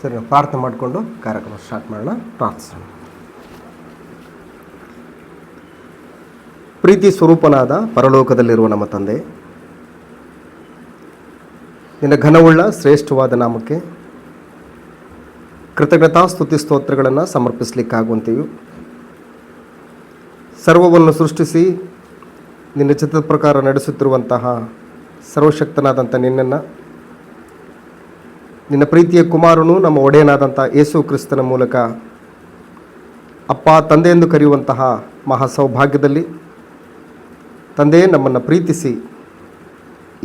ಸರಿ, ನಾವು ಪ್ರಾರ್ಥನೆ ಮಾಡಿಕೊಂಡು ಕಾರ್ಯಕ್ರಮ ಸ್ಟಾರ್ಟ್ ಮಾಡೋಣ. ಪ್ರಾರ್ಥಿಸೋಣ. ಪ್ರೀತಿ ಸ್ವರೂಪನಾದ ಪರಲೋಕದಲ್ಲಿರುವ ನಮ್ಮ ತಂದೆ, ನಿನ್ನ ಘನವುಳ್ಳ ಶ್ರೇಷ್ಠವಾದ ನಾಮಕ್ಕೆ ಕೃತಜ್ಞತಾ ಸ್ತುತಿ ಸ್ತೋತ್ರಗಳನ್ನು ಸಮರ್ಪಿಸಲಿಕ್ಕಾಗುವಂತೆಯೂ, ಸರ್ವವನ್ನು ಸೃಷ್ಟಿಸಿ ನಿನ್ನ ಚಿತ್ರದ ಪ್ರಕಾರ ನಡೆಸುತ್ತಿರುವಂತಹ ಸರ್ವಶಕ್ತನಾದಂಥ ನಿನ್ನನ್ನು, ನಿನ್ನ ಪ್ರೀತಿಯ ಕುಮಾರನು ನಮ್ಮ ಒಡೆಯನಾದಂಥ ಯೇಸು ಕ್ರಿಸ್ತನ ಮೂಲಕ ಅಪ್ಪ ತಂದೆ ಎಂದು ಕರೆಯುವಂತಹ ಮಹಾ ಸೌಭಾಗ್ಯದಲ್ಲಿ ತಂದೆ ನಮ್ಮನ್ನು ಪ್ರೀತಿಸಿ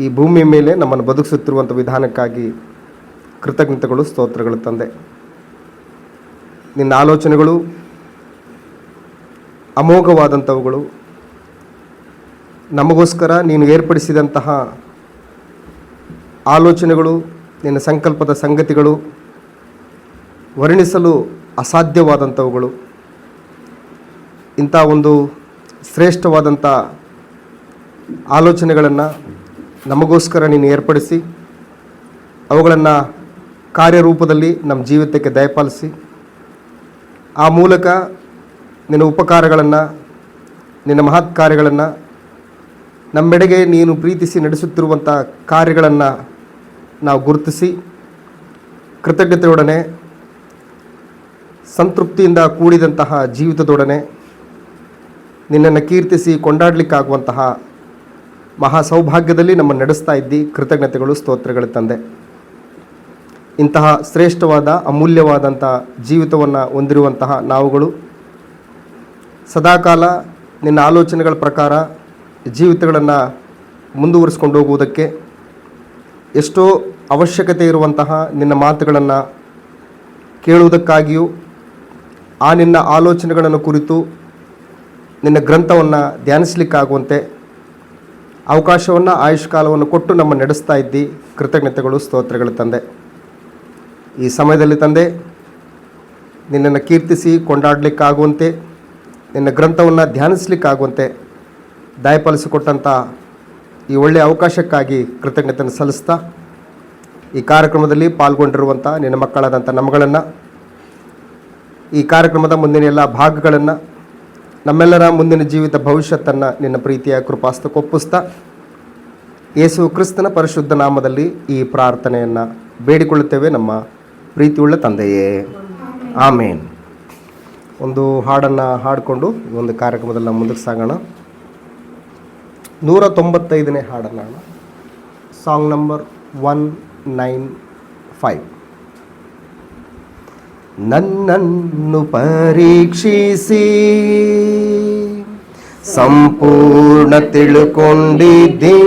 ಈ ಭೂಮಿಯ ಮೇಲೆ ನಮ್ಮನ್ನು ಬದುಕಿಸುತ್ತಿರುವಂಥ ವಿಧಾನಕ್ಕಾಗಿ ಕೃತಜ್ಞತೆಗಳು, ಸ್ತೋತ್ರಗಳು ತಂದೆ. ನಿನ್ನ ಆಲೋಚನೆಗಳು ಅಮೋಘವಾದಂಥವುಗಳು, ನಮಗೋಸ್ಕರ ನೀನು ಏರ್ಪಡಿಸಿದಂತಹ ಆಲೋಚನೆಗಳು, ನಿನ್ನ ಸಂಕಲ್ಪದ ಸಂಗತಿಗಳು ವರ್ಣಿಸಲು ಅಸಾಧ್ಯವಾದಂಥವುಗಳು. ಇಂಥ ಒಂದು ಶ್ರೇಷ್ಠವಾದಂಥ ಆಲೋಚನೆಗಳನ್ನು ನಮಗೋಸ್ಕರ ನೀನು ಏರ್ಪಡಿಸಿ ಅವುಗಳನ್ನು ಕಾರ್ಯರೂಪದಲ್ಲಿ ನಮ್ಮ ಜೀವಿತಕ್ಕೆ ದಯಪಾಲಿಸಿ ಆ ಮೂಲಕ ನಿನ್ನ ಉಪಕಾರಗಳನ್ನು, ನಿನ್ನ ಮಹತ್ ಕಾರ್ಯಗಳನ್ನು, ನಮ್ಮೆಡೆಗೆ ನೀನು ಪ್ರೀತಿಸಿ ನಡೆಸುತ್ತಿರುವಂಥ ಕಾರ್ಯಗಳನ್ನು ನಾವು ಗುರುತಿಸಿ ಕೃತಜ್ಞತೆಯೊಡನೆ, ಸಂತೃಪ್ತಿಯಿಂದ ಕೂಡಿದಂತಹ ಜೀವಿತದೊಡನೆ ನಿನ್ನನ್ನು ಕೀರ್ತಿಸಿ ಕೊಂಡಾಡಲಿಕ್ಕಾಗುವಂತಹ ಮಹಾ ಸೌಭಾಗ್ಯದಲ್ಲಿ ನಮ್ಮನ್ನು ನಡೆಸ್ತಾ ಇದ್ದಿ. ಕೃತಜ್ಞತೆಗಳು, ಸ್ತೋತ್ರಗಳು ತಂದೆ. ಇಂತಹ ಶ್ರೇಷ್ಠವಾದ ಅಮೂಲ್ಯವಾದಂಥ ಜೀವಿತವನ್ನು ಹೊಂದಿರುವಂತಹ ನಾವುಗಳು ಸದಾಕಾಲ ನಿನ್ನ ಆಲೋಚನೆಗಳ ಪ್ರಕಾರ ಜೀವಿತಗಳನ್ನು ಮುಂದುವರಿಸ್ಕೊಂಡು ಹೋಗುವುದಕ್ಕೆ ಎಷ್ಟೋ ಅವಶ್ಯಕತೆ ಇರುವಂತಹ ನಿನ್ನ ಮಾತುಗಳನ್ನು ಕೇಳುವುದಕ್ಕಾಗಿಯೂ, ಆ ನಿನ್ನ ಆಲೋಚನೆಗಳನ್ನು ಕುರಿತು ನಿನ್ನ ಗ್ರಂಥವನ್ನು ಧ್ಯಾನಿಸಲಿಕ್ಕಾಗುವಂತೆ ಅವಕಾಶವನ್ನು, ಆಯುಷ್ಕಾಲವನ್ನು ಕೊಟ್ಟು ನಮ್ಮ ನಡೆಸ್ತಾ ಇದ್ದಿ. ಕೃತಜ್ಞತೆಗಳು, ಸ್ತೋತ್ರಗಳು ತಂದೆ. ಈ ಸಮಯದಲ್ಲಿ ತಂದೆ ನಿನ್ನನ್ನು ಕೀರ್ತಿಸಿ ಕೊಂಡಾಡಲಿಕ್ಕಾಗುವಂತೆ, ನಿನ್ನ ಗ್ರಂಥವನ್ನು ಧ್ಯಾನಿಸಲಿಕ್ಕಾಗುವಂತೆ ದಯಪಾಲಿಸಿಕೊಟ್ಟಂಥ ಈ ಒಳ್ಳೆಯ ಅವಕಾಶಕ್ಕಾಗಿ ಕೃತಜ್ಞತೆಯನ್ನು ಸಲ್ಲಿಸ್ತಾ, ಈ ಕಾರ್ಯಕ್ರಮದಲ್ಲಿ ಪಾಲ್ಗೊಂಡಿರುವಂಥ ನಿನ್ನ ಮಕ್ಕಳಾದಂಥ ನಮ್ಮಗಳನ್ನು, ಈ ಕಾರ್ಯಕ್ರಮದ ಮುಂದಿನ ಎಲ್ಲ ಭಾಗಗಳನ್ನು, ನಮ್ಮೆಲ್ಲರ ಮುಂದಿನ ಜೀವಿತ ಭವಿಷ್ಯತ್ತನ್ನು ನಿನ್ನ ಪ್ರೀತಿಯ ಕೃಪಾಸ್ತಕ್ಕೆ ಒಪ್ಪಿಸ್ತಾ, ಯೇಸು ಕ್ರಿಸ್ತನ ಪರಿಶುದ್ಧ ನಾಮದಲ್ಲಿ ಈ ಪ್ರಾರ್ಥನೆಯನ್ನು ಬೇಡಿಕೊಳ್ಳುತ್ತೇವೆ ನಮ್ಮ ಪ್ರೀತಿಯುಳ್ಳ ತಂದೆಯೇ, ಆಮೇನ್. ಒಂದು ಹಾಡನ್ನು ಹಾಡಿಕೊಂಡು ಈ ಒಂದು ಕಾರ್ಯಕ್ರಮದಲ್ಲಿ ನಾವು ಮುಂದಕ್ಕೆ ಸಾಗೋಣ. 195ನೇ ಹಾಡನ್ನು, ಸಾಂಗ್ ನಂಬರ್ 195. ನನ್ನನ್ನು ಪರೀಕ್ಷಿಸಿ ಸಂಪೂರ್ಣ ತಿಳುಕೊಂಡಿದ್ದೆ,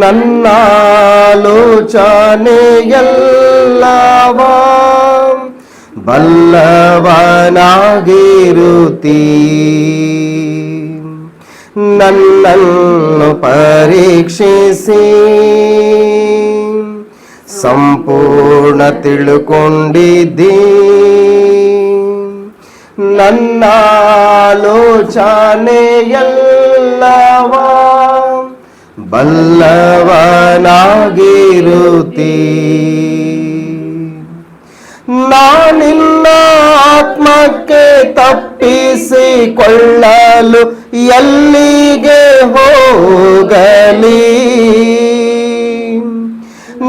ನನ್ನ ಆಲೋಚನೆಯೆಲ್ಲವ ಬಲ್ಲವನಾಗಿರುತ್ತೀ. ನನ್ನನ್ನು ಪರೀಕ್ಷಿಸಿ ಸಂಪೂರ್ಣ ತಿಳುಕೊಂಡಿದ್ದಿ, ನನ್ನ ಆಲೋಚನೆಯೆಲ್ಲವ ಬಲ್ಲವನಾಗಿರುತ್ತೀ. ನಾನಿನ್ನ ಆತ್ಮಕ್ಕೆ ತಪ್ಪಿಸಿಕೊಳ್ಳಲು ಎಲ್ಲಿಗೆ ಹೋಗಲಿ,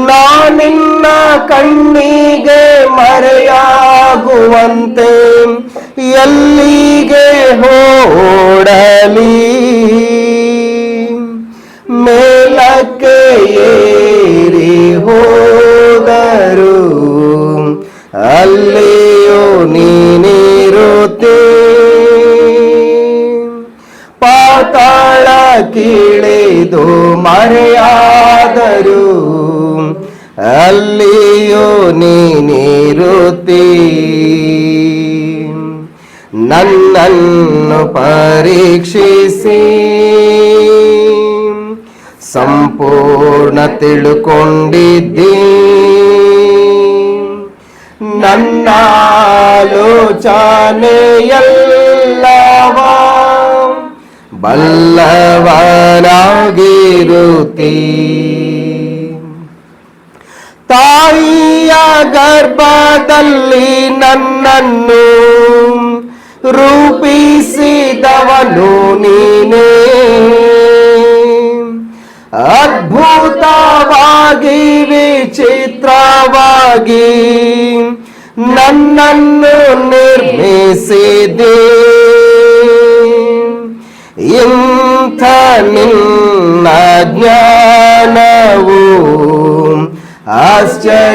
ನಾನಿನ್ನ ಕಣ್ಣಿಗೆ ಮರೆಯಾಗುವಂತೆ ಎಲ್ಲಿಗೆ ಓಡಲಿ. ಮೇಲಕ್ಕೆ ಏರಿ ಹೋದರು ಅಲ್ಲಿಯೂ ನೀನಿರುತ್ತೀ, ಪಾತಾಳ ಕೀಳಿದು ಮರೆಯಾದರು ಅಲ್ಲಿಯೂ ನೀನಿರುತ್ತೀ. ನನ್ನನ್ನು ಪರೀಕ್ಷಿಸಿ ಸಂಪೂರ್ಣ ತಿಳುಕೊಂಡಿದ್ದಿ, ನನ್ನ ಆಲೋಚನೆಯೆಲ್ಲವ ಬಲ್ಲವನಾಗಿರುತ್ತೀ. ತಾಯಿಯ ಗರ್ಭದಲ್ಲಿ ನನ್ನನ್ನು ರೂಪಿಸಿದವನು ನೀನೇ. ಅದ್ಭುತವಾಗಿ ವಿಚಿತ್ರವಾಗಿ ನನ್ನನ್ನು ನಿರ್ಮಿಸಿದೆ. ಇಂಥ ನಿನ್ನ ಜ್ಞಾನವು ಆಶ್ಚರ್ಯವಾಗಿದೆ.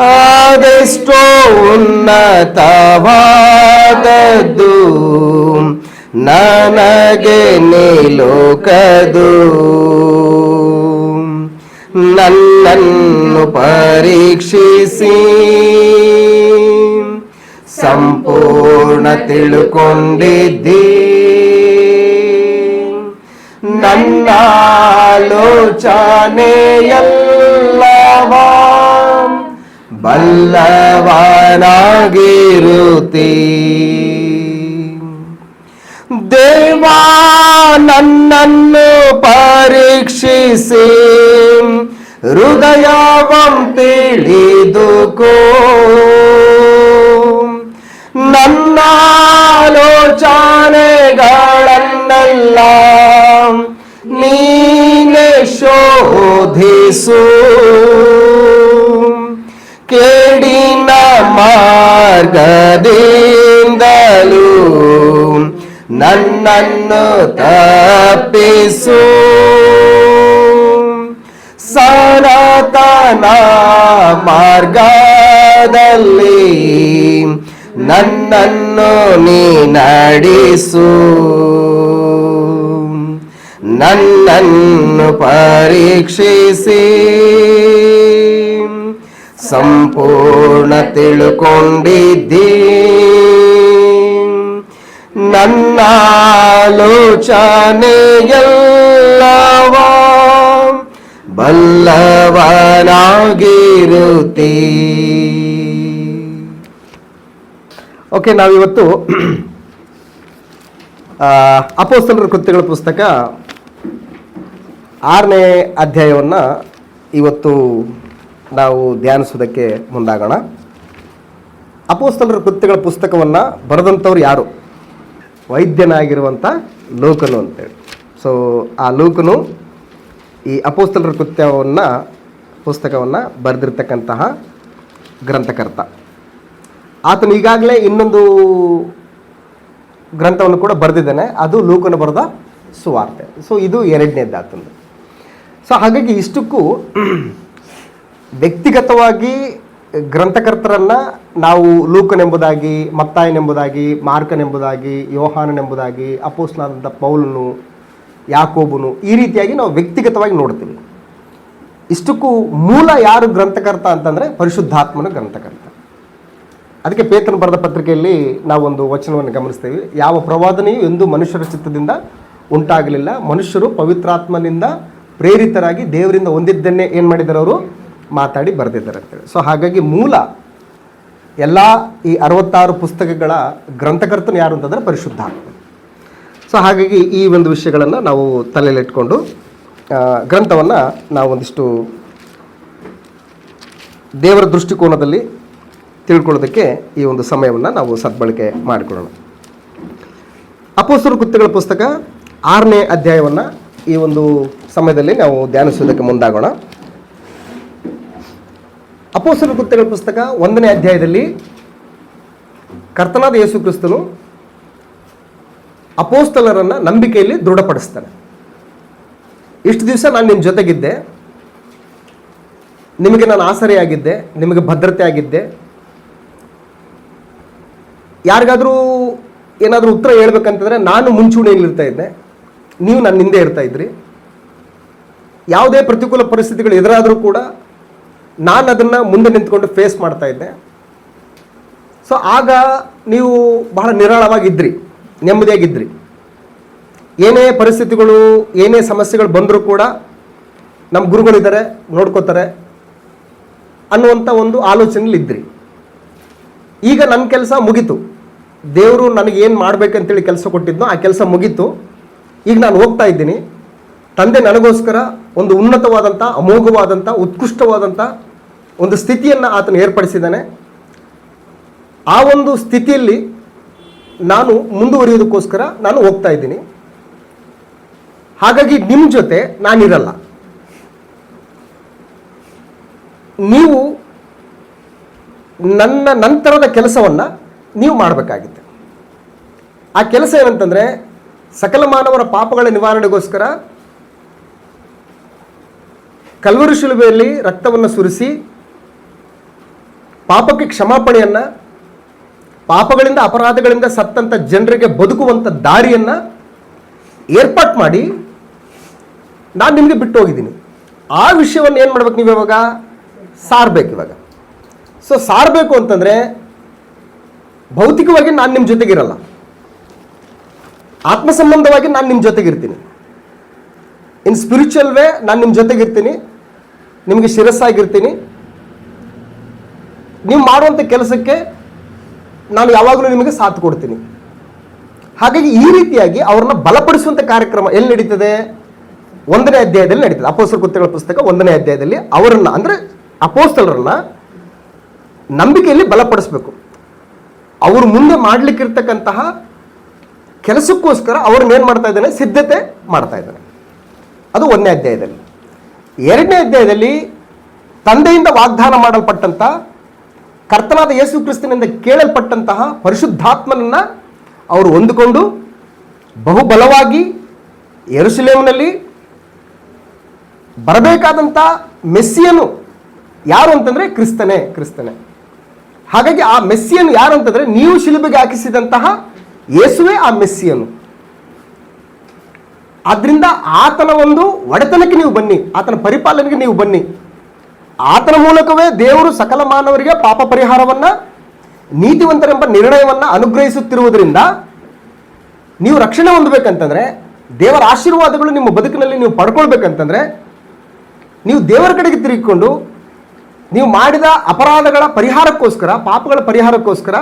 ಅದೆಷ್ಟೋ ಉನ್ನತವಾದದ್ದು ನನಗೆ ನಿಲೋಕದು. ನನ್ನನ್ನು ಪರೀಕ್ಷಿಸಿ ಸಂಪೂರ್ಣ ತಿಳ್ಕೊಂಡಿದ್ದಿ. ನನ್ನ ಆಲೋಚನೆಯೆಲ್ಲವ ಬಲ್ಲವನಾಗಿರುತ್ತಿ. ದೇವಾ ನನ್ನನ್ನು ಪರೀಕ್ಷಿಸಿ ಹೃದಯವಂ ತಿಳಿದುಕೋ. ನನ್ನ ಆಲೋಚನೆಗಳನ್ನೆಲ್ಲ ನೀನೇ ಶೋಧಿಸು. ಕೇಡಿನ ಮಾರ್ಗದಿಂದಲೂ ನನ್ನನ್ನು ತಪ್ಪಿಸು. ಸನಾತನ ಮಾರ್ಗದಲ್ಲಿ ನನ್ನನ್ನು ನೀ ನಡೆಸು. ನನ್ನನ್ನು ಪರೀಕ್ಷಿಸಿ ಸಂಪೂರ್ಣ ತಿಳ್ಕೊಂಡಿದ್ದಿ. ನನ್ನ ಆಲೋಚನೆಯೆಲ್ಲವ ಬಲ್ಲವನಾಗಿರುತ್ತಿ. ಓಕೆ, ನಾವಿವತ್ತು ಅಪೊಸ್ತಲರ ಕೃತ್ಯಗಳ ಪುಸ್ತಕ 6ನೇ ಅಧ್ಯಾಯವನ್ನು ಇವತ್ತು ನಾವು ಧ್ಯಾನಿಸೋದಕ್ಕೆ ಮುಂದಾಗೋಣ. ಅಪೊಸ್ತಲರ ಕೃತ್ಯಗಳ ಪುಸ್ತಕವನ್ನು ಬರೆದಂಥವ್ರು ಯಾರು? ವೈದ್ಯನಾಗಿರುವಂಥ ಲೂಕನು ಅಂತೇಳಿ. ಸೊ ಆ ಲೂಕನು ಈ ಅಪೊಸ್ತಲರ ಪುಸ್ತಕವನ್ನು ಬರೆದಿರ್ತಕ್ಕಂತಹ ಗ್ರಂಥಕರ್ತ. ಆತನು ಈಗಾಗಲೇ ಇನ್ನೊಂದು ಗ್ರಂಥವನ್ನು ಕೂಡ ಬರೆದಿದ್ದಾನೆ, ಅದು ಲೂಕನು ಬರೆದ ಸುವಾರ್ತೆ. ಸೊ ಇದು 2ನೇದ್ದು ಆತಂದು. ಸೊ ಹಾಗಾಗಿ ಇಷ್ಟಕ್ಕೂ ವ್ಯಕ್ತಿಗತವಾಗಿ ಗ್ರಂಥಕರ್ತರನ್ನು ನಾವು ಲೂಕನೆಂಬುದಾಗಿ, ಮತ್ತಾಯನೆಂಬುದಾಗಿ, ಮಾರ್ಕನೆಂಬುದಾಗಿ, ಯೋಹಾನನೆಂಬುದಾಗಿ, ಅಪೊಸ್ತಲನಾದಂಥ ಪೌಲನು, ಯಾಕೋಬನು, ಈ ರೀತಿಯಾಗಿ ನಾವು ವ್ಯಕ್ತಿಗತವಾಗಿ ನೋಡ್ತೀವಿ. ಇಷ್ಟಕ್ಕೂ ಮೂಲ ಯಾರು ಗ್ರಂಥಕರ್ತ ಅಂತಂದರೆ ಪರಿಶುದ್ಧಾತ್ಮನ ಗ್ರಂಥಕರ್ತ. ಅದಕ್ಕೆ ಪೇತ್ರನು ಬರೆದ ಪತ್ರಿಕೆಯಲ್ಲಿ ನಾವೊಂದು ವಚನವನ್ನು ಗಮನಿಸ್ತೇವೆ. ಯಾವ ಪ್ರವಾದನೆಯೂ ಎಂದು ಮನುಷ್ಯರ ಚಿತ್ತದಿಂದ ಉಂಟಾಗಲಿಲ್ಲ, ಮನುಷ್ಯರು ಪವಿತ್ರಾತ್ಮನಿಂದ ಪ್ರೇರಿತರಾಗಿ ದೇವರಿಂದ ಹೊಂದಿದ್ದನ್ನೇ ಏನು ಮಾಡಿದ್ದಾರೆ, ಅವರು ಮಾತಾಡಿ ಬರೆದಿದ್ದಾರೆ ಅಂತೇಳಿ. ಸೊ ಹಾಗಾಗಿ ಮೂಲ ಎಲ್ಲ ಈ 66 ಪುಸ್ತಕಗಳ ಗ್ರಂಥಕರ್ತನು ಯಾರು ಅಂತಂದರೆ ಪರಿಶುದ್ಧಾತ್ಮ. ಸೊ ಹಾಗಾಗಿ ಈ ಒಂದು ವಿಷಯಗಳನ್ನು ನಾವು ತಲೆಯಲ್ಲಿಟ್ಕೊಂಡು ಗ್ರಂಥವನ್ನು ನಾವು ಒಂದಿಷ್ಟು ದೇವರ ದೃಷ್ಟಿಕೋನದಲ್ಲಿ ತಿಳ್ಕೊಳ್ಳೋದಕ್ಕೆ ಈ ಒಂದು ಸಮಯವನ್ನು ನಾವು ಸದ್ಬಳಕೆ ಮಾಡಿಕೊಳ್ಳೋಣ. ಅಪೊಸ್ತಲರ ಕೃತ್ಯಗಳ ಪುಸ್ತಕ 6ನೇ ಅಧ್ಯಾಯವನ್ನು ಈ ಒಂದು ಸಮಯದಲ್ಲಿ ನಾವು ಧ್ಯಾನಿಸೋದಕ್ಕೆ ಮುಂದಾಗೋಣ. ಅಪೊಸ್ತಲರ ಕೃತ್ಯಗಳ ಪುಸ್ತಕ 1ನೇ ಅಧ್ಯಾಯದಲ್ಲಿ ಕರ್ತನಾದ ಯೇಸು ಕ್ರಿಸ್ತನು ಅಪೊಸ್ತಲರನ್ನು ನಂಬಿಕೆಯಲ್ಲಿ ದೃಢಪಡಿಸ್ತಾನೆ. ಇಷ್ಟು ದಿವಸ ನಾನು ನಿಮ್ಮ ಜೊತೆಗಿದ್ದೆ, ನಿಮಗೆ ನಾನು ಆಸರೆಯಾಗಿದ್ದೆ, ನಿಮಗೆ ಭದ್ರತೆ ಆಗಿದ್ದೆ. ಯಾರಿಗಾದರೂ ಏನಾದರೂ ಉತ್ತರ ಹೇಳ್ಬೇಕಂತಂದರೆ ನಾನು ಮುಂಚೂಣಿಯಲ್ಲಿ ಇರ್ತಾ ಇದ್ದೆ, ನೀವು ನನ್ನ ಹಿಂದೆ ಇರ್ತಾ ಇದ್ರಿ. ಯಾವುದೇ ಪ್ರತಿಕೂಲ ಪರಿಸ್ಥಿತಿಗಳು ಎದುರಾದರೂ ಕೂಡ ನಾನು ಅದನ್ನು ಮುಂದೆ ನಿಂತ್ಕೊಂಡು ಫೇಸ್ ಮಾಡ್ತಾ ಇದ್ದೆ. ಸೊ ಆಗ ನೀವು ಬಹಳ ನಿರಾಳವಾಗಿದ್ರಿ, ನೆಮ್ಮದಿಯಾಗಿದ್ರಿ. ಏನೇ ಪರಿಸ್ಥಿತಿಗಳು, ಏನೇ ಸಮಸ್ಯೆಗಳು ಬಂದರೂ ಕೂಡ ನಮ್ಮ ಗುರುಗಳಿದ್ದಾರೆ, ನೋಡ್ಕೋತಾರೆ ಅನ್ನುವಂಥ ಒಂದು ಆಲೋಚನೆಯಲ್ಲಿ ಇದ್ರಿ. ಈಗ ನನ್ನ ಕೆಲಸ ಮುಗೀತು, ದೇವರು ನನಗೆ ಏನು ಮಾಡಬೇಕಂತೇಳಿ ಕೆಲಸ ಕೊಟ್ಟಿದ್ನೋ ಆ ಕೆಲಸ ಮುಗೀತು. ಈಗ ನಾನು ಹೋಗ್ತಾ ಇದ್ದೀನಿ, ತಂದೆ ನನಗೋಸ್ಕರ ಒಂದು ಉನ್ನತವಾದಂಥ, ಅಮೋಘವಾದಂಥ, ಉತ್ಕೃಷ್ಟವಾದಂಥ ಒಂದು ಸ್ಥಿತಿಯನ್ನು ಆತನು ಏರ್ಪಡಿಸಿದ್ದಾನೆ. ಆ ಒಂದು ಸ್ಥಿತಿಯಲ್ಲಿ ನಾನು ಮುಂದುವರಿಯೋದಕ್ಕೋಸ್ಕರ ನಾನು ಹೋಗ್ತಾ ಇದ್ದೀನಿ. ಹಾಗಾಗಿ ನಿಮ್ಮ ಜೊತೆ ನಾನಿರಲ್ಲ. ನೀವು ನನ್ನ ನಂತರದ ಕೆಲಸವನ್ನು ನೀವು ಮಾಡಬೇಕಾಗಿತ್ತು. ಆ ಕೆಲಸ ಏನಂತಂದರೆ, ಸಕಲ ಮಾನವರ ಪಾಪಗಳ ನಿವಾರಣೆಗೋಸ್ಕರ ಕಲ್ವರಿ ಶಿಲುಬೆಯಲ್ಲಿ ರಕ್ತವನ್ನು ಸುರಿಸಿ ಪಾಪಕ್ಕೆ ಕ್ಷಮಾಪಣೆಯನ್ನು, ಪಾಪಗಳಿಂದ ಅಪರಾಧಗಳಿಂದ ಸತ್ತಂಥ ಜನರಿಗೆ ಬದುಕುವಂಥ ದಾರಿಯನ್ನು ಏರ್ಪಾಟ್ ಮಾಡಿ ನಾನು ನಿಮಗೆ ಬಿಟ್ಟು ಹೋಗಿದ್ದೀನಿ. ಆ ವಿಷಯವನ್ನು ಏನು ಮಾಡ್ಬೇಕು, ನೀವು ಇವಾಗ ಸಾರಬೇಕು. ಇವಾಗ ಸೊ ಸಾರಬೇಕು ಅಂತಂದರೆ ಭೌತಿಕವಾಗಿ ನಾನು ನಿಮ್ಮ ಜೊತೆಗಿರಲ್ಲ, ಆತ್ಮ ಸಂಬಂಧವಾಗಿ ನಾನು ನಿಮ್ಮ ಜೊತೆಗಿರ್ತೀನಿ. ಇನ್ ಸ್ಪಿರಿಚುವಲ್ ವೇ ನಾನು ನಿಮ್ಮ ಜೊತೆಗಿರ್ತೀನಿ, ನಿಮಗೆ ಶಿರಸ್ಸಾಗಿರ್ತೀನಿ. ನೀವು ಮಾಡುವಂಥ ಕೆಲಸಕ್ಕೆ ನಾನು ಯಾವಾಗಲೂ ನಿಮಗೆ ಸಾಥ್ ಕೊಡ್ತೀನಿ. ಹಾಗಾಗಿ ಈ ರೀತಿಯಾಗಿ ಅವ್ರನ್ನ ಬಲಪಡಿಸುವಂಥ ಕಾರ್ಯಕ್ರಮ ಎಲ್ಲಿ ನಡೀತದೆ? 1ನೇ ಅಧ್ಯಾಯದಲ್ಲಿ ನಡೀತದೆ. ಅಪೊಸ್ತಲರ ಕೃತ್ಯಗಳ ಪುಸ್ತಕ 1ನೇ ಅಧ್ಯಾಯದಲ್ಲಿ ಅವರನ್ನ, ಅಂದರೆ ಅಪೊಸ್ತಲರನ್ನ ನಂಬಿಕೆಯಲ್ಲಿ ಬಲಪಡಿಸಬೇಕು. ಅವರು ಮುಂದೆ ಮಾಡಲಿಕ್ಕಿರ್ತಕ್ಕಂತಹ ಕೆಲಸಕ್ಕೋಸ್ಕರ ಅವ್ರನ್ನ ಏನು ಮಾಡ್ತಾ ಇದ್ದಾನೆ? ಸಿದ್ಧತೆ ಮಾಡ್ತಾ ಇದ್ದಾನೆ. ಅದು 1ನೇ ಅಧ್ಯಾಯದಲ್ಲಿ. 2ನೇ ಅಧ್ಯಾಯದಲ್ಲಿ ತಂದೆಯಿಂದ ವಾಗ್ದಾನ ಮಾಡಲ್ಪಟ್ಟಂಥ, ಕರ್ತನಾದ ಯೇಸು ಕ್ರಿಸ್ತನಿಂದ ಕೇಳಲ್ಪಟ್ಟಂತಹ ಪರಿಶುದ್ಧಾತ್ಮನನ್ನು ಅವರು ಹೊಂದಿಕೊಂಡು ಬಹುಬಲವಾಗಿ ಯೆರೂಸಲೇಮಿನಲ್ಲಿ ಬರಬೇಕಾದಂಥ ಮೆಸ್ಸಿಯನು ಯಾರು ಅಂತಂದರೆ ಕ್ರಿಸ್ತನೇ. ಹಾಗಾಗಿ ಆ ಮೆಸ್ಸಿಯನು ಯಾರು ಅಂತಂದರೆ, ನೀವು ಶಿಲುಬೆಗೆ ಹಾಕಿಸಿದಂತಹ ಯೇಸುವೇ ಆ ಮೆಸ್ಸಿಯನು. ಆದ್ರಿಂದ ಆತನ ಒಂದು ಒಡೆತನಕ್ಕೆ ನೀವು ಬನ್ನಿ, ಆತನ ಪರಿಪಾಲನೆಗೆ ನೀವು ಬನ್ನಿ. ಆತನ ಮೂಲಕವೇ ದೇವರು ಸಕಲ ಮಾನವರಿಗೆ ಪಾಪ ಪರಿಹಾರವನ್ನು, ನೀತಿವಂತರೆಂಬ ನಿರ್ಣಯವನ್ನು ಅನುಗ್ರಹಿಸುತ್ತಿರುವುದರಿಂದ ನೀವು ರಕ್ಷಣೆ ಹೊಂದಬೇಕಂತಂದರೆ, ದೇವರ ಆಶೀರ್ವಾದಗಳು ನಿಮ್ಮ ಬದುಕಿನಲ್ಲಿ ನೀವು ಪಡ್ಕೊಳ್ಬೇಕಂತಂದರೆ, ನೀವು ದೇವರ ಕಡೆಗೆ ತಿರುಗಿಕೊಂಡು ನೀವು ಮಾಡಿದ ಅಪರಾಧಗಳ ಪರಿಹಾರಕ್ಕೋಸ್ಕರ, ಪಾಪಗಳ ಪರಿಹಾರಕ್ಕೋಸ್ಕರ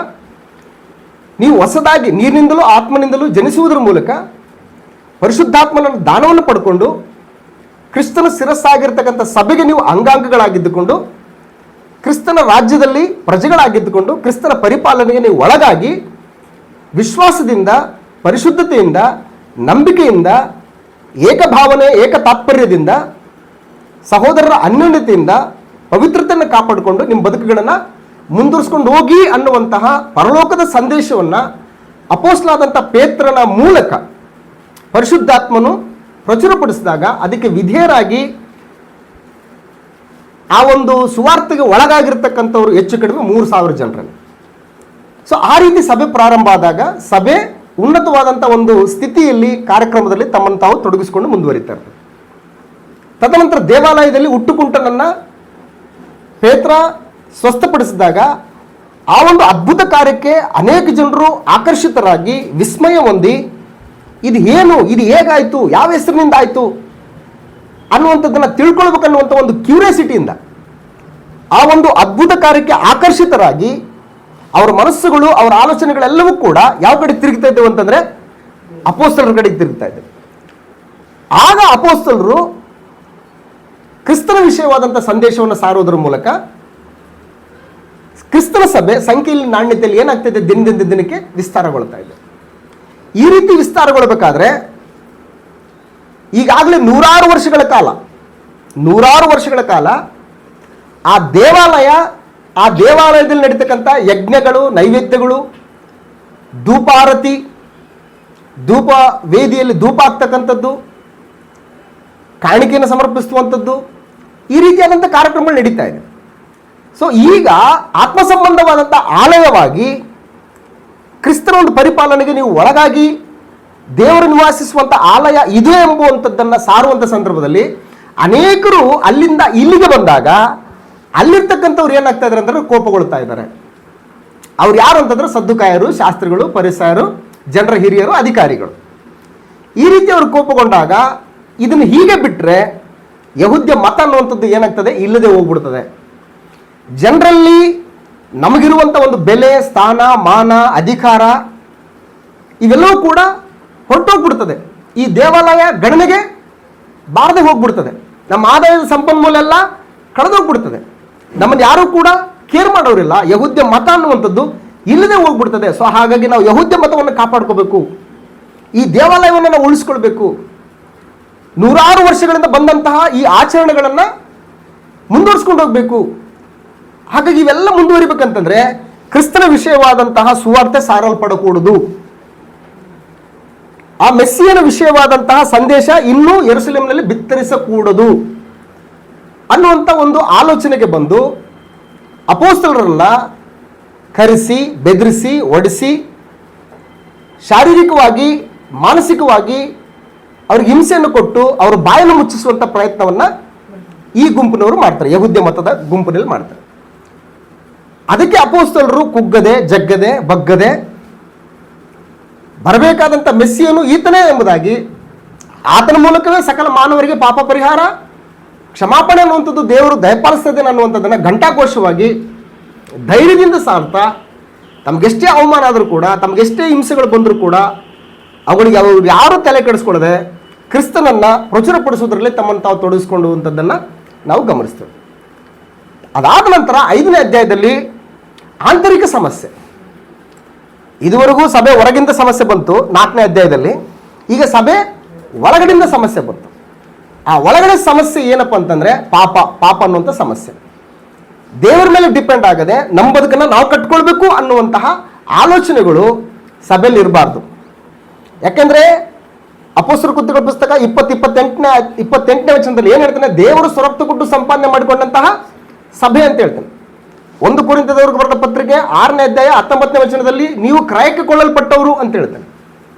ನೀವು ಹೊಸದಾಗಿ ನೀರಿನಿಂದಲೂ ಆತ್ಮನಿಂದಲೂ ಜನಿಸುವುದರ ಮೂಲಕ ಪರಿಶುದ್ಧಾತ್ಮನ ದಾನವನ್ನು ಪಡ್ಕೊಂಡು ಕ್ರಿಸ್ತನ ಶಿರಸ್ಸಾಗಿರ್ತಕ್ಕಂಥ ಸಭೆಗೆ ನೀವು ಅಂಗಾಂಗಗಳಾಗಿದ್ದುಕೊಂಡು, ಕ್ರಿಸ್ತನ ರಾಜ್ಯದಲ್ಲಿ ಪ್ರಜೆಗಳಾಗಿದ್ದುಕೊಂಡು, ಕ್ರಿಸ್ತನ ಪರಿಪಾಲನೆಗೆ ನೀವು ಒಳಗಾಗಿ ವಿಶ್ವಾಸದಿಂದ, ಪರಿಶುದ್ಧತೆಯಿಂದ, ನಂಬಿಕೆಯಿಂದ, ಏಕಭಾವನೆ, ಏಕ ತಾತ್ಪರ್ಯದಿಂದ, ಸಹೋದರರ ಅನ್ಯೋನ್ಯತೆಯಿಂದ ಪವಿತ್ರತೆಯನ್ನು ಕಾಪಾಡಿಕೊಂಡು ನಿಮ್ಮ ಬದುಕುಗಳನ್ನು ಮುಂದುವರಿಸ್ಕೊಂಡು ಹೋಗಿ ಅನ್ನುವಂತಹ ಪರಲೋಕದ ಸಂದೇಶವನ್ನು ಅಪೊಸ್ತಲನಾದಂಥ ಪೇತ್ರನ ಮೂಲಕ ಪರಿಶುದ್ಧಾತ್ಮನು ಪ್ರಚುರಪಡಿಸಿದಾಗ ಅದಕ್ಕೆ ವಿಧೇಯರಾಗಿ ಆ ಒಂದು ಸುವಾರ್ತೆಗೆ ಒಳಗಾಗಿರ್ತಕ್ಕಂಥವ್ರು ಹೆಚ್ಚು ಕಡಿಮೆ 3,000 ಜನರನ್ನು. ಸೊ ಆ ರೀತಿ ಸಭೆ ಪ್ರಾರಂಭ ಆದಾಗ ಸಭೆ ಉನ್ನತವಾದಂಥ ಒಂದು ಸ್ಥಿತಿಯಲ್ಲಿ, ಕಾರ್ಯಕ್ರಮದಲ್ಲಿ ತಮ್ಮನ್ನು ತಾವು ತೊಡಗಿಸಿಕೊಂಡು ಮುಂದುವರಿತಾರೆ. ತದನಂತರ ದೇವಾಲಯದಲ್ಲಿ ಹುಟ್ಟುಕುಂಟನನ್ನು ಪೇತ್ರ ಸ್ವಸ್ಥಪಡಿಸಿದಾಗ ಆ ಒಂದು ಅದ್ಭುತ ಕಾರ್ಯಕ್ಕೆ ಅನೇಕ ಜನರು ಆಕರ್ಷಿತರಾಗಿ ವಿಸ್ಮಯ ಹೊಂದಿ, ಇದು ಏನು, ಇದು ಹೇಗಾಯಿತು, ಯಾವ ಹೆಸರಿನಿಂದ ಆಯಿತು ಅನ್ನುವಂಥದ್ದನ್ನು ತಿಳ್ಕೊಳ್ಬೇಕನ್ನುವಂಥ ಒಂದು ಕ್ಯೂರಿಯಾಸಿಟಿಯಿಂದ ಆ ಒಂದು ಅದ್ಭುತ ಕಾರ್ಯಕ್ಕೆ ಆಕರ್ಷಿತರಾಗಿ ಅವರ ಮನಸ್ಸುಗಳು, ಅವರ ಆಲೋಚನೆಗಳೆಲ್ಲವೂ ಕೂಡ ಯಾವ ಕಡೆ ತಿರುಗ್ತಾ ಇದ್ದವು ಅಂತಂದರೆ ಅಪೊಸ್ತಲರ ಕಡೆಗೆ ತಿರುಗ್ತಾ ಇದ್ದವು. ಆಗ ಅಪೊಸ್ತಲರು ಕ್ರಿಸ್ತನ ವಿಷಯವಾದಂಥ ಸಂದೇಶವನ್ನು ಸಾರುವುದರ ಮೂಲಕ ಕ್ರಿಸ್ತನ ಸಭೆ ಸಂಖ್ಯೆಯಲ್ಲಿ, ನಾಣ್ಯತೆಯಲ್ಲಿ ಏನಾಗ್ತಿದೆ, ದಿನದಿಂದ ದಿನಕ್ಕೆ ವಿಸ್ತಾರಗೊಳ್ತಾ ಇದೆ. ಈ ರೀತಿ ವಿಸ್ತಾರಗೊಳ್ಳಬೇಕಾದ್ರೆ ಈಗಾಗಲೇ 100 ವರ್ಷಗಳ ಕಾಲ ಆ ದೇವಾಲಯದಲ್ಲಿ ನಡೀತಕ್ಕಂಥ ಯಜ್ಞಗಳು, ನೈವೇದ್ಯಗಳು, ಧೂಪಾರತಿ, ಧೂಪ ವೇದಿಯಲ್ಲಿ ಧೂಪ ಆಗ್ತಕ್ಕಂಥದ್ದು, ಕಾಣಿಕೆಯನ್ನು ಸಮರ್ಪಿಸುವಂಥದ್ದು, ಈ ರೀತಿಯಾದಂಥ ಕಾರ್ಯಕ್ರಮಗಳು ನಡೀತಾ ಇದೆ. ಸೊ ಈಗ ಆತ್ಮ ಸಂಬಂಧವಾದಂಥ ಆಲಯವಾಗಿ ಕ್ರಿಸ್ತನ ಒಂದು ಪರಿಪಾಲನೆಗೆ ನೀವು ಒಳಗಾಗಿ ದೇವರು ನಿವಾಸಿಸುವಂಥ ಆಲಯ ಇದೆ ಎಂಬುವಂಥದ್ದನ್ನು ಸಾರುವಂಥ ಸಂದರ್ಭದಲ್ಲಿ ಅನೇಕರು ಅಲ್ಲಿಂದ ಇಲ್ಲಿಗೆ ಬಂದಾಗ ಅಲ್ಲಿರ್ತಕ್ಕಂಥವ್ರು ಏನಾಗ್ತಾ ಇದ್ದಾರೆ ಅಂದರೆ ಕೋಪಗೊಳ್ತಾ ಇದ್ದಾರೆ. ಅವ್ರು ಯಾರು ಅಂತಂದ್ರೆ ಸದ್ದುಕಾಯರು, ಶಾಸ್ತ್ರಿಗಳು, ಪರಿಸಯರು, ಜನರ ಹಿರಿಯರು, ಅಧಿಕಾರಿಗಳು. ಈ ರೀತಿ ಅವರು ಕೋಪಗೊಂಡಾಗ ಇದನ್ನು ಹೀಗೆ ಬಿಟ್ಟರೆ ಯಹೂದ್ಯ ಮತ ಅನ್ನುವಂಥದ್ದು ಏನಾಗ್ತದೆ, ಇಲ್ಲದೆ ಹೋಗ್ಬಿಡ್ತದೆ. ಜನರಲ್ಲಿ ನಮಗಿರುವಂಥ ಒಂದು ಬೆಲೆ, ಸ್ಥಾನ, ಮಾನ, ಅಧಿಕಾರ ಇವೆಲ್ಲವೂ ಕೂಡ ಹೊರಟೋಗ್ಬಿಡ್ತದೆ. ಈ ದೇವಾಲಯ ಗಣನೆಗೆ ಬಾರದೆ ಹೋಗ್ಬಿಡ್ತದೆ. ನಮ್ಮ ಆದಾಯದ ಸಂಪನ್ಮೂಲ ಎಲ್ಲ ಕಳೆದೋಗ್ಬಿಡ್ತದೆ. ನಮ್ಮನ್ನು ಯಾರೂ ಕೂಡ ಕೇರ್ ಮಾಡೋರಿಲ್ಲ. ಯಹೂದ್ಯ ಮತ ಅನ್ನುವಂಥದ್ದು ಇಲ್ಲದೆ ಹೋಗ್ಬಿಡ್ತದೆ. ಸೊ ಹಾಗಾಗಿ ನಾವು ಯಹೂದ್ಯ ಮತವನ್ನು ಕಾಪಾಡ್ಕೋಬೇಕು, ಈ ದೇವಾಲಯವನ್ನು ನಾವು ಉಳಿಸ್ಕೊಳ್ಬೇಕು. ನೂರಾರು ವರ್ಷಗಳಿಂದ ಬಂದಂತಹ ಈ ಆಚರಣೆಗಳನ್ನು ಮುಂದುವರಿಸ್ಕೊಂಡು ಹೋಗಬೇಕು. ಹಾಗಾಗಿ ಇವೆಲ್ಲ ಮುಂದುವರಿಬೇಕಂತಂದ್ರೆ ಕ್ರಿಸ್ತನ ವಿಷಯವಾದಂತಹ ಸುವಾರ್ತೆ ಸಾರಲ್ಪಡಕೂಡದು. ಆ ಮೆಸ್ಸಿಯನ ವಿಷಯವಾದಂತಹ ಸಂದೇಶ ಇನ್ನೂ ಯೆರೂಸಲೇಮಿನಲ್ಲಿ ಬಿತ್ತರಿಸಕೂಡದು ಅನ್ನುವಂಥ ಒಂದು ಆಲೋಚನೆಗೆ ಬಂದು ಅಪೊಸ್ತಲರನ್ನ ಕರೆಸಿ, ಬೆದರಿಸಿ, ಒಡಿಸಿ, ಶಾರೀರಿಕವಾಗಿ, ಮಾನಸಿಕವಾಗಿ ಅವ್ರಿಗೆ ಹಿಂಸೆಯನ್ನು ಕೊಟ್ಟು ಅವ್ರ ಬಾಯನ್ನು ಮುಚ್ಚಿಸುವಂಥ ಪ್ರಯತ್ನವನ್ನು ಈ ಗುಂಪಿನವರು ಮಾಡ್ತಾರೆ, ಯಹೂದ್ಯ ಮತದ ಗುಂಪಿನಲ್ಲಿ ಮಾಡ್ತಾರೆ. ಅದಕ್ಕೆ ಅಪೊಸ್ತಲರು ಕುಗ್ಗದೆ, ಜಗ್ಗದೆ, ಬಗ್ಗದೆ ಬರಬೇಕಾದಂಥ ಮೆಸ್ಸಿಯನು ಈತನೇ ಎಂಬುದಾಗಿ, ಆತನ ಮೂಲಕವೇ ಸಕಲ ಮಾನವರಿಗೆ ಪಾಪ ಪರಿಹಾರ, ಕ್ಷಮಾಪಣೆ ಅನ್ನುವಂಥದ್ದು ದೇವರು ದಯಪಾಲಿಸ್ತದೆ ಅನ್ನುವಂಥದ್ದನ್ನು ಘಂಟಾಘೋಷವಾಗಿ ಧೈರ್ಯದಿಂದ ಸಾರ್ತಾ, ತಮಗೆಷ್ಟೇ ಅವಮಾನ ಆದರೂ ಕೂಡ, ತಮಗೆಷ್ಟೇ ಹಿಂಸೆಗಳು ಬಂದರೂ ಕೂಡ ಅವುಗಳಿಗೆ ಅವರು ಯಾರೂ ತಲೆ ಕೆಡಿಸ್ಕೊಳ್ಳದೆ ಕ್ರಿಸ್ತನನ್ನು ಪ್ರಚುರಪಡಿಸೋದ್ರಲ್ಲಿ ತಮ್ಮನ್ನು ತಾವು ತೊಡಗಿಸ್ಕೊಳ್ಳುವಂಥದ್ದನ್ನು ನಾವು ಗಮನಿಸ್ತೇವೆ. ಅದಾದ ನಂತರ 5ನೇ ಅಧ್ಯಾಯದಲ್ಲಿ ಆಂತರಿಕ ಸಮಸ್ಯೆ. ಇದುವರೆಗೂ ಸಭೆ ಹೊರಗಿಂದ ಸಮಸ್ಯೆ ಬಂತು 4ನೇ ಅಧ್ಯಾಯದಲ್ಲಿ. ಈಗ ಸಭೆ ಒಳಗಡೆಯಿಂದ ಸಮಸ್ಯೆ ಬಂತು. ಆ ಒಳಗಡೆ ಸಮಸ್ಯೆ ಏನಪ್ಪ ಅಂತಂದ್ರೆ ಪಾಪ ಅನ್ನುವಂಥ ಸಮಸ್ಯೆ. ದೇವರ ಮೇಲೆ ಡಿಪೆಂಡ್ ಆಗದೆ ನಮ್ಮ ಬದುಕನ್ನು ನಾವು ಕಟ್ಕೊಳ್ಬೇಕು ಅನ್ನುವಂತಹ ಆಲೋಚನೆಗಳು ಸಭೆಯಲ್ಲಿ ಇರಬಾರ್ದು. ಯಾಕೆಂದ್ರೆ ಅಪೊಸ್ತಲರ ಕೃತ್ಯಗಳ ಪುಸ್ತಕ 28ನೇ ವಚನದಲ್ಲಿ ಏನು ಹೇಳ್ತಾನೆ? ದೇವರು ಸ್ವರಕ್ತ ಕೊಟ್ಟು ಸಂಪಾದನೆ ಮಾಡಿಕೊಂಡಂತಹ ಸಭೆ ಅಂತ ಹೇಳ್ತಾನೆ. 1 ಕೊರಿಂಥದವರಿಗೆ ಬರೆದ ಪತ್ರಿಕೆ 6ನೇ ಅಧ್ಯಾಯ 19ನೇ ವಚನದಲ್ಲಿ ನೀವು ಕ್ರಯಕ್ಕೆ ಕೊಳ್ಳಲ್ಪಟ್ಟವರು ಅಂತ ಹೇಳ್ತಾನೆ.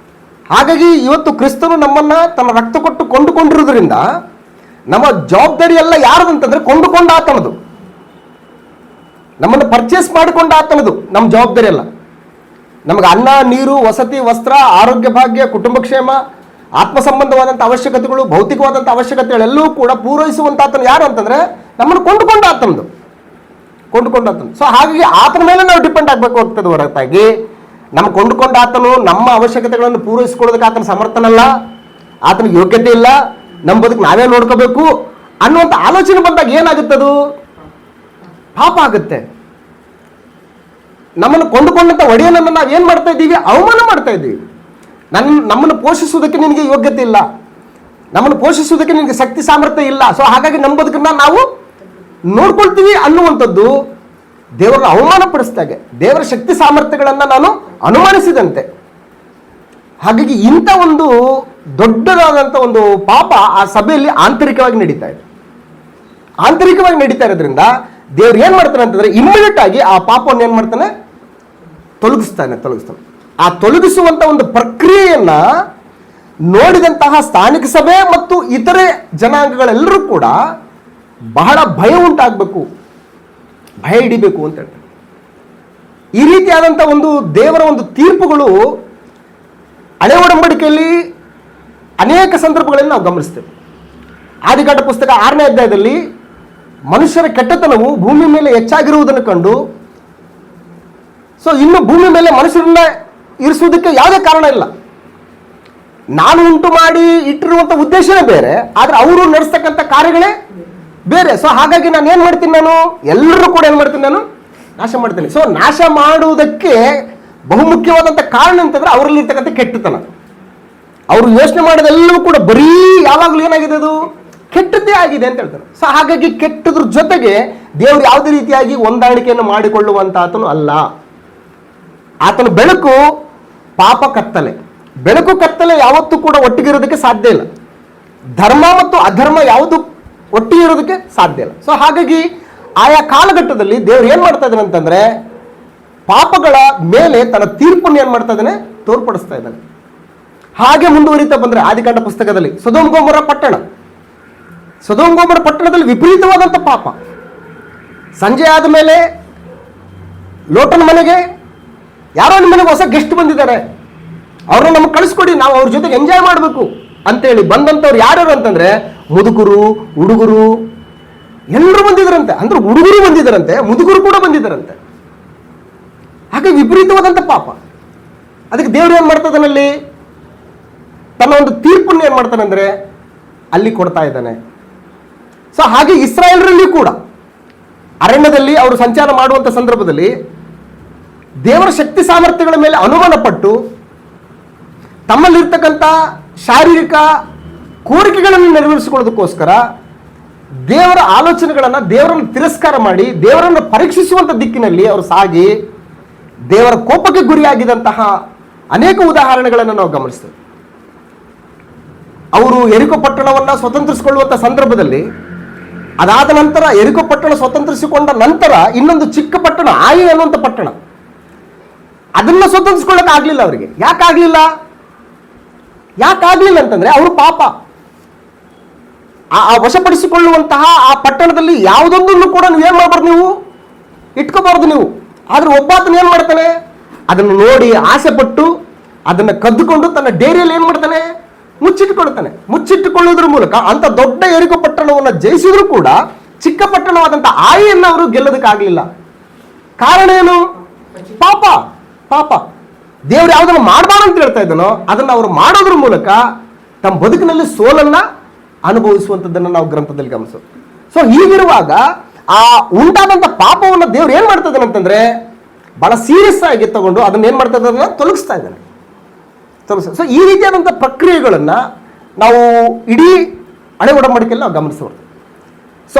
ಹಾಗಾಗಿ ಇವತ್ತು ಕ್ರಿಸ್ತನು ನಮ್ಮನ್ನ ತನ್ನ ರಕ್ತ ಕೊಟ್ಟು ಕೊಂಡುಕೊಂಡಿರುವುದರಿಂದ ನಮ್ಮ ಜವಾಬ್ದಾರಿ ಎಲ್ಲ ಯಾರದಂತಂದ್ರೆ ಕೊಂಡುಕೊಂಡ ಆತನದು, ನಮ್ಮನ್ನು ಪರ್ಚೇಸ್ ಮಾಡಿಕೊಂಡ ಆತನದು ನಮ್ಮ ಜವಾಬ್ದಾರಿ ಅಲ್ಲ. ನಮಗೆ ಅನ್ನ, ನೀರು, ವಸತಿ, ವಸ್ತ್ರ, ಆರೋಗ್ಯ ಭಾಗ್ಯ, ಕುಟುಂಬ ಕ್ಷೇಮ, ಆತ್ಮ ಸಂಬಂಧವಾದಂಥ ಅವಶ್ಯಕತೆಗಳು, ಭೌತಿಕವಾದಂಥ ಅವಶ್ಯಕತೆಗಳೆಲ್ಲವೂ ಕೂಡ ಪೂರೈಸುವಂತ ಆತನು ಯಾರು ಅಂತಂದ್ರೆ ನಮ್ಮನ್ನು ಕೊಂಡುಕೊಂಡ ಆತನದು. ಸೊ ಹಾಗಾಗಿ ಆತನ ಮೇಲೆ ನಾವು ಡಿಪೆಂಡ್ ಆಗಬೇಕು ಹೋಗ್ತದೆ ಹೊರತಾಗಿ ನಮ್ಮ ಕೊಂಡುಕೊಂಡ ಆತನು ನಮ್ಮ ಅವಶ್ಯಕತೆಗಳನ್ನು ಪೂರೈಸಿಕೊಳ್ಳೋದಕ್ಕೆ ಆತನ ಸಮರ್ಥನಲ್ಲ, ಆತನಿಗೆ ಯೋಗ್ಯತೆ ಇಲ್ಲ, ನಮ್ಮ ಬದುಕು ನಾವೇ ನೋಡ್ಕೋಬೇಕು ಅನ್ನುವಂಥ ಆಲೋಚನೆ ಬಂದಾಗ ಏನಾಗುತ್ತದು? ಪಾಪ ಆಗುತ್ತೆ. ನಮ್ಮನ್ನು ಕೊಂಡುಕೊಂಡಂಥ ಒಡೆಯನನ್ನು ನಾವು ಏನು ಮಾಡ್ತಾ ಇದ್ದೀವಿ? ಅವಮಾನ ಮಾಡ್ತಾ ಇದ್ದೀವಿ. ನಮ್ಮನ್ನು ಪೋಷಿಸುವುದಕ್ಕೆ ನಿನಗೆ ಯೋಗ್ಯತೆ ಇಲ್ಲ, ನಮ್ಮನ್ನು ಪೋಷಿಸುವುದಕ್ಕೆ ನಿನಗೆ ಶಕ್ತಿ ಸಾಮರ್ಥ್ಯ ಇಲ್ಲ. ಸೊ ಹಾಗಾಗಿ ನಮ್ಮ ಬದುಕನ್ನ ನಾವು ನೋಡ್ಕೊಳ್ತೀವಿ ಅನ್ನುವಂಥದ್ದು ದೇವರನ್ನು ಅವಮಾನ ಪಡಿಸಿದಾಗೆ, ದೇವರ ಶಕ್ತಿ ಸಾಮರ್ಥ್ಯಗಳನ್ನು ನಾನು ಅನುಮಾನಿಸಿದಂತೆ. ಹಾಗಾಗಿ ಇಂಥ ಒಂದು ದೊಡ್ಡದಾದಂಥ ಒಂದು ಪಾಪ ಆ ಸಭೆಯಲ್ಲಿ ಆಂತರಿಕವಾಗಿ ನಡೀತಾ ಇದೆ. ಆಂತರಿಕವಾಗಿ ನಡೀತಾ ಇರೋದ್ರಿಂದ ದೇವ್ರು ಏನು ಮಾಡ್ತಾನೆ ಅಂತಂದ್ರೆ ಇಮ್ಮಿಡಿಯೇಟ್ ಆಗಿ ಆ ಪಾಪವನ್ನು ಏನು ಮಾಡ್ತಾನೆ? ತೊಲಗಿಸ್ತಾನೆ. ಆ ತೊಲಗಿಸುವಂಥ ಒಂದು ಪ್ರಕ್ರಿಯೆಯನ್ನ ನೋಡಿದಂತಹ ಸ್ಥಾನಿಕ ಸಭೆ ಮತ್ತು ಇತರೆ ಜನಾಂಗಗಳೆಲ್ಲರೂ ಕೂಡ ಬಹಳ ಭಯ ಉಂಟಾಗಬೇಕು, ಭಯ ಹಿಡಿಬೇಕು ಅಂತ ಹೇಳ್ತಾರೆ. ಈ ರೀತಿಯಾದಂಥ ಒಂದು ದೇವರ ಒಂದು ತೀರ್ಪುಗಳು ಹಳೆ ಒಡಂಬಡಿಕೆಯಲ್ಲಿ ಅನೇಕ ಸಂದರ್ಭಗಳಲ್ಲಿ ನಾವು ಗಮನಿಸ್ತೇವೆ. ಆದಿಕಾಂಡ ಪುಸ್ತಕ 6ನೇ ಅಧ್ಯಾಯದಲ್ಲಿ ಮನುಷ್ಯರ ಕೆಟ್ಟತನವು ಭೂಮಿ ಮೇಲೆ ಹೆಚ್ಚಾಗಿರುವುದನ್ನು ಕಂಡು, ಸೊ ಇನ್ನು ಭೂಮಿ ಮೇಲೆ ಮನುಷ್ಯರನ್ನ ಇರಿಸುವುದಕ್ಕೆ ಯಾವುದೇ ಕಾರಣ ಇಲ್ಲ, ನಾನು ಉಂಟು ಮಾಡಿ ಇಟ್ಟಿರುವಂಥ ಉದ್ದೇಶನೇ ಬೇರೆ, ಆದರೆ ಅವರು ನಡೆಸ್ತಕ್ಕಂಥ ಕಾರ್ಯಗಳೇ ಬೇರೆ. ಸೊ ಹಾಗಾಗಿ ನಾನು ಏನು ಮಾಡ್ತೀನಿ? ಎಲ್ಲರೂ ಕೂಡ ಏನು ಮಾಡ್ತೀನಿ? ನಾಶ ಮಾಡ್ತೀನಿ. ಸೊ ನಾಶ ಮಾಡುವುದಕ್ಕೆ ಬಹುಮುಖ್ಯವಾದಂಥ ಕಾರಣ ಅಂತಂದ್ರೆ ಅವರಲ್ಲಿ ಇರ್ತಕ್ಕಂಥ ಕೆಟ್ಟತನ. ಅವರು ಯೋಚನೆ ಮಾಡೋದೆಲ್ಲವೂ ಕೂಡ ಬರೀ ಯಾವಾಗಲೂ ಏನಾಗಿದೆ? ಅದು ಕೆಟ್ಟದ್ದೇ ಆಗಿದೆ ಅಂತ ಹೇಳ್ತಾರೆ. ಸೊ ಹಾಗಾಗಿ ಕೆಟ್ಟದ್ರ ಜೊತೆಗೆ ದೇವರು ಯಾವುದೇ ರೀತಿಯಾಗಿ ಹೊಂದಾಣಿಕೆಯನ್ನು ಮಾಡಿಕೊಳ್ಳುವಂತ ಆತನು ಅಲ್ಲ. ಆತನ ಬೆಳಕು, ಪಾಪ ಕತ್ತಲೆ. ಬೆಳಕು ಕತ್ತಲೆ ಯಾವತ್ತೂ ಕೂಡ ಒಟ್ಟಿಗೆ ಇರೋದಕ್ಕೆ ಸಾಧ್ಯ ಇಲ್ಲ. ಧರ್ಮ ಮತ್ತು ಅಧರ್ಮ ಯಾವುದು ಒಟ್ಟಿಗೆ ಇರೋದಕ್ಕೆ ಸಾಧ್ಯ ಇಲ್ಲ. ಸೊ ಹಾಗಾಗಿ ಆಯಾ ಕಾಲಘಟ್ಟದಲ್ಲಿ ದೇವರು ಏನು ಮಾಡ್ತಾ ಇದ್ದಾನೆ ಅಂತಂದ್ರೆ ಪಾಪಗಳ ಮೇಲೆ ತನ್ನ ತೀರ್ಪನ್ನು ಏನು ಮಾಡ್ತಾ ಇದ್ದಾನೆ? ತೋರ್ಪಡಿಸ್ತಾ ಇದ್ದಾನೆ. ಹಾಗೆ ಮುಂದುವರಿತಾ ಬಂದ್ರೆ ಆದಿಕಾಂಡ ಪುಸ್ತಕದಲ್ಲಿ ಸೊದೋಮ್ ಗೊಮೋರ ಪಟ್ಟಣದಲ್ಲಿ ವಿಪರೀತವಾದಂಥ ಪಾಪ. ಸಂಜೆ ಆದ ಮೇಲೆ ಲೋಟನ ಮನೆಗೆ ಯಾರೋ ನಿಮ್ಮ ಮನೆಗೆ ಹೊಸ ಗೆಸ್ಟ್ ಬಂದಿದ್ದಾರೆ, ಅವ್ರನ್ನ ನಮಗೆ ಕಳಿಸ್ಕೊಡಿ, ನಾವು ಅವ್ರ ಜೊತೆಗೆ ಎಂಜಾಯ್ ಮಾಡಬೇಕು ಅಂತೇಳಿ ಬಂದಂಥವ್ರು ಯಾರ್ಯಾರು ಅಂತಂದ್ರೆ ಮುದುಕರು, ಹುಡುಗರು ಎಲ್ಲರೂ ಬಂದಿದ್ದರಂತೆ. ಅಂದ್ರೆ ಹುಡುಗರು ಬಂದಿದ್ದರಂತೆ, ಮುದುಕರು ಕೂಡ ಬಂದಿದ್ದರಂತೆ. ಹಾಗೆ ವಿಪರೀತವಾದಂಥ ಪಾಪ. ಅದಕ್ಕೆ ದೇವರು ಏನು ಮಾಡ್ತಾನಲ್ಲಿ ತನ್ನ ಒಂದು ತೀರ್ಪನ್ನು ಏನು ಮಾಡ್ತಾನೆ ಅಂದ್ರೆ ಅಲ್ಲಿ ಕೊಡ್ತಾ ಇದ್ದಾನೆ. ಸೊ ಹಾಗೆ ಇಸ್ರಾಯೇಲರಲ್ಲಿ ಕೂಡ ಅರಣ್ಯದಲ್ಲಿ ಅವರು ಸಂಚಾರ ಮಾಡುವಂಥ ಸಂದರ್ಭದಲ್ಲಿ ದೇವರ ಶಕ್ತಿ ಸಾಮರ್ಥ್ಯಗಳ ಮೇಲೆ ಅನುಮಾನ ಪಟ್ಟು ತಮ್ಮಲ್ಲಿರ್ತಕ್ಕಂಥ ಶಾರೀರಿಕ ಕೋರಿಕೆಗಳನ್ನು ನೆರವೇರಿಸಿಕೊಳ್ಳೋದಕ್ಕೋಸ್ಕರ ದೇವರ ಆಲೋಚನೆಗಳನ್ನು, ದೇವರನ್ನು ತಿರಸ್ಕಾರ ಮಾಡಿ ದೇವರನ್ನು ಪರೀಕ್ಷಿಸುವಂಥ ದಿಕ್ಕಿನಲ್ಲಿ ಅವರು ಸಾಗಿ ದೇವರ ಕೋಪಕ್ಕೆ ಗುರಿಯಾಗಿದ್ದಂತಹ ಅನೇಕ ಉದಾಹರಣೆಗಳನ್ನು ನಾವು ಗಮನಿಸ್ತೇವೆ. ಅವರು ಯೆರಿಕೋ ಪಟ್ಟಣವನ್ನು ಸ್ವತಂತ್ರಿಸಿಕೊಳ್ಳುವಂಥ ಸಂದರ್ಭದಲ್ಲಿ, ಅದಾದ ನಂತರ ಯೆರಿಕೋ ಪಟ್ಟಣ ಸ್ವತಂತ್ರಿಸಿಕೊಂಡ ನಂತರ ಇನ್ನೊಂದು ಚಿಕ್ಕ ಪಟ್ಟಣ ಆಯಿ ಅನ್ನುವಂಥ ಪಟ್ಟಣ, ಅದನ್ನ ಸ್ವತಂತ್ರಿಸಿಕೊಳ್ಳಕ್ಕೆ ಆಗಲಿಲ್ಲ ಅವರಿಗೆ. ಯಾಕಾಗಲಿಲ್ಲ ಅಂತಂದ್ರೆ ಅವರು ಪಾಪ ಆ ವಶಪಡಿಸಿಕೊಳ್ಳುವಂತಹ ಆ ಪಟ್ಟಣದಲ್ಲಿ ಯಾವುದೊಂದನ್ನು ಕೂಡ ನೀವೇನ್ ಮಾಡಬಾರ್ದು, ನೀವು ಇಟ್ಕೋಬಾರ್ದು ನೀವು. ಆದ್ರೆ ಒಬ್ಬಾತನ ಏನ್ ಮಾಡ್ತಾನೆ, ಅದನ್ನು ನೋಡಿ ಆಸೆ ಪಟ್ಟು ಅದನ್ನು ಕದ್ದುಕೊಂಡು ತನ್ನ ಡೇರಿಯಲ್ಲಿ ಏನ್ ಮಾಡ್ತಾನೆ, ಮುಚ್ಚಿಟ್ಟುಕೊಳ್ಳುವುದರ ಮೂಲಕ ಅಂತ ದೊಡ್ಡ ಯೆರಿಕೋ ಪಟ್ಟಣವನ್ನು ಜಯಿಸಿದ್ರು ಕೂಡ ಚಿಕ್ಕ ಪಟ್ಟಣವಾದಂಥ ಆಯಿಯನ್ನು ಅವರು ಗೆಲ್ಲೋದಕ್ಕಾಗಲಿಲ್ಲ. ಕಾರಣ ಏನು? ಪಾಪ. ದೇವರು ಯಾವುದನ್ನು ಮಾಡಬಾರ್ದು ಅಂತ ಹೇಳ್ತಾ ಇದ್ದಾನೋ ಅದನ್ನು ಅವರು ಮಾಡೋದ್ರ ಮೂಲಕ ತಮ್ಮ ಬದುಕಿನಲ್ಲಿ ಸೋಲನ್ನ ಅನುಭವಿಸುವಂಥದ್ದನ್ನು ನಾವು ಗ್ರಂಥದಲ್ಲಿ ಗಮನಿಸೋದು. ಸೊ ಹೀಗಿರುವಾಗ ಆ ಉಂಟಾದಂಥ ಪಾಪವನ್ನು ದೇವ್ರು ಏನ್ ಮಾಡ್ತಾ ಇದ್ದಾನೆ ಅಂತಂದ್ರೆ ಬಹಳ ಸೀರಿಯಸ್ ಆಗಿ ತಗೊಂಡು ಅದನ್ನ ಏನ್ ಮಾಡ್ತಾ ಇದ್ದಾನೆ, ತೊಲಗಿಸ್ತಾ ಇದ್ದಾನೆ. ಸೊ ಈ ರೀತಿಯಾದಂಥ ಪ್ರಕ್ರಿಯೆಗಳನ್ನು ನಾವು ಇಡೀ ಹಳೆ ಒಡಂಬಡಿಕೆಯಲ್ಲಿ ನಾವು ಗಮನಿಸಬಹುದು. ಸೊ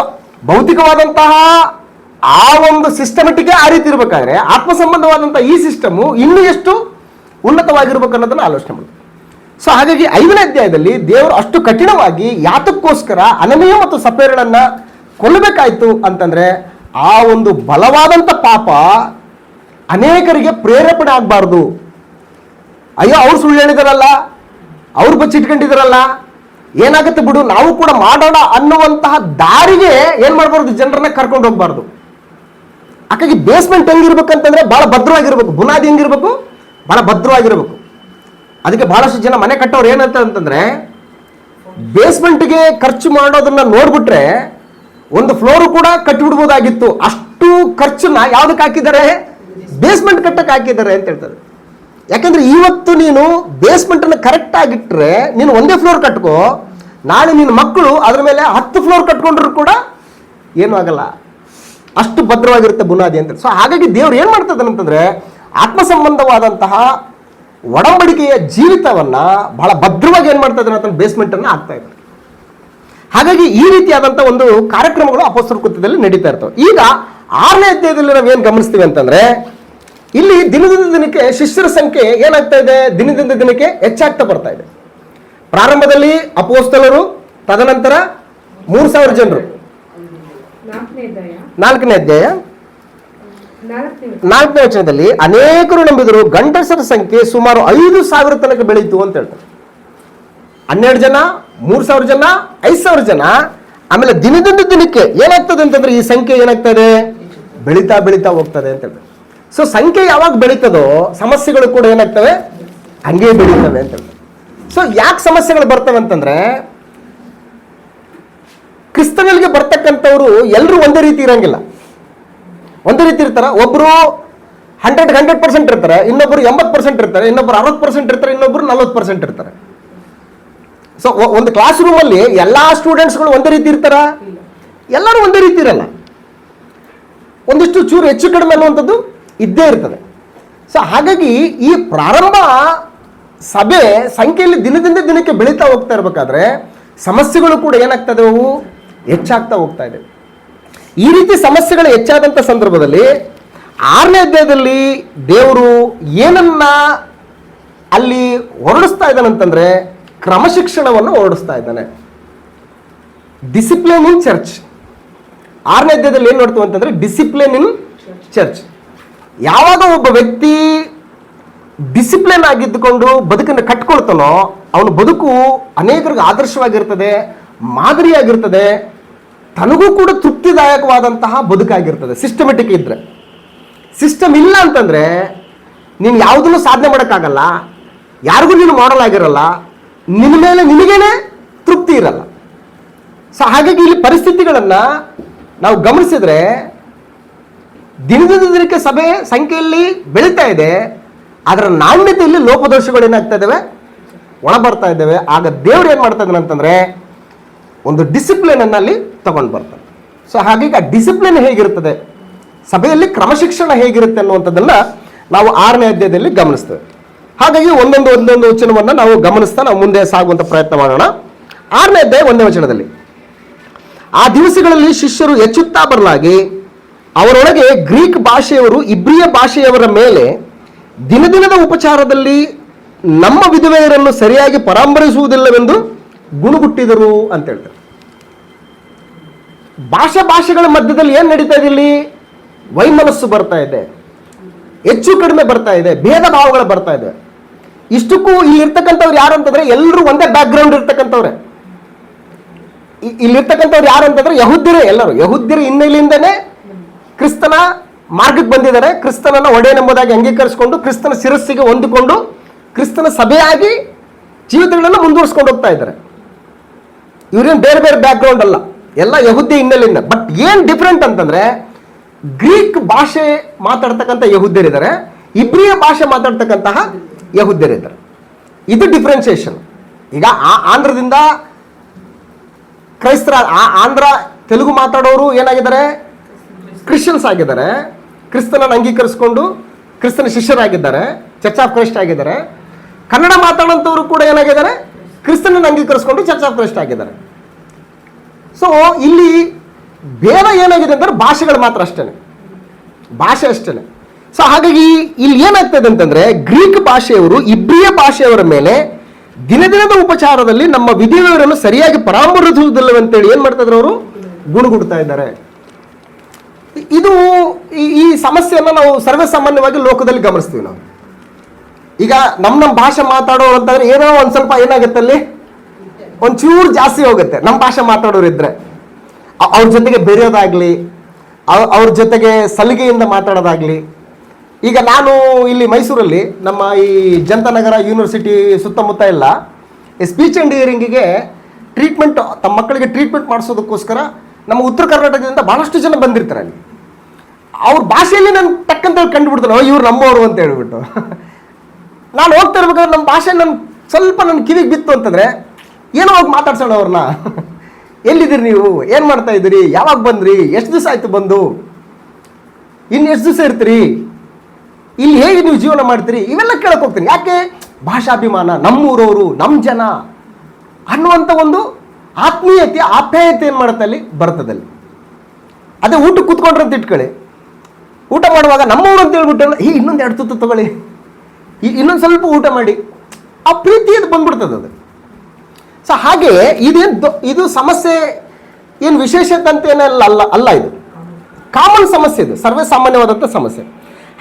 ಭೌತಿಕವಾದಂತಹ ಆ ಒಂದು ಸಿಸ್ಟಮೆಟಿಕ್ ಆ ರೀತಿ ಇರಬೇಕಾದ್ರೆ ಆತ್ಮ ಸಂಬಂಧವಾದಂಥ ಈ ಸಿಸ್ಟಮು ಇನ್ನೂ ಎಷ್ಟು ಉನ್ನತವಾಗಿರ್ಬೇಕು ಅನ್ನೋದನ್ನು ಆಲೋಚನೆ ಮಾಡ್ತೀವಿ. ಸೊ ಹಾಗಾಗಿ 5ನೇ ಅಧ್ಯಾಯದಲ್ಲಿ ದೇವರು ಅಷ್ಟು ಕಠಿಣವಾಗಿ ಯಾತಕ್ಕೋಸ್ಕರ ಅನನೀಯ ಮತ್ತು ಸಫೇರಳನ್ನ ಕೊಲ್ಲಬೇಕಾಯ್ತು ಅಂತಂದ್ರೆ ಆ ಒಂದು ಬಲವಾದಂಥ ಪಾಪ ಅನೇಕರಿಗೆ ಪ್ರೇರೇಪಣೆ ಆಗಬಾರ್ದು. ಅಯ್ಯೋ ಅವ್ರು ಸುಳ್ಳು ಹೇಳಿದಾರಲ್ಲ, ಅವ್ರು ಬಚ್ಚಿಟ್ಕೊಂಡಿದಾರಲ್ಲ, ಏನಾಗುತ್ತೆ ಬಿಡು ನಾವು ಕೂಡ ಮಾಡೋಣ ಅನ್ನುವಂತಹ ದಾರಿಗೆ ಏನ್ ಮಾಡಬಾರ್ದು, ಜನರನ್ನ ಕರ್ಕೊಂಡು ಹೋಗ್ಬಾರ್ದು. ಹಾಗಾಗಿ ಬೇಸ್ಮೆಂಟ್ ಹೆಂಗಿರ್ಬೇಕಂತಂದ್ರೆ ಬಹಳ ಭದ್ರವಾಗಿರ್ಬೇಕು, ಬುನಾದಿ ಹೆಂಗಿರ್ಬೇಕು, ಬಹಳ ಭದ್ರವಾಗಿರ್ಬೇಕು. ಅದಕ್ಕೆ ಬಹಳಷ್ಟು ಜನ ಮನೆ ಕಟ್ಟೋರು ಏನಂತ ಅಂತಂದ್ರೆ ಬೇಸ್ಮೆಂಟ್ಗೆ ಖರ್ಚು ಮಾಡೋದನ್ನ ನೋಡ್ಬಿಟ್ರೆ ಒಂದು ಫ್ಲೋರ್ ಕೂಡ ಕಟ್ಟಿಬಿಡ್ಬೋದಾಗಿತ್ತು, ಅಷ್ಟು ಖರ್ಚನ್ನ ಯಾವ್ದಕ್ಕೆ ಹಾಕಿದ್ದಾರೆ, ಬೇಸ್ಮೆಂಟ್ ಕಟ್ಟಕ್ಕೆ ಹಾಕಿದ್ದಾರೆ ಅಂತ ಹೇಳ್ತಾರೆ. ಯಾಕಂದ್ರೆ ಇವತ್ತು ನೀನು ಬೇಸ್ಮೆಂಟ್ ಅನ್ನು ಕರೆಕ್ಟ್ ಆಗಿಟ್ರೆ ನೀನು ಒಂದೇ ಫ್ಲೋರ್ ಕಟ್ಕೋ, ನಾಳೆ ನಿನ್ನ ಮಕ್ಕಳು ಅದ್ರ ಮೇಲೆ 10 ಫ್ಲೋರ್ ಕಟ್ಕೊಂಡ್ರು ಕೂಡ ಏನೂ ಆಗಲ್ಲ, ಅಷ್ಟು ಭದ್ರವಾಗಿರುತ್ತೆ ಬುನಾದಿ ಅಂತ. ಸೊ ಹಾಗಾಗಿ ದೇವ್ರು ಏನ್ ಮಾಡ್ತಾ ಇದ್ದಾನೆ ಅಂತಂದ್ರೆ ಆತ್ಮ ಸಂಬಂಧವಾದಂತಹ ಒಡಂಬಡಿಕೆಯ ಜೀವಿತವನ್ನ ಬಹಳ ಭದ್ರವಾಗಿ ಏನ್ ಮಾಡ್ತಾ ಇದ್ದಾನೆ ಅಂತ ಬೇಸ್ಮೆಂಟ್ ಅನ್ನ ಹಾಕ್ತಾ ಇದ್ದಾರೆ. ಹಾಗಾಗಿ ಈ ರೀತಿಯಾದಂಥ ಒಂದು ಕಾರ್ಯಕ್ರಮಗಳು ಅಪೊಸ್ತಲರ ಕೃತ್ಯದಲ್ಲಿ ನಡೀತಾ ಇರ್ತವೆ. ಈಗ 6ನೇ ಅಧ್ಯಾಯದಲ್ಲಿ ನಾವೇನು ಗಮನಿಸ್ತೀವಿ ಅಂತಂದ್ರೆ ಇಲ್ಲಿ ದಿನದಿಂದ ದಿನಕ್ಕೆ ಶಿಷ್ಯರ ಸಂಖ್ಯೆ ಏನಾಗ್ತಾ ಇದೆ, ದಿನದಿಂದ ದಿನಕ್ಕೆ ಹೆಚ್ಚಾಗ್ತಾ ಬರ್ತಾ ಇದೆ. ಪ್ರಾರಂಭದಲ್ಲಿ ಅಪೊಸ್ತಲರು, ತದನಂತರ 3000 ಜನರು. 4ನೇ ಅಧ್ಯಾಯ 4ನೇ ವಚನದಲ್ಲಿ ಅನೇಕರು ನಂಬಿದರು, ಗಂಡಸರ ಸಂಖ್ಯೆ ಸುಮಾರು 5000 ತನಕ ಬೆಳೀತು ಅಂತ ಹೇಳ್ತಾರೆ. 12 ಜನ, 3000 ಜನ, 5000 ಜನ. ಆಮೇಲೆ ದಿನದಿಂದ ದಿನಕ್ಕೆ ಏನಾಗ್ತದೆ ಅಂತಂದ್ರೆ ಈ ಸಂಖ್ಯೆ ಏನಾಗ್ತಾ ಇದೆ, ಬೆಳೀತಾ ಹೋಗ್ತದೆ ಅಂತ ಹೇಳ್ತಾರೆ. ಸೊ ಸಂಖ್ಯೆ ಯಾವಾಗ ಬೆಳೀತದೋ ಸಮಸ್ಯೆಗಳು ಕೂಡ ಏನಾಗ್ತವೆ, ಹಂಗೆ ಬೆಳೀತವೆ ಅಂತ ಹೇಳ್ತಾರೆ. ಸೊ ಯಾಕೆ ಸಮಸ್ಯೆಗಳು ಬರ್ತವೆ ಅಂತಂದ್ರೆ ಕ್ರಿಸ್ತನಿಗೆ ಬರ್ತಕ್ಕಂಥವ್ರು ಎಲ್ಲರೂ ಒಂದೇ ರೀತಿ ಇರಂಗಿಲ್ಲ. ಒಂದೇ ರೀತಿ ಇರ್ತಾರ, ಒಬ್ರು 100% ಇರ್ತಾರೆ, ಇನ್ನೊಬ್ರು 80% ಇರ್ತಾರೆ, ಇನ್ನೊಬ್ರು 60% ಇರ್ತಾರೆ, ಇನ್ನೊಬ್ರು 40% ಇರ್ತಾರೆ. ಸೊ ಒಂದು ಕ್ಲಾಸ್ ರೂಮ್ ಅಲ್ಲಿ ಎಲ್ಲಾ ಸ್ಟೂಡೆಂಟ್ಸ್ಗಳು ಒಂದೇ ರೀತಿ ಇರ್ತಾರ, ಎಲ್ಲರೂ ಒಂದೇ ರೀತಿ ಇರಲ್ಲ, ಒಂದಿಷ್ಟು ಚೂರು ಹೆಚ್ಚು ಕಡಿಮೆ ಅನ್ನುವಂಥದ್ದು ಇದ್ದೇ ಇರ್ತದೆ. ಸೊ ಹಾಗಾಗಿ ಈ ಪ್ರಾರಂಭ ಸಭೆ ಸಂಖ್ಯೆಯಲ್ಲಿ ದಿನದಿಂದ ದಿನಕ್ಕೆ ಬೆಳೀತಾ ಹೋಗ್ತಾ ಇರಬೇಕಾದ್ರೆ ಸಮಸ್ಯೆಗಳು ಕೂಡ ಏನಾಗ್ತದೆ, ಅವು ಹೆಚ್ಚಾಗ್ತಾ ಹೋಗ್ತಾ ಇದೆ. ಈ ರೀತಿ ಸಮಸ್ಯೆಗಳು ಹೆಚ್ಚಾದಂಥ ಸಂದರ್ಭದಲ್ಲಿ 6ನೇ ಅಧ್ಯಾಯದಲ್ಲಿ ದೇವರು ಏನನ್ನ ಅಲ್ಲಿ ಹೊರಡಿಸ್ತಾ ಇದ್ದಾನಂತಂದ್ರೆ ಕ್ರಮಶಿಕ್ಷಣವನ್ನು ಹೊರಡಿಸ್ತಾ ಇದ್ದಾನೆ. ಡಿಸಿಪ್ಲಿನ್ ಇನ್ ಚರ್ಚ್. 6ನೇ ಅಧ್ಯಾಯದಲ್ಲಿ ಏನು ನೋಡ್ತೀವಿ ಅಂತಂದ್ರೆ ಡಿಸಿಪ್ಲಿನ್ ಇನ್ ಚರ್ಚ್. ಯಾವಾಗ ಒಬ್ಬ ವ್ಯಕ್ತಿ ಡಿಸಿಪ್ಲಿನ್ ಆಗಿದ್ದುಕೊಂಡು ಬದುಕನ್ನು ಕಟ್ಕೊಳ್ತಾನೋ ಅವನ ಬದುಕು ಅನೇಕರಿಗೆ ಆದರ್ಶವಾಗಿರ್ತದೆ, ಮಾದರಿಯಾಗಿರ್ತದೆ, ತನಗೂ ಕೂಡ ತೃಪ್ತಿದಾಯಕವಾದಂತಹ ಬದುಕಾಗಿರ್ತದೆ. ಸಿಸ್ಟಮೆಟಿಕ್ ಇದ್ರೆ. ಸಿಸ್ಟಮ್ ಇಲ್ಲ ಅಂತಂದ್ರೆ ನೀನು ಯಾವುದನ್ನು ಸಾಧನೆ ಮಾಡೋಕ್ಕಾಗಲ್ಲ, ಯಾರಿಗೂ ನೀನು ಮಾಡಲ್ ಆಗಿರಲ್ಲ, ನಿನ್ನ ಮೇಲೆ ನಿನಗೇನೆ ತೃಪ್ತಿ ಇರಲ್ಲ. ಸೊ ಹಾಗಾಗಿ ಇಲ್ಲಿ ಪರಿಸ್ಥಿತಿಗಳನ್ನ ನಾವು ಗಮನಿಸಿದ್ರೆ ದಿನದಿಂದ ದಿನಕ್ಕೆ ಸಭೆ ಸಂಖ್ಯೆಯಲ್ಲಿ ಬೆಳೀತಾ ಇದೆ, ಅದರ ನಾಣ್ಯತೆಯಲ್ಲಿ ಲೋಪದೋಷಗಳು ಏನಾಗ್ತಾ ಇದ್ದಾವೆ, ಒಳ ಬರ್ತಾ ಇದ್ದಾವೆ. ಆಗ ದೇವ್ರು ಏನ್ ಮಾಡ್ತಾ ಇದ್ದಾನೆ ಅಂತಂದ್ರೆ ಒಂದು ಡಿಸಿಪ್ಲಿನನ್ನು ಅಲ್ಲಿ ತಗೊಂಡು ಬರ್ತಾರೆ. ಸೊ ಹಾಗಾಗಿ ಆ ಡಿಸಿಪ್ಲಿನ್ ಹೇಗಿರ್ತದೆ, ಸಭೆಯಲ್ಲಿ ಕ್ರಮಶಿಕ್ಷಣ ಹೇಗಿರುತ್ತೆ ಅನ್ನುವಂಥದ್ದನ್ನು ನಾವು 6ನೇ ಅಧ್ಯಾಯದಲ್ಲಿ ಗಮನಿಸ್ತೇವೆ. ಹಾಗಾಗಿ ಒಂದೊಂದು ವಚನವನ್ನು ನಾವು ಗಮನಿಸ್ತಾ ನಾವು ಮುಂದೆ ಸಾಗುವಂಥ ಪ್ರಯತ್ನ ಮಾಡೋಣ. 6ನೇ ಅಧ್ಯಾಯ 1ನೇ ವಚನದಲ್ಲಿ, ಆ ದಿವಸಗಳಲ್ಲಿ ಶಿಷ್ಯರು ಹೆಚ್ಚುತ್ತಾ ಬರಲಾಗಿ ಅವರೊಳಗೆ ಗ್ರೀಕ್ ಭಾಷೆಯವರು ಇಬ್ರಿಯ ಭಾಷೆಯವರ ಮೇಲೆ ದಿನದಿನದ ಉಪಚಾರದಲ್ಲಿ ನಮ್ಮ ವಿಧವೆಯರನ್ನು ಸರಿಯಾಗಿ ಪರಾಮರಿಸುವುದಿಲ್ಲವೆಂದು ಗುಣಗುಟ್ಟಿದರು ಅಂತ ಹೇಳ್ತಾರೆ. ಭಾಷೆಗಳ ಮಧ್ಯದಲ್ಲಿ ಏನು ನಡೀತಾ ಇದೆ ಇಲ್ಲಿ? ವೈಮನಸ್ಸು ಬರ್ತಾ ಇದೆ, ಹೆಚ್ಚು ಕಡಿಮೆ ಬರ್ತಾ ಇದೆ, ಭೇದ ಭಾವಗಳು ಬರ್ತಾ ಇದೆ. ಇಷ್ಟಕ್ಕೂ ಇಲ್ಲಿರ್ತಕ್ಕಂಥವ್ರು ಯಾರು ಅಂತಂದ್ರೆ ಎಲ್ಲರೂ ಒಂದೇ ಬ್ಯಾಕ್ ಗ್ರೌಂಡ್ ಇರ್ತಕ್ಕಂಥವ್ರೆ. ಇಲ್ಲಿರ್ತಕ್ಕಂಥವ್ರು ಯಾರು ಅಂತಂದ್ರೆ ಯಹೂದ್ಯರೇ, ಎಲ್ಲರೂ ಯಹೂದ್ಯರ ಹಿನ್ನೆಲೆಯಿಂದನೇ ಕ್ರಿಸ್ತನ ಮಾರ್ಗಕ್ಕೆ ಬಂದಿದ್ದಾರೆ. ಕ್ರಿಸ್ತನನ್ನ ಒಡೆಯನೆಂಬುದಾಗಿ ಅಂಗೀಕರಿಸಿಕೊಂಡು ಕ್ರಿಸ್ತನ ಶಿರಸ್ಸಿಗೆ ಹೊಂದಿಕೊಂಡು ಕ್ರಿಸ್ತನ ಸಭೆಯಾಗಿ ಜೀವಿತಗಳನ್ನು ಮುಂದುವರಿಸ್ಕೊಂಡು ಹೋಗ್ತಾ ಇದ್ದಾರೆ. ಇವ್ರೇನು ಬೇರೆ ಬೇರೆ ಬ್ಯಾಕ್ ಗ್ರೌಂಡ್ ಅಲ್ಲ, ಎಲ್ಲ ಯಹೂದ್ಯ ಹಿನ್ನೆಲೆಯಿಂದ. ಬಟ್ ಏನ್ ಡಿಫ್ರೆಂಟ್ ಅಂತಂದ್ರೆ ಗ್ರೀಕ್ ಭಾಷೆ ಮಾತಾಡ್ತಕ್ಕಂಥ ಯಹೂದ್ಯರಿದ್ದಾರೆ, ಇಬ್ರಿಯ ಭಾಷೆ ಮಾತಾಡ್ತಕ್ಕಂತಹ ಯಹೂದ್ಯರಿದ್ದಾರೆ. ಇದು ಡಿಫ್ರೆನ್ಸಿಯೇಷನ್. ಈಗ ಆಂಧ್ರದಿಂದ ಕ್ರೈಸ್ತರ, ಆಂಧ್ರ ತೆಲುಗು ಮಾತಾಡೋರು ಏನಾಗಿದ್ದಾರೆ? ಕ್ರಿಶ್ಚಿಯನ್ಸ್ ಆಗಿದ್ದಾರೆ, ಕ್ರಿಸ್ತನನ್ನು ಅಂಗೀಕರಿಸಿಕೊಂಡು ಕ್ರಿಸ್ತನ ಶಿಷ್ಯರಾಗಿದ್ದಾರೆ, ಚರ್ಚ್ ಆಫ್ ಕ್ರೈಸ್ಟ್ ಆಗಿದ್ದಾರೆ. ಕನ್ನಡ ಮಾತಾಡೋಂಥವ್ರು ಕೂಡ ಏನಾಗಿದ್ದಾರೆ? ಕ್ರಿಸ್ತನನ್ನು ಅಂಗೀಕರಿಸಿಕೊಂಡು ಚರ್ಚ್ ಆಫ್ ಕ್ರೈಸ್ಟ್ ಆಗಿದ್ದಾರೆ. ಸೊ ಇಲ್ಲಿ ಬೇರೆ ಏನಾಗಿದೆ ಅಂದ್ರೆ ಭಾಷೆಗಳು ಮಾತ್ರ ಅಷ್ಟೇ, ಭಾಷೆ ಅಷ್ಟೇ. ಸೊ ಹಾಗಾಗಿ ಇಲ್ಲಿ ಏನಾಗ್ತದೆ ಅಂತಂದ್ರೆ ಗ್ರೀಕ್ ಭಾಷೆಯವರು ಇಬ್ರಿಯ ಭಾಷೆಯವರ ಮೇಲೆ ದಿನದಿನದ ಉಪಚಾರದಲ್ಲಿ ನಮ್ಮ ವಿಧಿಯವರನ್ನು ಸರಿಯಾಗಿ ಪರಾಮರಿಸುವುದಿಲ್ಲವಂತೇಳಿ ಏನ್ ಮಾಡ್ತಾ ಇದ್ರು? ಅವರು ಗುಣಗುಡ್ತಾ ಇದ್ದಾರೆ. ಇದು ಈ ಸಮಸ್ಯೆಯನ್ನು ನಾವು ಸರ್ವೇ ಸಾಮಾನ್ಯವಾಗಿ ಲೋಕದಲ್ಲಿ ಗಮನಿಸ್ತೀವಿ. ನಾವು ಈಗ ನಮ್ಮ ಭಾಷೆ ಮಾತಾಡೋ ಅಂತಂದ್ರೆ ಏನೋ ಒಂದ್ ಸ್ವಲ್ಪ ಏನಾಗುತ್ತೆ, ಅಲ್ಲಿ ಒಂಚೂರು ಜಾಸ್ತಿ ಹೋಗುತ್ತೆ. ನಮ್ಮ ಭಾಷೆ ಮಾತಾಡೋರು ಇದ್ರೆ ಅವ್ರ ಜೊತೆಗೆ ಬೆರೆಯೋದಾಗ್ಲಿ, ಅವ್ರ ಜೊತೆಗೆ ಸಲಿಗೆಯಿಂದ ಮಾತಾಡೋದಾಗ್ಲಿ. ಈಗ ನಾನು ಇಲ್ಲಿ ಮೈಸೂರಲ್ಲಿ ನಮ್ಮ ಈ ಜಂತನಗರ ಯೂನಿವರ್ಸಿಟಿ ಸುತ್ತಮುತ್ತ ಎಲ್ಲ ಸ್ಪೀಚ್ ಆ್ಯಂಡ್ ಹಿಯರಿಂಗಿಗೆ ಟ್ರೀಟ್ಮೆಂಟ್, ತಮ್ಮ ಮಕ್ಕಳಿಗೆ ಟ್ರೀಟ್ಮೆಂಟ್ ಮಾಡಿಸೋದಕ್ಕೋಸ್ಕರ ನಮ್ಮ ಉತ್ತರ ಕರ್ನಾಟಕದಿಂದ ಬಹಳಷ್ಟು ಜನ ಬಂದಿರ್ತಾರೆ. ಅಲ್ಲಿ ಅವ್ರ ಭಾಷೆಯಲ್ಲಿ ನಾನು ಟಕ್ಕಂತ ಕಂಡುಬಿಡ್ತಾನೆ, ಇವ್ರು ನಮ್ಮವರು ಅಂತ ಹೇಳ್ಬಿಟ್ಟು. ನಾನು ಹೋಗ್ತಾ ಇರ್ಬೇಕಾದ್ರೆ ನಮ್ಮ ಭಾಷೆ ಸ್ವಲ್ಪ ನನ್ನ ಕಿವಿಗೆ ಬಿತ್ತು ಅಂತಂದ್ರೆ ಏನೋ ಹೋಗಿ ಮಾತಾಡ್ಸೋಣ ಅವ್ರನ್ನ. ಎಲ್ಲಿದ್ದೀರಿ ನೀವು, ಏನು ಮಾಡ್ತಾ ಇದ್ದೀರಿ, ಯಾವಾಗ ಬಂದ್ರಿ, ಎಷ್ಟು ದಿವಸ ಆಯ್ತು ಬಂದು, ಇನ್ನು ಎಷ್ಟು ದಿವಸ ಇರ್ತೀರಿ, ಇಲ್ಲಿ ಹೇಗೆ ನೀವು ಜೀವನ ಮಾಡ್ತೀರಿ, ಇವೆಲ್ಲ ಕೇಳಕ್ ಹೋಗ್ತೀನಿ. ಯಾಕೆ? ಭಾಷಾಭಿಮಾನ, ನಮ್ಮೂರವರು, ನಮ್ಮ ಜನ ಅನ್ನುವಂಥ ಒಂದು ಆತ್ಮೀಯತೆ, ಆಪ್ಯಾಯತೆ ಏನು ಮಾಡುತ್ತೆ ಅಲ್ಲಿ ಬರ್ತದಲ್ಲಿ. ಅದೇ ಊಟ ಕೂತ್ಕೊಂಡ್ರೆ ಅಂತ ಇಟ್ಕೊಳ್ಳಿ, ಊಟ ಮಾಡುವಾಗ ನಮ್ಮವರು ಅಂತ ಹೇಳ್ಬಿಟ್ಟು ಇನ್ನೊಂದು 2 ತುತ್ತು ತಗೊಳ್ಳಿ, ಇನ್ನೊಂದು ಸ್ವಲ್ಪ ಊಟ ಮಾಡಿ, ಆ ಪ್ರೀತಿ ಅದು ಬಂದ್ಬಿಡ್ತದೆ ಅದು. ಸೊ ಹಾಗೆ ಇದು ಸಮಸ್ಯೆ ಏನು ವಿಶೇಷತೆ ಅಂತ ಏನಲ್ಲ ಅಲ್ಲ, ಇದು ಕಾಮನ್ ಸಮಸ್ಯೆ, ಇದು ಸರ್ವೇ ಸಾಮಾನ್ಯವಾದಂಥ ಸಮಸ್ಯೆ.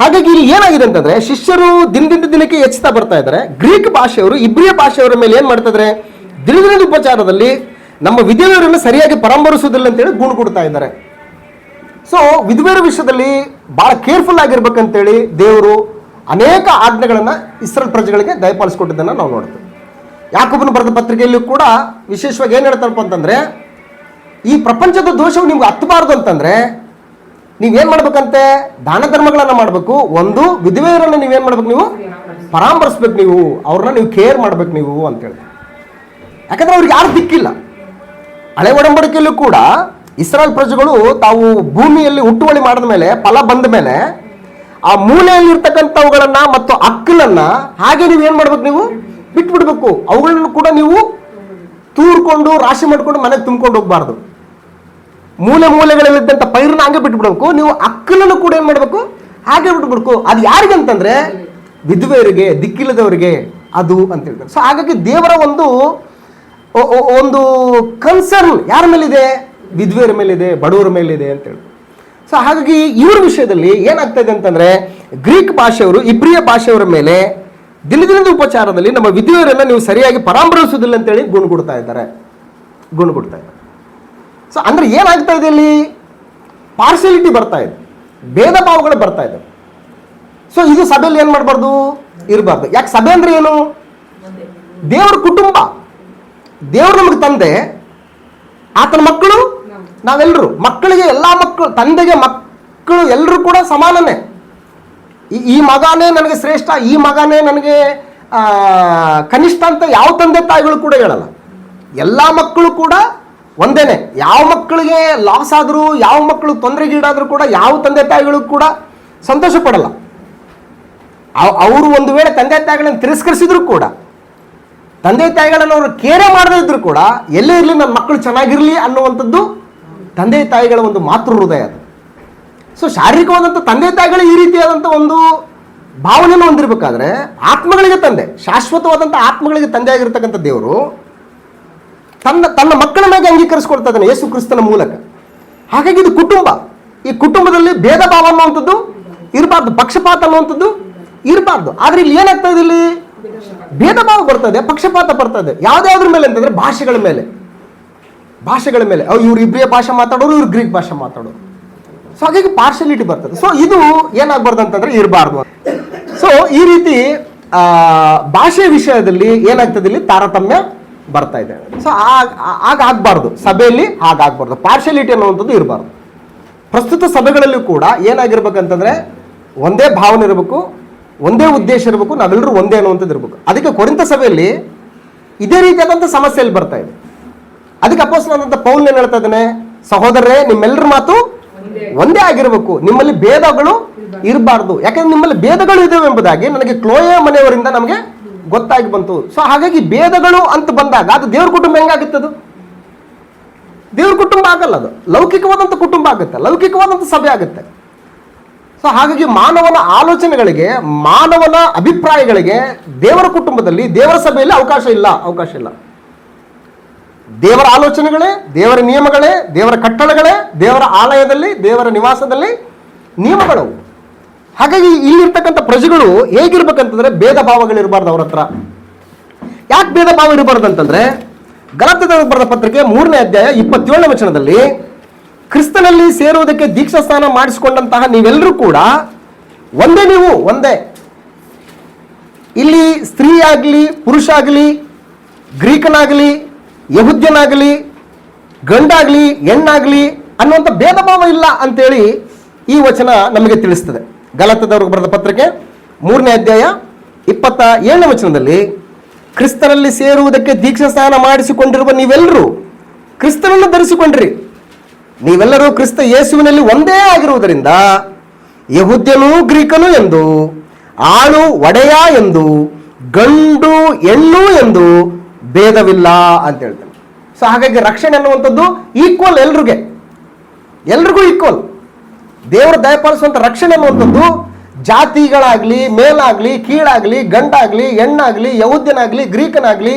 ಹಾಗಾಗಿ ಇಲ್ಲಿ ಏನಾಗಿದೆ ಅಂತಂದ್ರೆ ಶಿಷ್ಯರು ದಿನದಿಂದ ದಿನಕ್ಕೆ ಹೆಚ್ಚುತ್ತಾ ಬರ್ತಾ ಇದ್ದಾರೆ. ಗ್ರೀಕ್ ಭಾಷೆಯವರು ಇಬ್ರಿಯ ಭಾಷೆಯವರ ಮೇಲೆ ಏನ್ ಮಾಡ್ತಾ ಇದ್ದಾರೆ? ದಿನದಿನದ ಉಪಚಾರದಲ್ಲಿ ನಮ್ಮ ವಿಧವೆಯರನ್ನು ಸರಿಯಾಗಿ ಪರಾಮರಿಸುವುದಿಲ್ಲ ಅಂತೇಳಿ ಗುಣಗುಡ್ತಾ ಇದ್ದಾರೆ. ಸೊ ವಿಧವೆಯರ ವಿಷಯದಲ್ಲಿ ಬಹಳ ಕೇರ್ಫುಲ್ ಆಗಿರ್ಬೇಕಂತೇಳಿ ದೇವರು ಅನೇಕ ಆಜ್ಞೆಗಳನ್ನ ಇಸ್ರೇಲ್ ಪ್ರಜೆಗಳಿಗೆ ದಯಪಾಲಿಸಿಕೊಟ್ಟಿದ್ದನ್ನು ನಾವು ನೋಡ್ತೀವಿ. ಯಾಕೋಬನು ಬರೆದ ಪತ್ರಿಕೆಯಲ್ಲೂ ಕೂಡ ವಿಶೇಷವಾಗಿ ಏನು ಹೇಳ್ತಾರಪ್ಪ ಅಂತಂದ್ರೆ, ಈ ಪ್ರಪಂಚದ ದೋಷವು ನಿಮ್ಗೆ ಹತ್ತಬಾರ್ದು ಅಂತಂದ್ರೆ ನೀವೇನ್ ಮಾಡ್ಬೇಕಂತೆ? ದಾನ ಧರ್ಮಗಳನ್ನ ಮಾಡಬೇಕು. ಒಂದು ವಿಧವೆಯರನ್ನು ನೀವೇನ್ ಮಾಡ್ಬೇಕು? ನೀವು ಪರಾಮರಿಸ್ಬೇಕು, ನೀವು ಅವ್ರನ್ನ ನೀವು ಕೇರ್ ಮಾಡ್ಬೇಕು ನೀವು ಅಂತ ಹೇಳಿ. ಯಾಕಂದ್ರೆ ಅವ್ರಿಗೆ ಯಾರು ದಿಕ್ಕಿಲ್ಲ. ಹಳೆ ಒಡಂಬಡಿಕೆಯಲ್ಲೂ ಕೂಡ ಇಸ್ರಾಯೇಲ್ ಪ್ರಜೆಗಳು ತಾವು ಭೂಮಿಯಲ್ಲಿ ಹುಟ್ಟುವಳಿ ಮಾಡಿದ ಮೇಲೆ, ಫಲ ಬಂದ ಮೇಲೆ ಆ ಮೂಲೆಯಲ್ಲಿ ಇರ್ತಕ್ಕಂಥವುಗಳನ್ನ ಮತ್ತು ಅಕ್ಕಲನ್ನ ಹಾಗೆ ನೀವು ಏನ್ ಮಾಡ್ಬೇಕು? ನೀವು ಬಿಟ್ಬಿಡ್ಬೇಕು. ಅವುಗಳನ್ನು ಕೂಡ ನೀವು ತೂರ್ಕೊಂಡು ರಾಶಿ ಮಾಡ್ಕೊಂಡು ಮನೆಗೆ ತುಂಬ್ಕೊಂಡು ಹೋಗ್ಬಾರ್ದು. ಮೂಲೆಗಳಲ್ಲಿದ್ದಂಥ ಪೈರನ್ನ ಹಾಗೆ ಬಿಟ್ಬಿಡ್ಬೇಕು. ನೀವು ಅಕ್ಕಲನ್ನು ಕೂಡ ಏನ್ ಮಾಡ್ಬೇಕು? ಹಾಗೆ ಬಿಟ್ಬಿಡ್ಬೇಕು. ಅದು ಯಾರಿಗಂತಂದ್ರೆ ವಿಧವೆಯರಿಗೆ, ದಿಕ್ಕಿಲ್ಲದವರಿಗೆ ಅದು ಅಂತ ಹೇಳ್ತಾರೆ. ಸೊ ಹಾಗಾಗಿ ದೇವರ ಒಂದು ಕನ್ಸರ್ನ್ ಯಾರ ಮೇಲಿದೆ? ವಿಧವೆಯರ ಮೇಲಿದೆ, ಬಡವರ ಮೇಲಿದೆ ಅಂತೇಳಿ. ಸೊ ಹಾಗಾಗಿ ಇವ್ರ ವಿಷಯದಲ್ಲಿ ಏನಾಗ್ತಾ ಇದೆ ಅಂತಂದ್ರೆ ಗ್ರೀಕ್ ಭಾಷೆಯವರು ಇಬ್ರಿಯ ಭಾಷೆಯವರ ಮೇಲೆ ದಿನದಿನದ ಉಪಚಾರದಲ್ಲಿ ನಮ್ಮ ವಿಧವೆಯರನ್ನ ನೀವು ಸರಿಯಾಗಿ ಪರಾಮರಿಸುವುದಿಲ್ಲ ಅಂತೇಳಿ ಗುಣಗುಡ್ತಾ ಇದ್ದಾರೆ. ಸೊ ಅಂದ್ರೆ ಏನಾಗ್ತಾ ಇದೆ? ಇಲ್ಲಿ ಪಾರ್ಶಿಯಾಲಿಟಿ ಬರ್ತಾ ಇದೆ, ಭೇದ ಭಾವಗಳು ಬರ್ತಾ ಇದೆ. ಸೊ ಇದು ಸಭೆಯಲ್ಲಿ ಏನ್ ಮಾಡಬಾರ್ದು? ಇರಬಾರ್ದು. ಯಾಕೆ? ಸಭೆ ಅಂದ್ರೆ ಏನು? ದೇವರ ಕುಟುಂಬ, ದೇವರು ನಮಗೆ ತಂದೆ, ಆತನ ಮಕ್ಕಳು ನಾವೆಲ್ಲರೂ. ಮಕ್ಕಳಿಗೆ ಎಲ್ಲಾ ಮಕ್ಕಳು, ತಂದೆಗೆ ಮಕ್ಕಳು ಎಲ್ಲರೂ ಕೂಡ ಸಮಾನನೇ. ಈ ಮಗನೇ ನನಗೆ ಶ್ರೇಷ್ಠ, ಈ ಮಗನೇ ನನಗೆ ಕನಿಷ್ಠ ಅಂತ ಯಾವ ತಂದೆ ತಾಯಿಗಳು ಕೂಡ ಹೇಳಲ್ಲ. ಎಲ್ಲ ಮಕ್ಕಳು ಕೂಡ ಒಂದೇನೆ. ಯಾವ ಮಕ್ಕಳಿಗೆ ಲಾಸ್ ಆದರೂ, ಯಾವ ಮಕ್ಕಳು ತೊಂದರೆಗೀಡಾದರೂ ಕೂಡ ಯಾವ ತಂದೆ ತಾಯಿಗಳು ಕೂಡ ಸಂತೋಷ ಪಡಲ್ಲ. ಅವರು ಒಂದು ವೇಳೆ ತಂದೆ ತಾಯಿಗಳನ್ನು ತಿರಸ್ಕರಿಸಿದ್ರು ಕೂಡ, ತಂದೆ ತಾಯಿಗಳನ್ನು ಅವರು ಕೇರೆ ಮಾಡದೇ ಇದ್ರು ಕೂಡ, ಎಲ್ಲೇ ಇರಲಿ ನನ್ನ ಮಕ್ಕಳು ಚೆನ್ನಾಗಿರಲಿ ಅನ್ನುವಂಥದ್ದು ತಂದೆ ತಾಯಿಗಳ ಒಂದು ಮಾತೃ ಹೃದಯ ಅದು. ಸೊ ಶಾರೀರಿಕವಾದಂಥ ತಂದೆ ತಾಯಿಗಳು ಈ ರೀತಿಯಾದಂಥ ಒಂದು ಭಾವನೆಯನ್ನು ಹೊಂದಿರಬೇಕಾದ್ರೆ, ಆತ್ಮಗಳಿಗೆ ತಂದೆ, ಶಾಶ್ವತವಾದಂಥ ಆತ್ಮಗಳಿಗೆ ತಂದೆ ಆಗಿರ್ತಕ್ಕಂಥ ದೇವರು ತನ್ನ ಮಕ್ಕಳ ಮೇಲೆ ಅಂಗೀಕರಿಸ್ಕೊಳ್ತಾ ಇದ್ದಾನೆ ಯೇಸು ಕ್ರಿಸ್ತನ ಮೂಲಕ. ಹಾಗಾಗಿ ಇದು ಕುಟುಂಬ. ಈ ಕುಟುಂಬದಲ್ಲಿ ಭೇದ ಭಾವ ಅನ್ನುವಂಥದ್ದು ಇರಬಾರ್ದು, ಪಕ್ಷಪಾತ ಅನ್ನುವಂಥದ್ದು ಇರಬಾರ್ದು. ಆದ್ರೆ ಇಲ್ಲಿ ಏನಾಗ್ತದೆ, ಇಲ್ಲಿ ಭೇದ ಭಾವ ಬರ್ತದೆ, ಪಕ್ಷಪಾತ ಬರ್ತದೆ. ಯಾವ್ದಾವ್ದ್ರ ಮೇಲೆ ಅಂತಂದ್ರೆ ಭಾಷೆಗಳ ಮೇಲೆ. ಇವ್ರು ಇಬ್ರಿಯ ಭಾಷೆ ಮಾತಾಡೋರು, ಇವ್ರು ಗ್ರೀಕ್ ಭಾಷೆ ಮಾತಾಡೋರು. ಸೊ ಹಾಗಾಗಿ ಪಾರ್ಶಲಿಟಿ ಬರ್ತದೆ. ಸೊ ಇದು ಏನಾಗ್ಬಾರ್ದು ಅಂತಂದ್ರೆ ಇರಬಾರ್ದು. ಸೊ ಈ ರೀತಿ ಭಾಷೆ ವಿಷಯದಲ್ಲಿ ಏನಾಗ್ತದೆ, ಇಲ್ಲಿ ತಾರತಮ್ಯ ಬರ್ತಾ ಇದೆ. ಸೊ ಹಾಗಾಗಬಾರ್ದು, ಸಭೆಯಲ್ಲಿ ಹಾಗಾಗಬಾರ್ದು, ಪಾರ್ಶಲಿಟಿ ಅನ್ನುವಂಥದ್ದು ಇರಬಾರ್ದು. ಪ್ರಸ್ತುತ ಸಭೆಗಳಲ್ಲಿ ಕೂಡ ಏನಾಗಿರ್ಬೇಕಂತಂದ್ರೆ ಒಂದೇ ಭಾವನೆ ಇರಬೇಕು, ಒಂದೇ ಉದ್ದೇಶ ಇರಬೇಕು, ನಾವೆಲ್ಲರೂ ಒಂದೇ ಅನ್ನುವಂಥದ್ದು ಇರಬೇಕು. ಅದಕ್ಕೆ ಕೊರಿಂಥ ಸಭೆಯಲ್ಲಿ ಇದೇ ರೀತಿಯಾದಂಥ ಸಮಸ್ಯೆಯಲ್ಲಿ ಬರ್ತಾ ಇದೆ. ಅದಕ್ಕೆ ಅಪೊಸ್ತಲನಾದಂಥ ಪೌಲ್ ಏನು ಹೇಳ್ತಾ ಇದ್ದಾನೆ, ಸಹೋದರರೇ ನಿಮ್ಮೆಲ್ಲರ ಮಾತು ಒಂದೇ ಆಗಿರಬೇಕು, ನಿಮ್ಮಲ್ಲಿ ಭೇದಗಳು ಇರಬಾರ್ದು. ಯಾಕಂದ್ರೆ ನಿಮ್ಮಲ್ಲಿ ಭೇದಗಳು ಇದಾವೆ ಎಂಬುದಾಗಿ ನನಗೆ ಕ್ಲೋಯ ಮನೆಯವರಿಂದ ನಮಗೆ ಗೊತ್ತಾಗಿ ಬಂತು. ಸೊ ಹಾಗಾಗಿ ಭೇದಗಳು ಅಂತ ಬಂದಾಗ ಅದು ದೇವ್ರ ಕುಟುಂಬ ಹೆಂಗಾಗುತ್ತದು? ದೇವ್ರ ಕುಟುಂಬ ಆಗಲ್ಲ, ಅದು ಲೌಕಿಕವಾದಂಥ ಕುಟುಂಬ ಆಗುತ್ತೆ, ಲೌಕಿಕವಾದಂಥ ಸಭೆ ಆಗುತ್ತೆ. ಸೊ ಹಾಗಾಗಿ ಮಾನವನ ಆಲೋಚನೆಗಳಿಗೆ, ಮಾನವನ ಅಭಿಪ್ರಾಯಗಳಿಗೆ ದೇವರ ಕುಟುಂಬದಲ್ಲಿ, ದೇವರ ಸಭೆಯಲ್ಲಿ ಅವಕಾಶ ಇಲ್ಲ. ದೇವರ ಆಲೋಚನೆಗಳೇ, ದೇವರ ನಿಯಮಗಳೇ, ದೇವರ ಕಟ್ಟಳೆಗಳೇ, ದೇವರ ಆಲಯದಲ್ಲಿ, ದೇವರ ನಿವಾಸದಲ್ಲಿ ನಿಯಮಗಳು. ಹಾಗಾಗಿ ಇಲ್ಲಿರ್ತಕ್ಕಂಥ ಪ್ರಜೆಗಳು ಹೇಗಿರ್ಬೇಕಂತಂದ್ರೆ ಭೇದ ಭಾವಗಳಿರಬಾರ್ದು ಅವ್ರ ಹತ್ರ. ಯಾಕೆ ಭೇದ ಭಾವ ಇರಬಾರ್ದು ಅಂತಂದ್ರೆ, ಗಲಾತ್ಯದವರಿಗೆ ಬರೆದ ಪತ್ರಿಕೆ 3ನೇ ಅಧ್ಯಾಯ 27ನೇ ವಚನದಲ್ಲಿ, ಕ್ರಿಸ್ತನಲ್ಲಿ ಸೇರುವುದಕ್ಕೆ ದೀಕ್ಷಾ ಸ್ನಾನ ಮಾಡಿಸಿಕೊಂಡಂತಹ ನೀವೆಲ್ಲರೂ ಕೂಡ ಒಂದೇ, ನೀವು ಒಂದೇ. ಇಲ್ಲಿ ಸ್ತ್ರೀ ಆಗಲಿ, ಪುರುಷ ಆಗಲಿ, ಗ್ರೀಕನಾಗಲಿ, ಯಹೂದ್ಯನಾಗಲಿ, ಗಂಡಾಗಲಿ, ಹೆಣ್ಣಾಗಲಿ ಅನ್ನುವಂಥ ಭೇದ ಭಾವ ಇಲ್ಲ ಅಂತೇಳಿ ಈ ವಚನ ನಮಗೆ ತಿಳಿಸ್ತದೆ. ಗಲಾತ್ಯದವರಿಗೆ ಬರೆದ ಪತ್ರಿಕೆ 3ನೇ ಅಧ್ಯಾಯ 27ನೇ ವಚನದಲ್ಲಿ, ಕ್ರಿಸ್ತನಲ್ಲಿ ಸೇರುವುದಕ್ಕೆ ದೀಕ್ಷಾ ಸ್ನಾನ ಮಾಡಿಸಿಕೊಂಡಿರುವ ನೀವೆಲ್ಲರೂ ಕ್ರಿಸ್ತನನ್ನು ಧರಿಸಿಕೊಂಡ್ರಿ. ನೀವೆಲ್ಲರೂ ಕ್ರಿಸ್ತ ಯೇಸುವಿನಲ್ಲಿ ಒಂದೇ ಆಗಿರುವುದರಿಂದ ಯಹೂದ್ಯನೂ ಗ್ರೀಕನು ಎಂದು, ಆಳು ಒಡೆಯ ಎಂದು, ಗಂಡು ಹೆಣ್ಣು ಎಂದು ಭೇದವಿಲ್ಲ ಅಂತ ಹೇಳ್ತಾನೆ. ಸೊ ಹಾಗಾಗಿ ರಕ್ಷಣೆ ಅನ್ನುವಂಥದ್ದು ಈಕ್ವಲ್, ಎಲ್ರಿಗೂ ಈಕ್ವಲ್. ದೇವರು ದಯಪಾಲಿಸುವಂಥ ರಕ್ಷಣೆ ಅನ್ನುವಂಥದ್ದು ಜಾತಿಗಳಾಗ್ಲಿ, ಮೇಲಾಗ್ಲಿ, ಕೀಳಾಗ್ಲಿ, ಗಂಡಾಗ್ಲಿ, ಹೆಣ್ಣಾಗ್ಲಿ, ಯಹೂದ್ಯನಾಗ್ಲಿ, ಗ್ರೀಕನಾಗ್ಲಿ,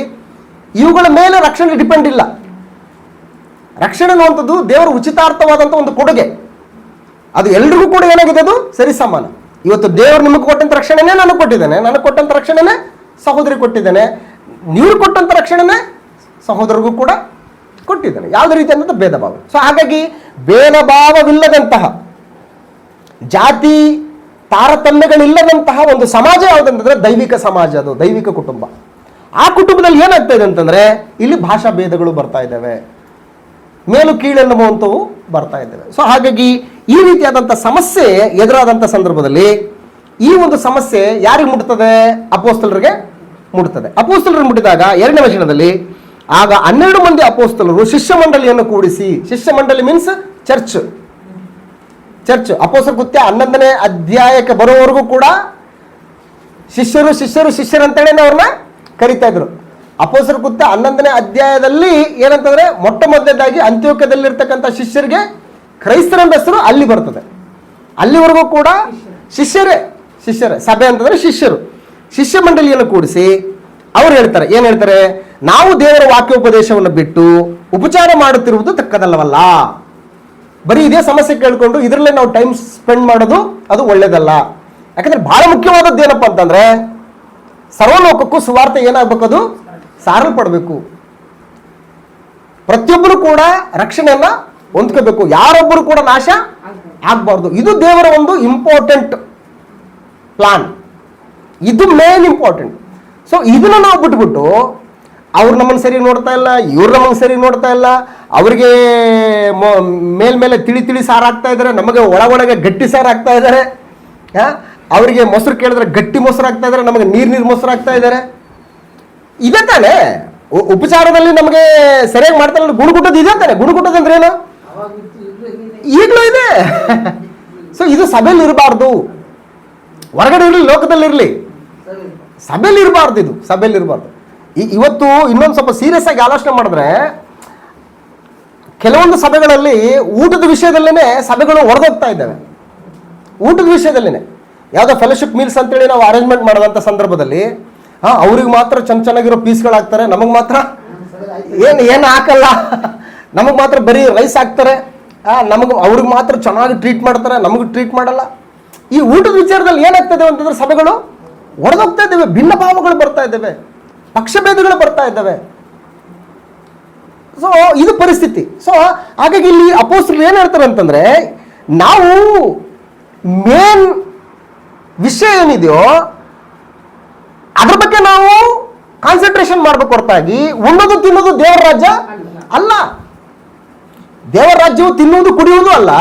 ಇವುಗಳ ಮೇಲೆ ರಕ್ಷಣೆ ಡಿಪೆಂಡ್ ಇಲ್ಲ. ರಕ್ಷಣೆ ಅನ್ನುವಂಥದ್ದು ದೇವರ ಉಚಿತಾರ್ಥವಾದಂಥ ಒಂದು ಕೊಡುಗೆ. ಅದು ಎಲ್ರಿಗೂ ಕೂಡ ಏನಾಗಿದೆ, ಅದು ಸರಿ ಸಮಾನ. ಇವತ್ತು ದೇವರು ನಿಮಗೆ ಕೊಟ್ಟಂಥ ರಕ್ಷಣೆನೇ ನನಗೆ ಕೊಟ್ಟಿದ್ದಾನೆ, ನನಗೆ ಕೊಟ್ಟಂಥ ರಕ್ಷಣೆನೇ ಸಹೋದರಿ ಕೊಟ್ಟಿದ್ದಾನೆ, ನೀವು ಕೊಟ್ಟಂಥ ರಕ್ಷಣೆನೇ ಸಹೋದರಿಗೂ ಕೂಡ ಕೊಟ್ಟಿದ್ದಾನೆ. ಯಾವುದೇ ರೀತಿಯಾದಂಥ ಭೇದ ಭಾವ. ಸೊ ಹಾಗಾಗಿ ಭೇದ ಭಾವವಿಲ್ಲದಂತಹ, ಜಾತಿ ತಾರತಮ್ಯಗಳಿಲ್ಲದಂತಹ ಒಂದು ಸಮಾಜ ಯಾವುದಂತಂದ್ರೆ ದೈವಿಕ ಸಮಾಜ, ಅದು ದೈವಿಕ ಕುಟುಂಬ. ಆ ಕುಟುಂಬದಲ್ಲಿ ಏನಾಗ್ತಾ ಇದೆ ಅಂತಂದ್ರೆ ಇಲ್ಲಿ ಭಾಷಾ ಭೇದಗಳು ಬರ್ತಾ ಇದ್ದಾವೆ, ಮೇಲು ಕೀಳೆನ್ನುವಂಥವು ಬರ್ತಾ ಇದ್ದಾವೆ. ಸೊ ಹಾಗಾಗಿ ಈ ರೀತಿಯಾದಂಥ ಸಮಸ್ಯೆ ಎದುರಾದಂಥ ಸಂದರ್ಭದಲ್ಲಿ ಈ ಒಂದು ಸಮಸ್ಯೆ ಯಾರಿಗೆ ಮುಟ್ತದೆ? ಅಪೊಸ್ತಲರಿಗೆ ಮುಟ್ತದೆ. ಅಪೊಸ್ತಲರಿಗೆ ಮುಟ್ಟಿದಾಗ 2ನೇ ವಚನದಲ್ಲಿ, ಆಗ 12 ಮಂದಿ ಅಪೊಸ್ತಲರು ಶಿಷ್ಯ ಮಂಡಳಿಯನ್ನು ಕೂಡಿಸಿ, ಶಿಷ್ಯ ಮಂಡಳಿ ಮೀನ್ಸ್ ಚರ್ಚ್. ಅಪೊಸ್ತಲ ಕೃತ್ಯ 11ನೇ ಅಧ್ಯಾಯಕ್ಕೆ ಬರೋವರೆಗೂ ಕೂಡ ಶಿಷ್ಯರು ಅಂತೇಳಿ ಅವ್ರನ್ನ ಕರಿತಾ ಇದ್ರು. ಅಪೊಸ್ತಲ ಕೃತ್ಯ 11ನೇ ಅಧ್ಯಾಯದಲ್ಲಿ ಏನಂತಂದ್ರೆ ಮೊಟ್ಟ ಮೊದಲನೇದಾಗಿ ಅಂತ್ಯೋಕ್ಯದಲ್ಲಿರ್ತಕ್ಕಂಥ ಶಿಷ್ಯರಿಗೆ ಕ್ರೈಸ್ತರೆಂಬ ಹೆಸರು ಅಲ್ಲಿ ಬರ್ತದೆ. ಅಲ್ಲಿವರೆಗೂ ಕೂಡ ಶಿಷ್ಯರೇ ಸಭೆ ಅಂತಂದ್ರೆ ಶಿಷ್ಯ ಮಂಡಳಿಯನ್ನು ಕೂಡಿಸಿ ಅವ್ರು ಹೇಳ್ತಾರೆ, ಏನ್ ಹೇಳ್ತಾರೆ? ನಾವು ದೇವರ ವಾಕ್ಯೋಪದೇಶವನ್ನು ಬಿಟ್ಟು ಉಪಚಾರ ಮಾಡುತ್ತಿರುವುದು ತಕ್ಕದಲ್ಲವಲ್ಲ. ಬರೀ ಇದೇ ಸಮಸ್ಯೆ ಕೇಳ್ಕೊಂಡು ಇದರಲ್ಲೇ ನಾವು ಟೈಮ್ ಸ್ಪೆಂಡ್ ಮಾಡೋದು ಅದು ಒಳ್ಳೇದಲ್ಲ. ಯಾಕಂದ್ರೆ ಬಹಳ ಮುಖ್ಯವಾದದ್ದು ಏನಪ್ಪ ಅಂತಂದ್ರೆ ಸರ್ವಲೋಕಕ್ಕೂ ಸುವಾರ್ತೆ ಏನಾಗಬೇಕು, ಅದು ಸಾರಲ್ಪಡಬೇಕು. ಪ್ರತಿಯೊಬ್ಬರು ಕೂಡ ರಕ್ಷಣೆಯನ್ನ ಹೊಂದ್ಕೋಬೇಕು, ಯಾರೊಬ್ಬರು ಕೂಡ ನಾಶ ಆಗ್ಬಾರ್ದು. ಇದು ದೇವರ ಒಂದು ಇಂಪಾರ್ಟೆಂಟ್ ಪ್ಲಾನ್, ಇದು ಮೇನ್ ಇಂಪಾರ್ಟೆಂಟ್. ಸೊ ಇದನ್ನ ನಾವು ಬಿಟ್ಬಿಟ್ಟು ಅವ್ರು ನಮ್ಮನ್ನು ಸರಿ ನೋಡ್ತಾ ಇಲ್ಲ, ಇವ್ರು ನಮ್ಮನ್ನು ಸರಿ ನೋಡ್ತಾ ಇಲ್ಲ, ಅವರಿಗೆ ಮೇಲ್ಮೇಲೆ ತಿಳಿ ಸಾರಾಗ್ತಾ ಇದ್ದಾರೆ, ನಮಗೆ ಒಳಗೆ ಗಟ್ಟಿ ಸಾರಾಗ್ತಾ ಇದ್ದಾರೆ, ಅವರಿಗೆ ಮೊಸರು ಕೇಳಿದ್ರೆ ಗಟ್ಟಿ ಮೊಸರು ಆಗ್ತಾ ಇದ್ದಾರೆ, ನಮಗೆ ನೀರು ಮೊಸರು ಆಗ್ತಾ ಇದ್ದಾರೆ. ಇದೇ ತಾನೇ ಉಪಚಾರದಲ್ಲಿ ನಮಗೆ ಸರಿಯಾಗಿ ಮಾಡ್ತಾರೆ. ಗುಣಗುಟ್ಟದ ಇದೆ ಅಂತಾನೆ. ಗುಣಗುಟ್ಟದ ಅಂದ್ರೆ ಏನು? ಈಗಲೂ ಇದೆ. ಸೊ ಇದು ಸಭೆಯಲ್ಲಿ ಇರಬಾರ್ದು, ಹೊರಗಡೆ ಇರಲಿ, ಲೋಕದಲ್ಲಿ ಇರಲಿ, ಸಭೆಯಲ್ಲಿ ಇರಬಾರ್ದು. ಇದು ಸಭೆಯಲ್ಲಿ ಇರಬಾರ್ದು. ಇವತ್ತು ಇನ್ನೊಂದು ಸ್ವಲ್ಪ ಸೀರಿಯಸ್ ಆಗಿ ಆಲೋಚನೆ ಮಾಡಿದ್ರೆ, ಕೆಲವೊಂದು ಸಭೆಗಳಲ್ಲಿ ಊಟದ ವಿಷಯದಲ್ಲೇ ಸಭೆಗಳು ಹೊರದೋಗ್ತಾ ಇದ್ದಾವೆ. ಊಟದ ವಿಷಯದಲ್ಲೇ ಯಾವುದೋ ಫೆಲೋಶಿಪ್ ಮೀಲ್ಸ್ ಅಂತೇಳಿ ನಾವು ಅರೇಂಜ್ಮೆಂಟ್ ಮಾಡುವಂಥ ಸಂದರ್ಭದಲ್ಲಿ ಅವ್ರಿಗೆ ಮಾತ್ರ ಚೆನ್ನಾಗಿರೋ ಪೀಸ್ಗಳಾಗ್ತಾರೆ, ನಮಗೆ ಮಾತ್ರ ಏನು ಹಾಕಲ್ಲ, ನಮಗೆ ಮಾತ್ರ ಬರೀ ರೈಸ್ ಹಾಕ್ತಾರೆ, ಅವ್ರಿಗೆ ಮಾತ್ರ ಚೆನ್ನಾಗಿ ಟ್ರೀಟ್ ಮಾಡ್ತಾರೆ, ನಮಗೆ ಟ್ರೀಟ್ ಮಾಡಲ್ಲ. ಈ ಊಟದ ವಿಚಾರದಲ್ಲಿ ಏನಾಗ್ತದೆ ಅಂತಂದ್ರೆ ಸಭೆಗಳು ಹೊರದೋಗ್ತಾ ಇದ್ದೇವೆ, ಭಿನ್ನ ಭಾವಗಳು ಬರ್ತಾ ಇದ್ದಾವೆ, ಪಕ್ಷಭೇದಗಳು ಬರ್ತಾ ಇದ್ದಾವೆ. ಸೊ ಇದು ಪರಿಸ್ಥಿತಿ. ಸೊ ಹಾಗಾಗಿ ಇಲ್ಲಿ ಅಪೊಸ್ತಲರು ಏನು ಹೇಳ್ತಾರೆ ಅಂತಂದ್ರೆ, ನಾವು ಮೇನ್ ವಿಷಯ ಏನಿದೆಯೋ ಅದ್ರ ಬಗ್ಗೆ ನಾವು ಕಾನ್ಸಂಟ್ರೇಷನ್ ಮಾಡಬೇಕು ಹೊರತಾಗಿ ಉಣ್ಣೋದು ತಿನ್ನೋದು ದೇವರ ರಾಜ್ಯ ಅಲ್ಲ. ದೇವರ ರಾಜ್ಯವು ತಿನ್ನುವುದು ಕುಡಿಯುವುದು ಅಲ್ಲ,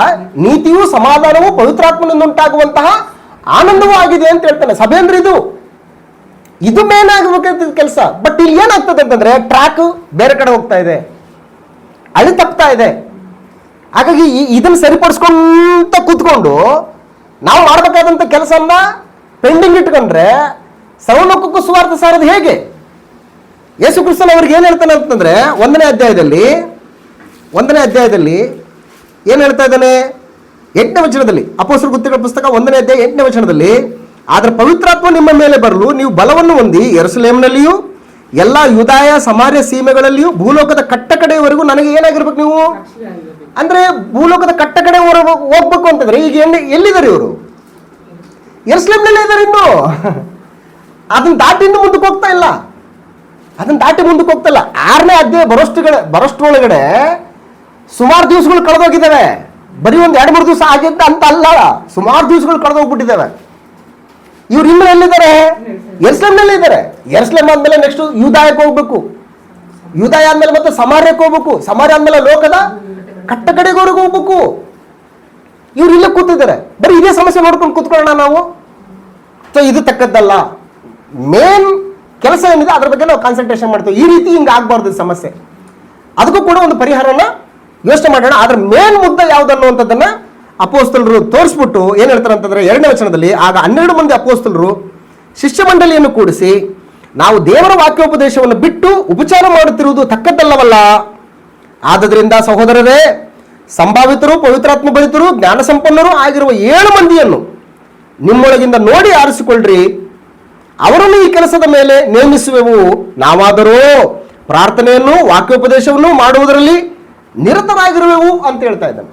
ನೀತಿಯು ಸಮಾಧಾನವು ಪವಿತ್ರಾತ್ಮನಿಂದ ಉಂಟಾಗುವಂತಹ ಆನಂದವೂ ಆಗಿದೆ ಅಂತ ಹೇಳ್ತಾನೆ. ಸಭೆ ಅಂದ್ರೆ ಇದು ಮೇನ್ ಆಗಬೇಕಾದ ಕೆಲಸ. ಬಟ್ ಇಲ್ಲಿ ಏನಾಗ್ತದೆ ಅಂತಂದ್ರೆ ಟ್ರ್ಯಾಕ್ ಬೇರೆ ಕಡೆ ಹೋಗ್ತಾ ಇದೆ, ಅಳಿ ತಪ್ತಾ ಇದೆ. ಹಾಗಾಗಿ ಇದನ್ನು ಸರಿಪಡಿಸ್ಕೊಂತ ಕೂತ್ಕೊಂಡು ನಾವು ಮಾಡಬೇಕಾದಂಥ ಕೆಲಸನ ಪೆಂಡಿಂಗ್ ಇಟ್ಕೊಂಡ್ರೆ ಸರ್ವಲೋಕಕ್ಕೂ ಸುವಾರ್ತೆ ಸಾರೋದು ಹೇಗೆ? ಯೇಸು ಕ್ರಿಸ್ತನ ಅವ್ರಿಗೆ ಏನು ಹೇಳ್ತಾನೆ ಅಂತಂದ್ರೆ, 1ನೇ ಅಧ್ಯಾಯದಲ್ಲಿ ಏನು ಹೇಳ್ತಾ ಇದ್ದಾನೆ? 8ನೇ ವಚನದಲ್ಲಿ, ಅಪೊಸ್ತಲರ ಕೃತ್ಯಗಳ ಪುಸ್ತಕ 1ನೇ ಅಧ್ಯಾಯ 8ನೇ ವಚನದಲ್ಲಿ, ಆದ್ರೆ ಪವಿತ್ರಾತ್ಮ ನಿಮ್ಮ ಮೇಲೆ ಬರಲು ನೀವು ಬಲವನ್ನು ಹೊಂದಿ ಯೆರೂಸಲೇಮಿನಲ್ಲಿಯೂ ಎಲ್ಲ ಯೂದಾಯ ಸಮಾರ್ಯ ಸೀಮೆಗಳಲ್ಲಿಯೂ ಭೂಲೋಕದ ಕಟ್ಟ ಕಡೆಯವರೆಗೂ ನನಗೆ ಏನಾಗಿರ್ಬೇಕು ನೀವು ಅಂದ್ರೆ, ಭೂಲೋಕದ ಕಟ್ಟ ಕಡೆ ಹೋಗ್ಬೇಕು ಅಂತಂದ್ರೆ ಈಗ ಎಲ್ಲಿದ್ದಾರೆ ಇವರು? ಯೆರೂಸಲೇಮಿನಲ್ಲೇ ಇದ್ದಾರೆ. ಇನ್ನು ಅದನ್ನ ದಾಟಿ ಇನ್ನು ಮುಂದಕ್ಕೆ ಹೋಗ್ತಾ ಇಲ್ಲ. 6ನೇ ಅಧ್ಯಾಯ ಬರೋಷ್ಟೊಳಗಡೆ ಸುಮಾರು ದಿವಸಗಳು ಕಳೆದೋಗಿದ್ದಾವೆ. ಬರೀ ಒಂದು 2-3 ದಿವಸ ಆಗಿದ್ದ ಅಂತ ಅಲ್ಲ, ಸುಮಾರು ದಿವಸಗಳು ಕಳೆದೋಗ್ಬಿಟ್ಟಿದ್ದಾವೆ. ಇವ್ರು ಇನ್ನು ಎಲ್ಲಿದ್ದಾರೆ? ಯೆರೂಸಲೇಮಿನಲ್ಲೇ ಇದ್ದಾರೆ. ಯೆರೂಸಲೇಮ್ ಆದ್ಮೇಲೆ ನೆಕ್ಸ್ಟ್ ಯೂದಾಯಕ್ಕೆ ಹೋಗ್ಬೇಕು, ಯೂದಾಯ ಆದ್ಮೇಲೆ ಮತ್ತೆ ಸಮಾರ್ಯಕ್ಕೆ ಹೋಗ್ಬೇಕು, ಸಮಾರ್ಯ ಆದ್ಮೇಲೆ ಲೋಕದ ಕಟ್ಟ ಕಡೆಗೋರ್ಗೆ ಹೋಗ್ಬೇಕು. ಇವ್ರು ಇಲ್ಲೇ ಕೂತಿದ್ದಾರೆ, ಬರೀ ಇದೇ ಸಮಸ್ಯೆ ನೋಡ್ಕೊಂಡು ಕೂತ್ಕೊಳ್ಳೋಣ ನಾವು. ಸೊ ಇದು ತಕ್ಕದ್ದಲ್ಲ. ಮೇನ್ ಕೆಲಸ ಏನಿದೆ ಅದ್ರ ಬಗ್ಗೆ ನಾವು ಕಾನ್ಸಂಟ್ರೇಷನ್ ಮಾಡ್ತೀವಿ. ಈ ರೀತಿ ಹಿಂಗೆ ಆಗ್ಬಾರ್ದು ಸಮಸ್ಯೆ. ಅದಕ್ಕೂ ಕೂಡ ಒಂದು ಪರಿಹಾರನ ಯೋಚನೆ ಮಾಡೋಣ. ಆದ್ರೆ ಮೇನ್ ಮುದ್ದೆ ಯಾವುದನ್ನುವಂಥದ್ದನ್ನ ಅಪೊಸ್ತಲರು ತೋರಿಸ್ಬಿಟ್ಟು ಏನ್ ಹೇಳ್ತಾರೆ ಅಂತಂದ್ರೆ 2ನೇ ವಚನದಲ್ಲಿ, ಆಗ 12 ಮಂದಿ ಅಪೊಸ್ತಲರು ಶಿಷ್ಯ ಮಂಡಳಿಯನ್ನು ಕೂಡಿಸಿ, ನಾವು ದೇವರ ವಾಕ್ಯೋಪದೇಶವನ್ನು ಬಿಟ್ಟು ಉಪಚಾರ ಮಾಡುತ್ತಿರುವುದು ತಕ್ಕದ್ದಲ್ಲವಲ್ಲ. ಆದ್ದರಿಂದ ಸಹೋದರರೇ, ಸಂಭಾವಿತರು, ಪವಿತ್ರಾತ್ಮ ಭರಿತರು, ಜ್ಞಾನ ಸಂಪನ್ನರು ಆಗಿರುವ 7 ಮಂದಿಯನ್ನು ನಿಮ್ಮೊಳಗಿಂದ ನೋಡಿ ಆರಿಸಿಕೊಳ್ಳ್ರಿ, ಅವರನ್ನು ಈ ಕೆಲಸದ ಮೇಲೆ ನೇಮಿಸುವೆವು. ನಾವಾದರೂ ಪ್ರಾರ್ಥನೆಯನ್ನು ವಾಕ್ಯೋಪದೇಶವನ್ನು ಮಾಡುವುದರಲ್ಲಿ ನಿರತರಾಗಿರುವೆವು ಅಂತ ಹೇಳ್ತಾ ಇದ್ದಾನೆ.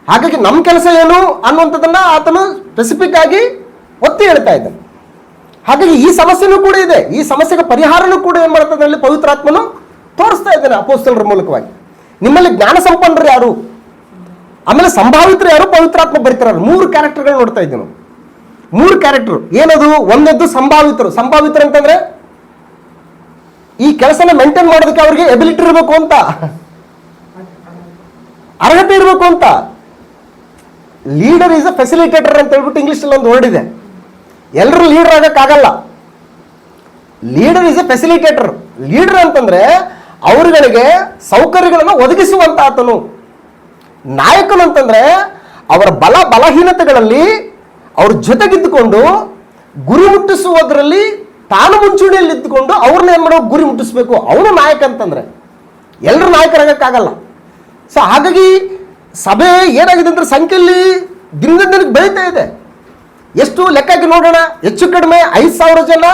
ಹಾಗಾಗಿ ನಮ್ಮ ಕೆಲಸ ಏನು ಅನ್ನುವಂಥದ್ದನ್ನ ಆತನು ಸ್ಪೆಸಿಫಿಕ್ ಆಗಿ ಒತ್ತಿ ಹೇಳ್ತಾ ಇದ್ದಾನೆ. ಹಾಗಾಗಿ ಈ ಸಮಸ್ಯೆನೂ ಕೂಡ ಇದೆ. ಈ ಸಮಸ್ಯೆಗೆ ಪರಿಹಾರನೂ ಕೂಡ ಏನ್ ಮಾಡ್ತದೆ ಅಲ್ಲಿ ಪವಿತ್ರಾತ್ಮನು ತೋರಿಸ್ತಾ ಇದ್ದಾನೆ ಅಪೊಸ್ತಲರ ಮೂಲಕವಾಗಿ. ನಿಮ್ಮಲ್ಲಿ ಜ್ಞಾನ ಸಂಪನ್ನರು ಯಾರು, ಆಮೇಲೆ ಸಂಭಾವಿತರು ಯಾರು, ಪವಿತ್ರಾತ್ಮ ಭರಿತರು, 3 ಕ್ಯಾರೆಕ್ಟರ್ಗಳು ನೋಡ್ತಾ ಇದ್ದೀವಿ ನಾವು. 3 ಕ್ಯಾರೆಕ್ಟರ್ ಏನದು? ಒಂದದ್ದು ಸಂಭಾವಿತರು. ಸಂಭಾವಿತರು ಅಂತಂದ್ರೆ ಈ ಕೆಲಸನ ಮೇಂಟೈನ್ ಮಾಡೋದಕ್ಕೆ ಅವ್ರಿಗೆ ಎಬಿಲಿಟಿ ಇರಬೇಕು ಅಂತ, ಅರ್ಹತೆ ಇರಬೇಕು ಅಂತ. ಲೀಡರ್ ಈಸ್ ಅ ಫೆಸಿಲಿಟೇಟರ್ ಅಂತ ಹೇಳ್ಬಿಟ್ಟು ಇಂಗ್ಲಿಷ್ ಅಲ್ಲಿ ಒಂದು ವರ್ಡ್ ಇದೆ. ಎಲ್ಲರೂ ಲೀಡರ್ ಆಗಕ್ಕಾಗಲ್ಲ. Leader is a facilitator. Leader ಅಂತಂದ್ರೆ ಅವರುಗಳಿಗೆ ಸೌಕರ್ಯಗಳನ್ನು ಒದಗಿಸುವಂತ ಆತನು. ನಾಯಕನು ಅಂತಂದ್ರೆ ಅವರ ಬಲಹೀನತೆಗಳಲ್ಲಿ ಅವ್ರ ಜೊತೆಗಿದ್ದುಕೊಂಡು ಗುರಿ ಮುಟ್ಟಿಸುವುದರಲ್ಲಿ ತಾನು ಮುಂಚೂಣಿಯಲ್ಲಿ ಇದ್ದುಕೊಂಡು ಅವ್ರನ್ನ ಏನ್ ಮಾಡೋ ಗುರಿ ಮುಟ್ಟಿಸ್ಬೇಕು. ಅವನು ನಾಯಕ ಅಂತಂದ್ರೆ ಎಲ್ಲರೂ ನಾಯಕರಾಗಕ್ಕಾಗಲ್ಲ. ಸೊ ಹಾಗಾಗಿ ಸಭೆ ಏನಾಗಿದೆ ಅಂದ್ರೆ ಸಂಖ್ಯೆಯಲ್ಲಿ ದಿನದಿಂದ ದಿನಕ್ಕೆ ಬೆಳೀತಾ ಇದೆ. ಎಷ್ಟು ಲೆಕ್ಕಕ್ಕೆ ನೋಡೋಣ, ಹೆಚ್ಚು ಕಡಿಮೆ 5,000 ಜನ,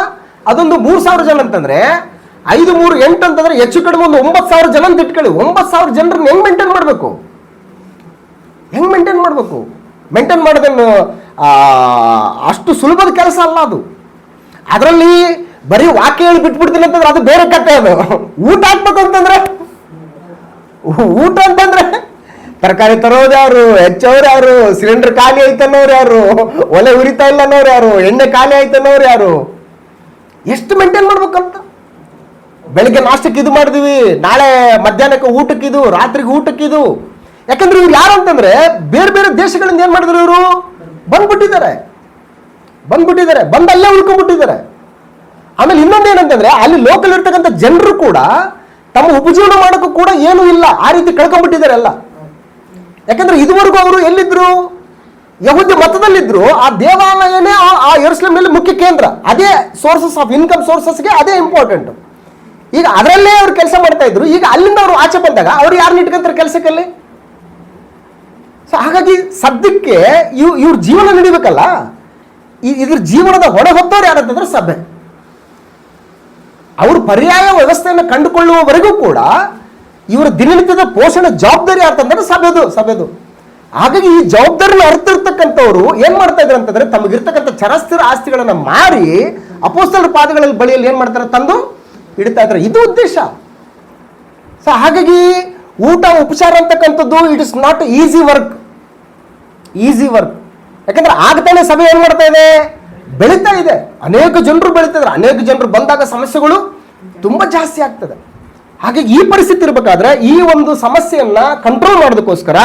ಅದೊಂದು 3,000 ಜನ ಅಂತಂದ್ರೆ 5 3 8 ಅಂತಂದ್ರೆ ಹೆಚ್ಚು ಕಡಿಮೆ ಒಂದು 9,000 ಜನ ಅಂತ ಇಟ್ಕೊಳ್ಳಿ. 9,000 ಜನರನ್ನ ಹೆಂಗ್ ಮೇಂಟೈನ್ ಮಾಡಬೇಕು? ಮೇಂಟೈನ್ ಮಾಡೋದನ್ನು ಅಷ್ಟು ಸುಲಭದ ಕೆಲಸ ಅಲ್ಲ ಅದು. ಅದರಲ್ಲಿ ಬರೀ ವಾಕ್ಯ ಹೇಳಿ ಬಿಟ್ಬಿಡ್ತೀನಿ ಅಂತಂದ್ರೆ ಅದು ಬೇರೆ ಕಥೆ. ಅದು ಊಟ ಹಾಕ್ಬೇಕು ಅಂತಂದ್ರೆ ತರಕಾರಿ ತರೋರು ಯಾರು, ಹೆಚ್ಚೋರು ಯಾರು, ಸಿಲಿಂಡರ್ ಖಾಲಿ ಐತನ್ನೋರು ಯಾರು, ಒಲೆ ಉರಿತಾ ಇಲ್ಲ ಅನ್ನೋರು ಯಾರು, ಎಣ್ಣೆ ಖಾಲಿ ಆಯ್ತನ್ನೋರು ಯಾರು, ಎಷ್ಟು ಮೇಂಟೈನ್ ಮಾಡ್ಬೇಕಂತ. ಬೆಳಿಗ್ಗೆ ನಾಷ್ಟಕ್ಕೆ ಇದು ಮಾಡಿದ್ವಿ, ನಾಳೆ ಮಧ್ಯಾಹ್ನಕ್ಕೆ ಊಟಕ್ಕಿದು, ರಾತ್ರಿಗೆ ಊಟಕ್ಕಿದು. ಯಾಕಂದ್ರೆ ಇವ್ರು ಯಾರು ಅಂತಂದ್ರೆ ಬೇರೆ ಬೇರೆ ದೇಶಗಳಿಂದ ಏನ್ ಮಾಡಿದ್ರು ಇವರು ಬಂದ್ಬಿಟ್ಟಿದ್ದಾರೆ, ಬಂದಲ್ಲೇ ಉಳ್ಕೊಂಡ್ಬಿಟ್ಟಿದ್ದಾರೆ. ಆಮೇಲೆ ಇನ್ನೊಂದು ಏನಂತಂದ್ರೆ ಅಲ್ಲಿ ಲೋಕಲ್ ಇರ್ತಕ್ಕಂಥ ಜನರು ಕೂಡ ತಮ್ಮ ಉಪಜೀವನ ಮಾಡೋಕ್ಕೂ ಕೂಡ ಏನೂ ಇಲ್ಲ, ಆ ರೀತಿ ಕಳ್ಕೊಂಡ್ಬಿಟ್ಟಿದ್ದಾರೆ ಎಲ್ಲ. ಯಾಕಂದ್ರೆ ಇದುವರೆಗೂ ಅವರು ಎಲ್ಲಿದ್ರು? ಯಹೂದ್ಯ ಮತದಲ್ಲಿದ್ರು. ಆ ದೇವಾಲಯನೇ ಆ ಯೆರೂಸಲೇಮಿನಲ್ಲಿ ಮುಖ್ಯ ಕೇಂದ್ರ. ಅದೇ ಸೋರ್ಸಸ್ ಆಫ್ ಇನ್ಕಮ್ ಸೋರ್ಸಸ್ಗೆ ಅದೇ ಇಂಪಾರ್ಟೆಂಟ್. ಈಗ ಅದರಲ್ಲೇ ಅವ್ರು ಕೆಲಸ ಮಾಡ್ತಾ ಇದ್ರು. ಈಗ ಅಲ್ಲಿಂದ ಅವರು ಆಚೆ ಬಂದಾಗ ಅವ್ರು ಯಾರನ್ನ ಇಟ್ಕೊಂತಾರೆ ಕೆಲಸಕ್ಕಲ್ಲಿ? ಸೊ ಹಾಗಾಗಿ ಸದ್ಯಕ್ಕೆ ಇವ್ರ ಜೀವನ ನಡಿಬೇಕಲ್ಲ. ಇದ್ರ ಜೀವನದ ಹೊಣೆ ಹೊತ್ತವ್ರು ಯಾರಂತಂದ್ರೆ ಸಭೆ. ಅವರು ಪರ್ಯಾಯ ವ್ಯವಸ್ಥೆಯನ್ನು ಕಂಡುಕೊಳ್ಳುವವರೆಗೂ ಕೂಡ ಇವರ ದಿನನಿತ್ಯದ ಪೋಷಣೆ ಜವಾಬ್ದಾರಿ ಯಾರ್ತಂದ್ರೆ ಸಭೆದು. ಹಾಗಾಗಿ ಈ ಜವಾಬ್ದಾರಿನ ಅರ್ಥಿರ್ತಕ್ಕಂಥವ್ರು ಏನ್ ಮಾಡ್ತಾ ಇದ್ರು ಅಂತಂದ್ರೆ ತಮಗಿರ್ತಕ್ಕಂಥ ಚರಸ್ಥಿರ ಆಸ್ತಿಗಳನ್ನ ಮಾರಿ ಅಪೊಸ್ತಲರ ಪಾದಗಳಲ್ಲಿ ಬಳಿಯಲ್ಲಿ ಏನ್ ಮಾಡ್ತಾರೆ? ತಂದು ಇಡ್ತಾ ಇದ್ದಾರೆ. ಇದು ಉದ್ದೇಶ. ಸೊ ಹಾಗಾಗಿ ಊಟ ಉಪಚಾರ ಅಂತಕ್ಕಂಥದ್ದು it is not easy work. ಯಾಕಂದ್ರೆ ಆಗ್ತಾನೆ ಸಭೆ ಏನ್ ಮಾಡ್ತಾ ಇದೆ? ಬೆಳೀತಾ ಇದೆ. ಅನೇಕ ಜನರು ಬೆಳೀತಾ ಇದ್ದಾರೆ. ಅನೇಕ ಜನರು ಬಂದಾಗ ಸಮಸ್ಯೆಗಳು ತುಂಬಾ ಜಾಸ್ತಿ ಆಗ್ತದೆ. ಹಾಗಾಗಿ ಈ ಪರಿಸ್ಥಿತಿ ಇರಬೇಕಾದ್ರೆ ಈ ಒಂದು ಸಮಸ್ಯೆಯನ್ನ ಕಂಟ್ರೋಲ್ ಮಾಡೋದಕ್ಕೋಸ್ಕರ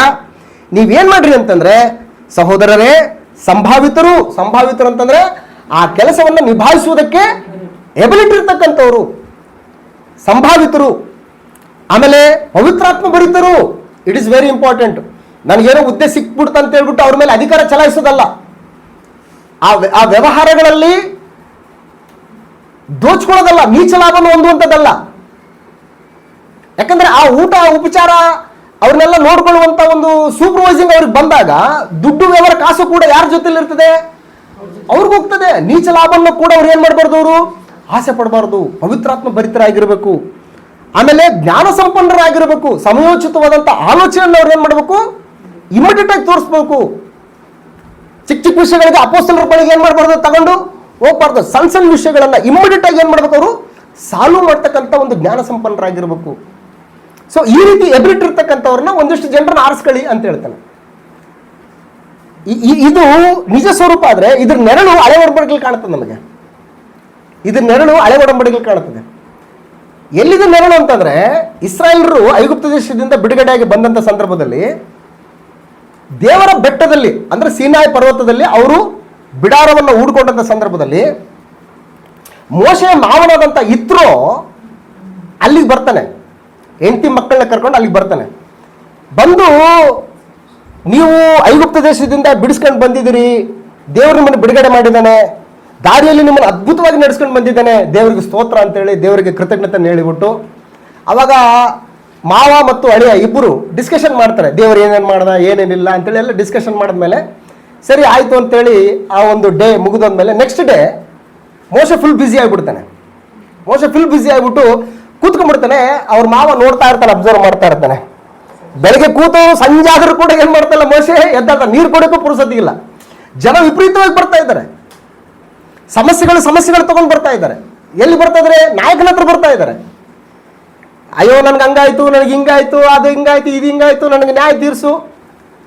ನೀವೇನ್ ಮಾಡ್ರಿ ಅಂತಂದ್ರೆ ಸಹೋದರರೇ, ಸಂಭಾವಿತರು ಅಂತಂದ್ರೆ ಆ ಕೆಲಸವನ್ನ ನಿಭಾಯಿಸುವುದಕ್ಕೆ ಎಬಿಲಿಟಿ ಇರ್ತಕ್ಕಂಥವ್ರು ಸಂಭಾವಿತರು. ಆಮೇಲೆ ಪವಿತ್ರಾತ್ಮ ಭರಿತರು. It is very important. ನನಗೇನೋ ಹುದ್ದೆ ಸಿಕ್ಬಿಡ್ತ ಅಂತ ಹೇಳ್ಬಿಟ್ಟು ಅವ್ರ ಮೇಲೆ ಅಧಿಕಾರ ಚಲಾಯಿಸೋದಲ್ಲ, ಆ ವ್ಯವಹಾರಗಳಲ್ಲಿ ದೋಚ್ಕೊಳ್ಳೋದಲ್ಲ, ನೀಚ ಲಾಭವನ್ನು ಹೊಂದುವಂಥದ್ದಲ್ಲ. ಯಾಕಂದ್ರೆ ಆ ಊಟ ಉಪಚಾರ ಅವ್ರನ್ನೆಲ್ಲ ನೋಡ್ಕೊಳ್ಳುವಂತ ಒಂದು ಸೂಪರ್ವೈಸಿಂಗ್ ಅವ್ರಿಗೆ ಬಂದಾಗ ದುಡ್ಡು ವ್ಯವಹಾರ ಕಾಸು ಕೂಡ ಯಾರ ಜೊತೆಲಿ ಇರ್ತದೆ? ಅವ್ರಿಗೆ ಹೋಗ್ತದೆ. ನೀಚ ಲಾಭವನ್ನು ಕೂಡ ಅವ್ರು ಏನ್ ಮಾಡಬಾರ್ದು? ಅವರು ಆಸೆ ಪಡಬಾರ್ದು. ಪವಿತ್ರಾತ್ಮ ಭರಿತರಾಗಿರ್ಬೇಕು. ಆಮೇಲೆ ಜ್ಞಾನ ಸಂಪನ್ನರಾಗಿರ್ಬೇಕು. ಸಮಯೋಚಿತವಾದಂತ ಆಲೋಚನೆಯನ್ನು ಅವ್ರು ಏನ್ ಮಾಡ್ಬೇಕು? ಇಮಿಡಿಯೇಟ್ ಆಗಿ ತೋರಿಸ್ಬೇಕು. ಚಿಕ್ಕ ವಿಷಯಗಳಿಗೆ ಅಪೊಸ್ತಲರ ಬಳಿಗೆ ಏನ್ ಮಾಡಬಾರ್ದು? ತಗೊಂಡು ಹೋಗ್ಬಾರ್ದು. ಸಣ್ಣ ವಿಷಯಗಳನ್ನ ಇಮಿಡಿಯೇಟ್ ಆಗಿ ಏನ್ ಮಾಡ್ಬೇಕು? ಅವರು ಸಾಲ್ವ್ ಮಾಡ್ತಕ್ಕಂಥ ಒಂದು ಜ್ಞಾನ ಸಂಪನ್ನರಾಗಿರ್ಬೇಕು. ಸೊ ಈ ರೀತಿ ಎಬಿಲಿಟಿ ಇರ್ತಕ್ಕಂಥವ್ರನ್ನ ಒಂದಿಷ್ಟು ಜನರನ್ನ ಆರಿಸ್ಕೊಳ್ಳಿ ಅಂತ ಹೇಳ್ತಾನೆ. ಇದು ನಿಜ ಸ್ವರೂಪ ಆದ್ರೆ ಇದ್ರ ನೆರಳು ಹಳೆ ಒಡಂಬಡಿಕೆಯಲ್ಲಿ ಕಾಣುತ್ತದೆ. ನಮಗೆ ಇದ್ರ ನೆರಳು ಹಳೆ ಒಡಂಬಡಿಕೆಯಲ್ಲಿ ಕಾಣುತ್ತದೆ. ಎಲ್ಲಿದೆ ನೆರಳು ಅಂತಂದ್ರೆ ಇಸ್ರಾಯೇಲರು ಐಗುಪ್ತ ದೇಶದಿಂದ ಬಿಡುಗಡೆಯಾಗಿ ಬಂದಂತ ಸಂದರ್ಭದಲ್ಲಿ ದೇವರ ಬೆಟ್ಟದಲ್ಲಿ ಅಂದ್ರೆ ಸೀನಾಯಿ ಪರ್ವತದಲ್ಲಿ ಅವರು ಬಿಡಾರವನ್ನು ಹೂಡ್ಕೊಂಡಂತ ಸಂದರ್ಭದಲ್ಲಿ ಮೋಶೆಯ ಮಾವನಾದಂತ ಇತ್ರೋ ಅಲ್ಲಿಗೆ ಬರ್ತಾನೆ. ಹೆಂಡತಿ ಮಕ್ಕಳನ್ನ ಕರ್ಕೊಂಡು ಅಲ್ಲಿಗೆ ಬರ್ತಾನೆ. ಬಂದು ನೀವು ಐಗುಪ್ತ ದೇಶದಿಂದ ಬಿಡಿಸ್ಕೊಂಡು ಬಂದಿದ್ದೀರಿ, ದೇವರು ನಿಮ್ಮನ್ನು ಬಿಡುಗಡೆ ಮಾಡಿದ್ದಾನೆ, ದಾರಿಯಲ್ಲಿ ನಿಮ್ಮನ್ನು ಅದ್ಭುತವಾಗಿ ನಡೆಸ್ಕೊಂಡು ಬಂದಿದ್ದಾನೆ, ದೇವರಿಗೆ ಸ್ತೋತ್ರ ಅಂತೇಳಿ ದೇವರಿಗೆ ಕೃತಜ್ಞತೆ ಹೇಳಿಬಿಟ್ಟು ಅವಾಗ ಮಾವ ಮತ್ತು ಅಳಿಯ ಇಬ್ಬರು ಡಿಸ್ಕಷನ್ ಮಾಡ್ತಾರೆ. ದೇವರು ಏನೇನು ಮಾಡ್ದ ಏನೇನಿಲ್ಲ ಅಂತೇಳಿ ಎಲ್ಲ ಡಿಸ್ಕಷನ್ ಮಾಡಿದ್ಮೇಲೆ ಸರಿ ಆಯಿತು ಅಂತೇಳಿ ಆ ಒಂದು ಡೇ ಮುಗಿದೋದ್ಮೇಲೆ ನೆಕ್ಸ್ಟ್ ಡೇ ಮೋಶೆ ಫುಲ್ ಬ್ಯುಸಿ ಆಗಿಬಿಡ್ತಾನೆ. ಆಗಿಬಿಟ್ಟು ಕೂತ್ಕೊಂಡ್ಬಿಡ್ತಾನೆ. ಅವ್ರ ಮಾವ ನೋಡ್ತಾ ಇರ್ತಾನೆ, ಅಬ್ಸರ್ವ್ ಮಾಡ್ತಾ ಇರ್ತಾನೆ. ಬೆಳಗ್ಗೆ ಕೂತು ಸಂಜೆ ಆದ್ರೂ ಕೂಡ ಏನ್ ಮಾಡ್ತಾಯಿಲ್ಲ ಮೋಶೆ ಎದ್ದ ನೀರು ಕೊಡೋಕ್ಕೂ ಪುರುಸೋದಿಲ್ಲ. ಜನ ವಿಪರೀತವಾಗಿ ಬರ್ತಾ ಇದ್ದಾರೆ. ಸಮಸ್ಯೆಗಳು ತಗೊಂಡು ಬರ್ತಾ ಇದ್ದಾರೆ. ಎಲ್ಲಿ ಬರ್ತಾ ಇದ್ದಾರೆ? ನಾಯಕನ ಹತ್ರ ಬರ್ತಾ ಇದ್ದಾರೆ. ಅಯ್ಯೋ ನನ್ಗೆ ಹಂಗಾಯ್ತು, ನನಗೆ ಹಿಂಗಾಯ್ತು, ಅದು ಹಿಂಗಾಯ್ತು, ಇದು ಹಿಂಗಾಯ್ತು, ನನಗೆ ನ್ಯಾಯ ತೀರ್ಸು,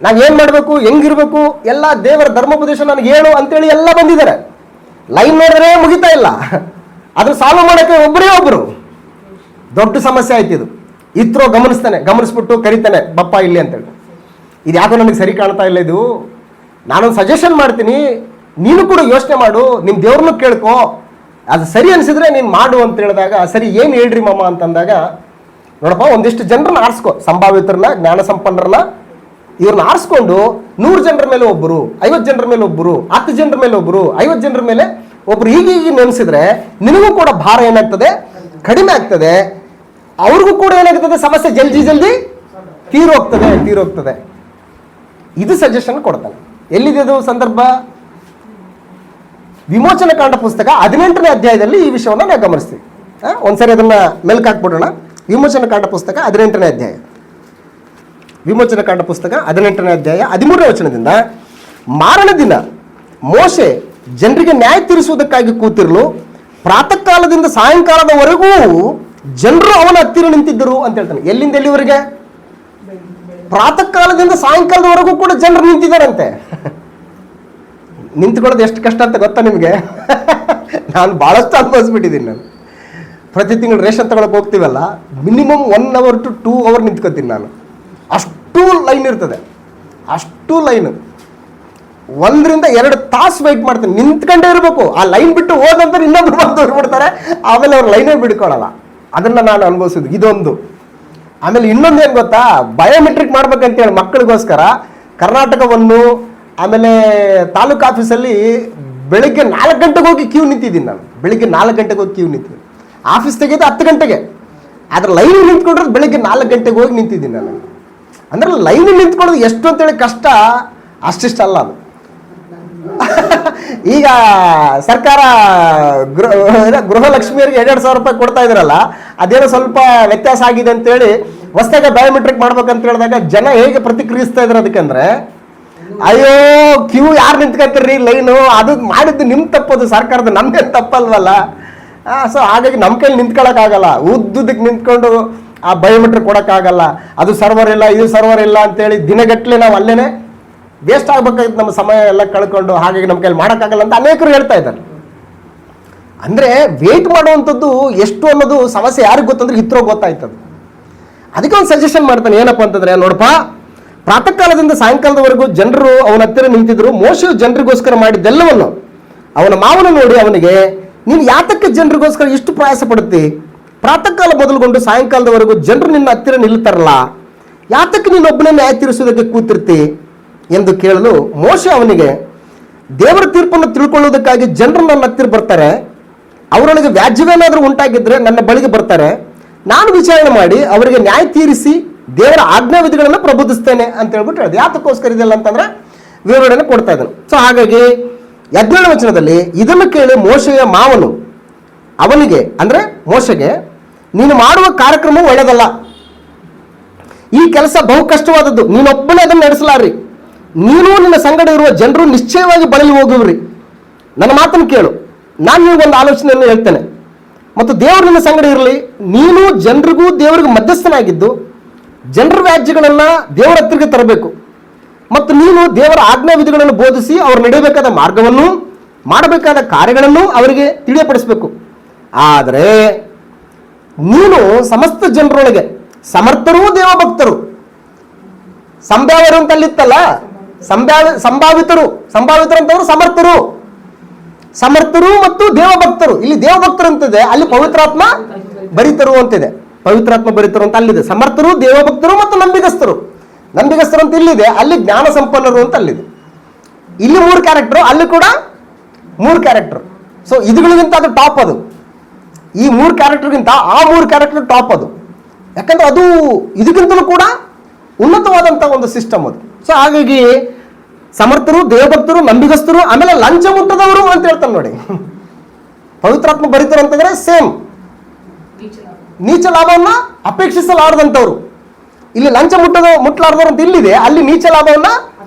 ನಾವೇನ್ ಮಾಡ್ಬೇಕು, ಹೆಂಗಿರ್ಬೇಕು, ಎಲ್ಲ ದೇವರ ಧರ್ಮೋಪದೇಶ ನನಗೆ ಹೇಳು ಅಂತೇಳಿ ಎಲ್ಲ ಬಂದಿದ್ದಾರೆ. ಲೈನ್ ನೋಡಿದ್ರೆ ಮುಗಿತಾ ಇಲ್ಲ. ಅದ್ರ ಸಾಲ್ವ್ ಮಾಡೋಕ್ಕೆ ಒಬ್ಬರು ದೊಡ್ಡ ಸಮಸ್ಯೆ ಆಯ್ತು. ಇದು ಇತ್ರೋ ಗಮನಿಸ್ಬಿಟ್ಟು ಕರಿತಾನೆ, ಬಪ್ಪ ಇಲ್ಲಿ ಅಂತೇಳಿ. ಇದು ಯಾಕೋ ನನಗೆ ಸರಿ ಕಾಣ್ತಾ ಇಲ್ಲ, ಇದು ನಾನೊಂದು ಸಜೆಷನ್ ಮಾಡ್ತೀನಿ, ನೀನು ಕೂಡ ಯೋಚನೆ ಮಾಡು, ನಿಮ್ಮ ದೇವ್ರನ್ನೂ ಕೇಳ್ಕೊ, ಅದು ಸರಿ ಅನಿಸಿದ್ರೆ ನೀನು ಮಾಡು ಅಂತ ಹೇಳಿದಾಗ, ಸರಿ ಏನು ಹೇಳ್ರಿ ಮಾಮ ಅಂತಂದಾಗ, ನೋಡಪ್ಪ ಒಂದಿಷ್ಟು ಜನರನ್ನ ಆರಿಸ್ಕೊ, ಸಂಭಾವಿತರನ್ನ, ಜ್ಞಾನ ಸಂಪನ್ನರನ್ನ, ಇವ್ರನ್ನ ಆರಿಸ್ಕೊಂಡು 100 ಜನರ ಮೇಲೆ ಒಬ್ಬರು, 50 ಜನರ ಮೇಲೆ ಒಬ್ಬರು, 10 ಜನರ ಮೇಲೆ ಒಬ್ಬರು, 50 ಜನರ ಮೇಲೆ ಒಬ್ರು ಹೀಗೆ ನೆನೆಸಿದ್ರೆ ನಿನಗೂ ಕೂಡ ಭಾರ ಏನಾಗ್ತದೆ? ಕಡಿಮೆ ಆಗ್ತದೆ. ಅವ್ರಿಗೂ ಕೂಡ ಏನಾಗ್ತದೆ? ಸಮಸ್ಯೆ ಜಲ್ದಿ ತೀರೋಗ್ತದೆ. ಇದು ಸಜೆಷನ್ ಕೊಡ್ತಾನೆ. ಎಲ್ಲಿದೆ ಅದು ಸಂದರ್ಭ? ವಿಮೋಚನ ಕಾಂಡ ಪುಸ್ತಕ 18ನೇ ಅಧ್ಯಾಯದಲ್ಲಿ ಈ ವಿಷಯವನ್ನು ನಾವು ಗಮನಿಸ್ತೀವಿ. ಒಂದ್ಸರಿ ಅದನ್ನ ಮೆಲ್ಕ್ ಹಾಕ್ಬಿಡೋಣ. ವಿಮೋಚನ ಕಾಂಡ ಪುಸ್ತಕ 18ನೇ ಅಧ್ಯಾಯ. ವಿಮೋಚನ ಕಾಂಡ ಪುಸ್ತಕ 18ನೇ ಅಧ್ಯಾಯ 13ನೇ ವಚನದಿಂದ, ಮಾರನೇ ದಿನ ಮೋಶೆ ಜನರಿಗೆ ನ್ಯಾಯ ತೀರಿಸುವುದಕ್ಕಾಗಿ ಕೂತಿರಲು ಪ್ರಾತಃ ಕಾಲದಿಂದ ಸಾಯಂಕಾಲದವರೆಗೂ ಜನರು ಅವನ ಹತ್ತಿರ ನಿಂತಿದ್ದರು ಅಂತ ಹೇಳ್ತಾನೆ. ಎಲ್ಲಿಂದ ಎಲ್ಲಿವರೆಗೆ? ಪ್ರಾತಃ ಕಾಲದಿಂದ ಸಾಯಂಕಾಲದವರೆಗೂ ಕೂಡ ಜನರು ನಿಂತಿದ್ದಾರಂತೆ. ನಿಂತ್ಕೊಳ್ಳೋದು ಎಷ್ಟು ಕಷ್ಟ ಅಂತ ಗೊತ್ತಾ ನಿಮಗೆ? ನಾನು ಬಹಳಷ್ಟು ಅನುಭವಿಸ್ಬಿಟ್ಟಿದ್ದೀನಿ. ನಾನು ಪ್ರತಿ ತಿಂಗಳು ರೇಷನ್ ತಗೊಳಕ್ ಹೋಗ್ತೀವಲ್ಲ, ಮಿನಿಮಮ್ 1 hour to 2 hour ನಿಂತ್ಕೋತೀನಿ ನಾನು. ಅಷ್ಟು ಲೈನ್ ಇರ್ತದೆ, ಅಷ್ಟು ಲೈನ್. 1 ರಿಂದ 2 ತಾಸು ವೆಯ್ಟ್ ಮಾಡ್ತೀನಿ, ನಿಂತ್ಕೊಂಡೇ ಇರಬೇಕು. ಆ ಲೈನ್ ಬಿಟ್ಟು ಹೋದಂತ ಇನ್ನೊಬ್ರು ಬಂದು ಬಿಡ್ತಾರೆ, ಆಮೇಲೆ ಅವ್ರು ಲೈನೇ ಬಿಡ್ಕೊಳ್ಳಲ್ಲ. ಅದನ್ನ ನಾನು ಅನುಭವಿಸಿದ್ದು ಇದೊಂದು. ಆಮೇಲೆ ಇನ್ನೊಂದು ಏನು ಗೊತ್ತಾ, ಬಯೋಮೆಟ್ರಿಕ್ ಮಾಡ್ಬೇಕಂತೇಳಿ ಮಕ್ಕಳಿಗೋಸ್ಕರ ಕರ್ನಾಟಕವನ್ನು ಆಮೇಲೆ ತಾಲೂಕು ಆಫೀಸಲ್ಲಿ ಬೆಳಿಗ್ಗೆ 4 ಗಂಟೆಗೆ ಹೋಗಿ ಕ್ಯೂ ನಿಂತಿದ್ದೀನಿ ನಾನು. ಬೆಳಿಗ್ಗೆ 4 ಗಂಟೆಗೆ ಹೋಗಿ ಕ್ಯೂ ನಿಂತಿದ್ದೀನಿ. ಆಫೀಸ್ ತೆಗೆದು 10 ಗಂಟೆಗೆ, ಆದ್ರೆ ಲೈನ್ ನಿಂತ್ಕೊಂಡ್ರೆ ಬೆಳಿಗ್ಗೆ 4 ಗಂಟೆಗೆ ಹೋಗಿ ನಿಂತಿದ್ದೀನಿ ನಾನು. ಅಂದ್ರೆ ಲೈನ್ ನಿಂತ್ಕೊಳ್ಳೋದು ಎಷ್ಟು ಅಂತೇಳಿ ಕಷ್ಟ, ಅಷ್ಟಿಷ್ಟಲ್ಲ ಅದು. ಈಗ ಸರ್ಕಾರ ಗೃಹಲಕ್ಷ್ಮಿಯರಿಗೆ 2,000 ರೂಪಾಯಿ ಕೊಡ್ತಾ ಇದ್ರಲ್ಲ, ಅದೇನೋ ಸ್ವಲ್ಪ ವ್ಯತ್ಯಾಸ ಆಗಿದೆ ಅಂತೇಳಿ ಹೊಸದಾಗಿ ಬಯೋಮೆಟ್ರಿಕ್ ಮಾಡ್ಬೇಕಂತ ಹೇಳಿದಾಗ ಜನ ಹೇಗೆ ಪ್ರತಿಕ್ರಿಯಿಸ್ತಾ ಇದ್ರು ಅದಕ್ಕಂದ್ರೆ, ಅಯ್ಯೋ ಕ್ಯೂ ಯಾರು ನಿಂತ್ಕೊತೀರಿ ಲೈನು, ಅದು ಮಾಡಿದ್ದು ನಿಮ್ಮ ತಪ್ಪದು, ಸರ್ಕಾರದ ನಮ್ಗೆ ತಪ್ಪಲ್ವಲ್ಲ. ಸೊ ಹಾಗಾಗಿ ನಮ್ಮ ಕೈಲಿ ನಿಂತ್ಕೊಳ್ಳೋಕ್ಕಾಗಲ್ಲ, ಉದ್ದುದಕ್ಕೆ ನಿಂತ್ಕೊಂಡು ಆ ಬಯೋಮೆಟ್ರಿಕ್ ಕೊಡೋಕ್ಕಾಗಲ್ಲ. ಅದು ಸರ್ವರ್ ಇಲ್ಲ, ಇದು ಸರ್ವರ್ ಇಲ್ಲ ಅಂತೇಳಿ ದಿನಗಟ್ಟಲೆ ನಾವು ಅಲ್ಲೇನೆ ವೇಸ್ಟ್ ಆಗ್ಬೇಕಾಗಿತ್ತು, ನಮ್ಮ ಸಮಯ ಎಲ್ಲ ಕಳ್ಕೊಂಡು. ಹಾಗಾಗಿ ನಮ್ಮ ಕೈಲಿ ಮಾಡೋಕ್ಕಾಗಲ್ಲ ಅಂತ ಅನೇಕರು ಹೇಳ್ತಾ ಇದ್ದಾರೆ. ಅಂದರೆ ವೇಟ್ ಮಾಡುವಂಥದ್ದು ಎಷ್ಟು ಅನ್ನೋದು ಸಮಸ್ಯೆ ಯಾರಿಗೆ ಗೊತ್ತಂದ್ರೆ ಇತ್ರೋ ಗೊತ್ತಾಯ್ತದು. ಅದಕ್ಕೆ ಒಂದು ಸಜೆಷನ್ ಮಾಡ್ತಾನೆ, ಏನಪ್ಪ ಅಂತಂದ್ರೆ, ನೋಡಪ್ಪ, ಪ್ರಾತಃ ಕಾಲದಿಂದ ಸಾಯಂಕಾಲದವರೆಗೂ ಜನರು ಅವನ ಹತ್ತಿರ ನಿಂತಿದ್ರು. ಮೋಶೆಯು ಜನರಿಗೋಸ್ಕರ ಮಾಡಿದ್ದೆಲ್ಲವನ್ನು ಅವನ ಮಾವನ ನೋಡಿ ಅವನಿಗೆ, ನೀನು ಯಾತಕ್ಕೆ ಜನರಿಗೋಸ್ಕರ ಇಷ್ಟು ಪ್ರಯಾಸ ಪಡುತ್ತಿ? ಪ್ರಾತಃ ಕಾಲ ಮೊದಲುಗೊಂಡು ಸಾಯಂಕಾಲದವರೆಗೂ ಜನರು ನಿನ್ನ ಹತ್ತಿರ ನಿಲ್ತಾರಲ್ಲ, ಯಾತಕ್ಕೆ ನೀನೊಬ್ಬನೇ ನ್ಯಾಯ ತೀರಿಸುವುದಕ್ಕೆ ಕೂತಿರ್ತಿ ಎಂದು ಕೇಳಲು ಮೋಶೆ ಅವನಿಗೆ, ದೇವರ ತೀರ್ಪನ್ನು ತಿಳ್ಕೊಳ್ಳೋದಕ್ಕಾಗಿ ಜನರು ನನ್ನ ಹತ್ತಿರ ಬರ್ತಾರೆ, ಅವರೊಳಗೆ ವ್ಯಾಜ್ಯವೇನಾದರೂ ಉಂಟಾಗಿದ್ರೆ ನನ್ನ ಬಳಿಗೆ ಬರ್ತಾರೆ, ನಾನು ವಿಚಾರಣೆ ಮಾಡಿ ಅವರಿಗೆ ನ್ಯಾಯ ತೀರಿಸಿ ದೇವರ ಆಜ್ಞಾವಿಧಿಗಳನ್ನು ಪ್ರಬೋಧಿಸ್ತೇನೆ ಅಂತ ಹೇಳ್ಬಿಟ್ಟು ಹೇಳಿದೆ. ಯಾತಕ್ಕೋಸ್ಕರ ಇದೆಲ್ಲ ಅಂತಂದ್ರೆ ವಿವರಣೆ ಕೊಡ್ತಾ ಇದ್ದಾನೆ. ಸೊ ಹಾಗಾಗಿ 17ನೇ ವಚನದಲ್ಲಿ ಇದನ್ನು ಕೇಳಿ ಮೋಶೆಯ ಮಾವನು ಅವನಿಗೆ, ಅಂದ್ರೆ ಮೋಶೆಗೆ, ನೀನು ಮಾಡುವ ಕಾರ್ಯಕ್ರಮ ಒಳ್ಳೆಯದಲ್ಲ, ಈ ಕೆಲಸ ಬಹು ಕಷ್ಟವಾದದ್ದು, ನೀನೊಬ್ಬನೇ ಅದನ್ನು ನಡೆಸಲಾರಿ, ನೀನು ನಿನ್ನ ಸಂಗಡ ಇರುವ ಜನರು ನಿಶ್ಚಯವಾಗಿ ಬಳಲಿ ಹೋಗುವ್ರಿ. ನನ್ನ ಮಾತನ್ನು ಕೇಳು, ನಾನು ನಿನಗೊಂದು ಆಲೋಚನೆಯನ್ನು ಹೇಳ್ತೇನೆ, ಮತ್ತು ದೇವರು ನಿನ್ನ ಸಂಗಡ ಇರಲಿ. ನೀನು ಜನರಿಗೂ ದೇವರಿಗೂ ಮಧ್ಯಸ್ಥನಾಗಿದ್ದು ಜನರ ವ್ಯಾಜ್ಯಗಳನ್ನು ದೇವರ ಹತ್ತಿರಕ್ಕೆ ತರಬೇಕು, ಮತ್ತು ನೀನು ದೇವರ ಆಜ್ಞಾ ವಿಧಿಗಳನ್ನು ಬೋಧಿಸಿ ಅವರು ನಡೆಯಬೇಕಾದ ಮಾರ್ಗವನ್ನು ಮಾಡಬೇಕಾದ ಕಾರ್ಯಗಳನ್ನು ಅವರಿಗೆ ತಿಳಿಯಪಡಿಸಬೇಕು. ಆದರೆ ನೀನು ಸಮಸ್ತ ಜನರೊಳಗೆ ಸಮರ್ಥರೂ ದೇವಭಕ್ತರು, ಸಂಭಾವ್ಯರು ಅಂತ ಅಲ್ಲಿತ್ತಲ್ಲ, ಸಂಭಾವಿತರು ಅಂತಂದ್ರು ಸಮರ್ಥರು ಮತ್ತು ದೇವಭಕ್ತರು. ಇಲ್ಲಿ ದೇವಭಕ್ತರು ಅಂತಿದೆ, ಅಲ್ಲಿ ಪವಿತ್ರಾತ್ಮ ಭರಿತರು ಅಂತಿದೆ. ಪವಿತ್ರಾತ್ಮ ಭರಿತರು ಅಂತ ಅಲ್ಲಿದೆ. ಸಮರ್ಥರು, ದೇವಭಕ್ತರು ಮತ್ತು ನಂಬಿಗಸ್ತರು ಅಂತ ಇಲ್ಲಿದೆ, ಅಲ್ಲಿ ಜ್ಞಾನ ಸಂಪನ್ನರು ಅಂತ ಅಲ್ಲಿದೆ. ಇಲ್ಲಿ 3 ಕ್ಯಾರೆಕ್ಟರ್, ಅಲ್ಲಿ ಕೂಡ 3 ಕ್ಯಾರೆಕ್ಟರ್. ಸೊ ಇದುಗಳಿಗಿಂತ ಅದು ಟಾಪ್. ಅದು ಈ 3 ಕ್ಯಾರೆಕ್ಟರ್ಗಿಂತ ಆ 3 ಕ್ಯಾರೆಕ್ಟರ್ ಟಾಪ್ ಅದು. ಯಾಕಂದ್ರೆ ಅದು ಇದಕ್ಕಿಂತಲೂ ಕೂಡ ಉನ್ನತವಾದಂಥ ಒಂದು ಸಿಸ್ಟಮ್ ಅದು. ಸೊ ಹಾಗಾಗಿ ಸಮರ್ಥರು, ದೇವಭಕ್ತರು, ನಂಬಿಗಸ್ತರು, ಆಮೇಲೆ ಲಂಚ ಮುಟ್ಟದವರು ಅಂತ ಹೇಳ್ತಾನೆ ನೋಡಿ. ಪವಿತ್ರಾತ್ಮ ಭರಿತರು ಅಂತಂದ್ರೆ ಸೇಮ್, ನೀಚ ಲಾಭವನ್ನ ಅಪೇಕ್ಷಿಸಲಾರದಂಥವ್ರು. ಇಲ್ಲಿ ಲಂಚ ಮುಟ್ಟಲಾರದವರು ಅಂತ ಇಲ್ಲಿದೆ, ಅಲ್ಲಿ ನೀಚ ಲಾಭವನ್ನ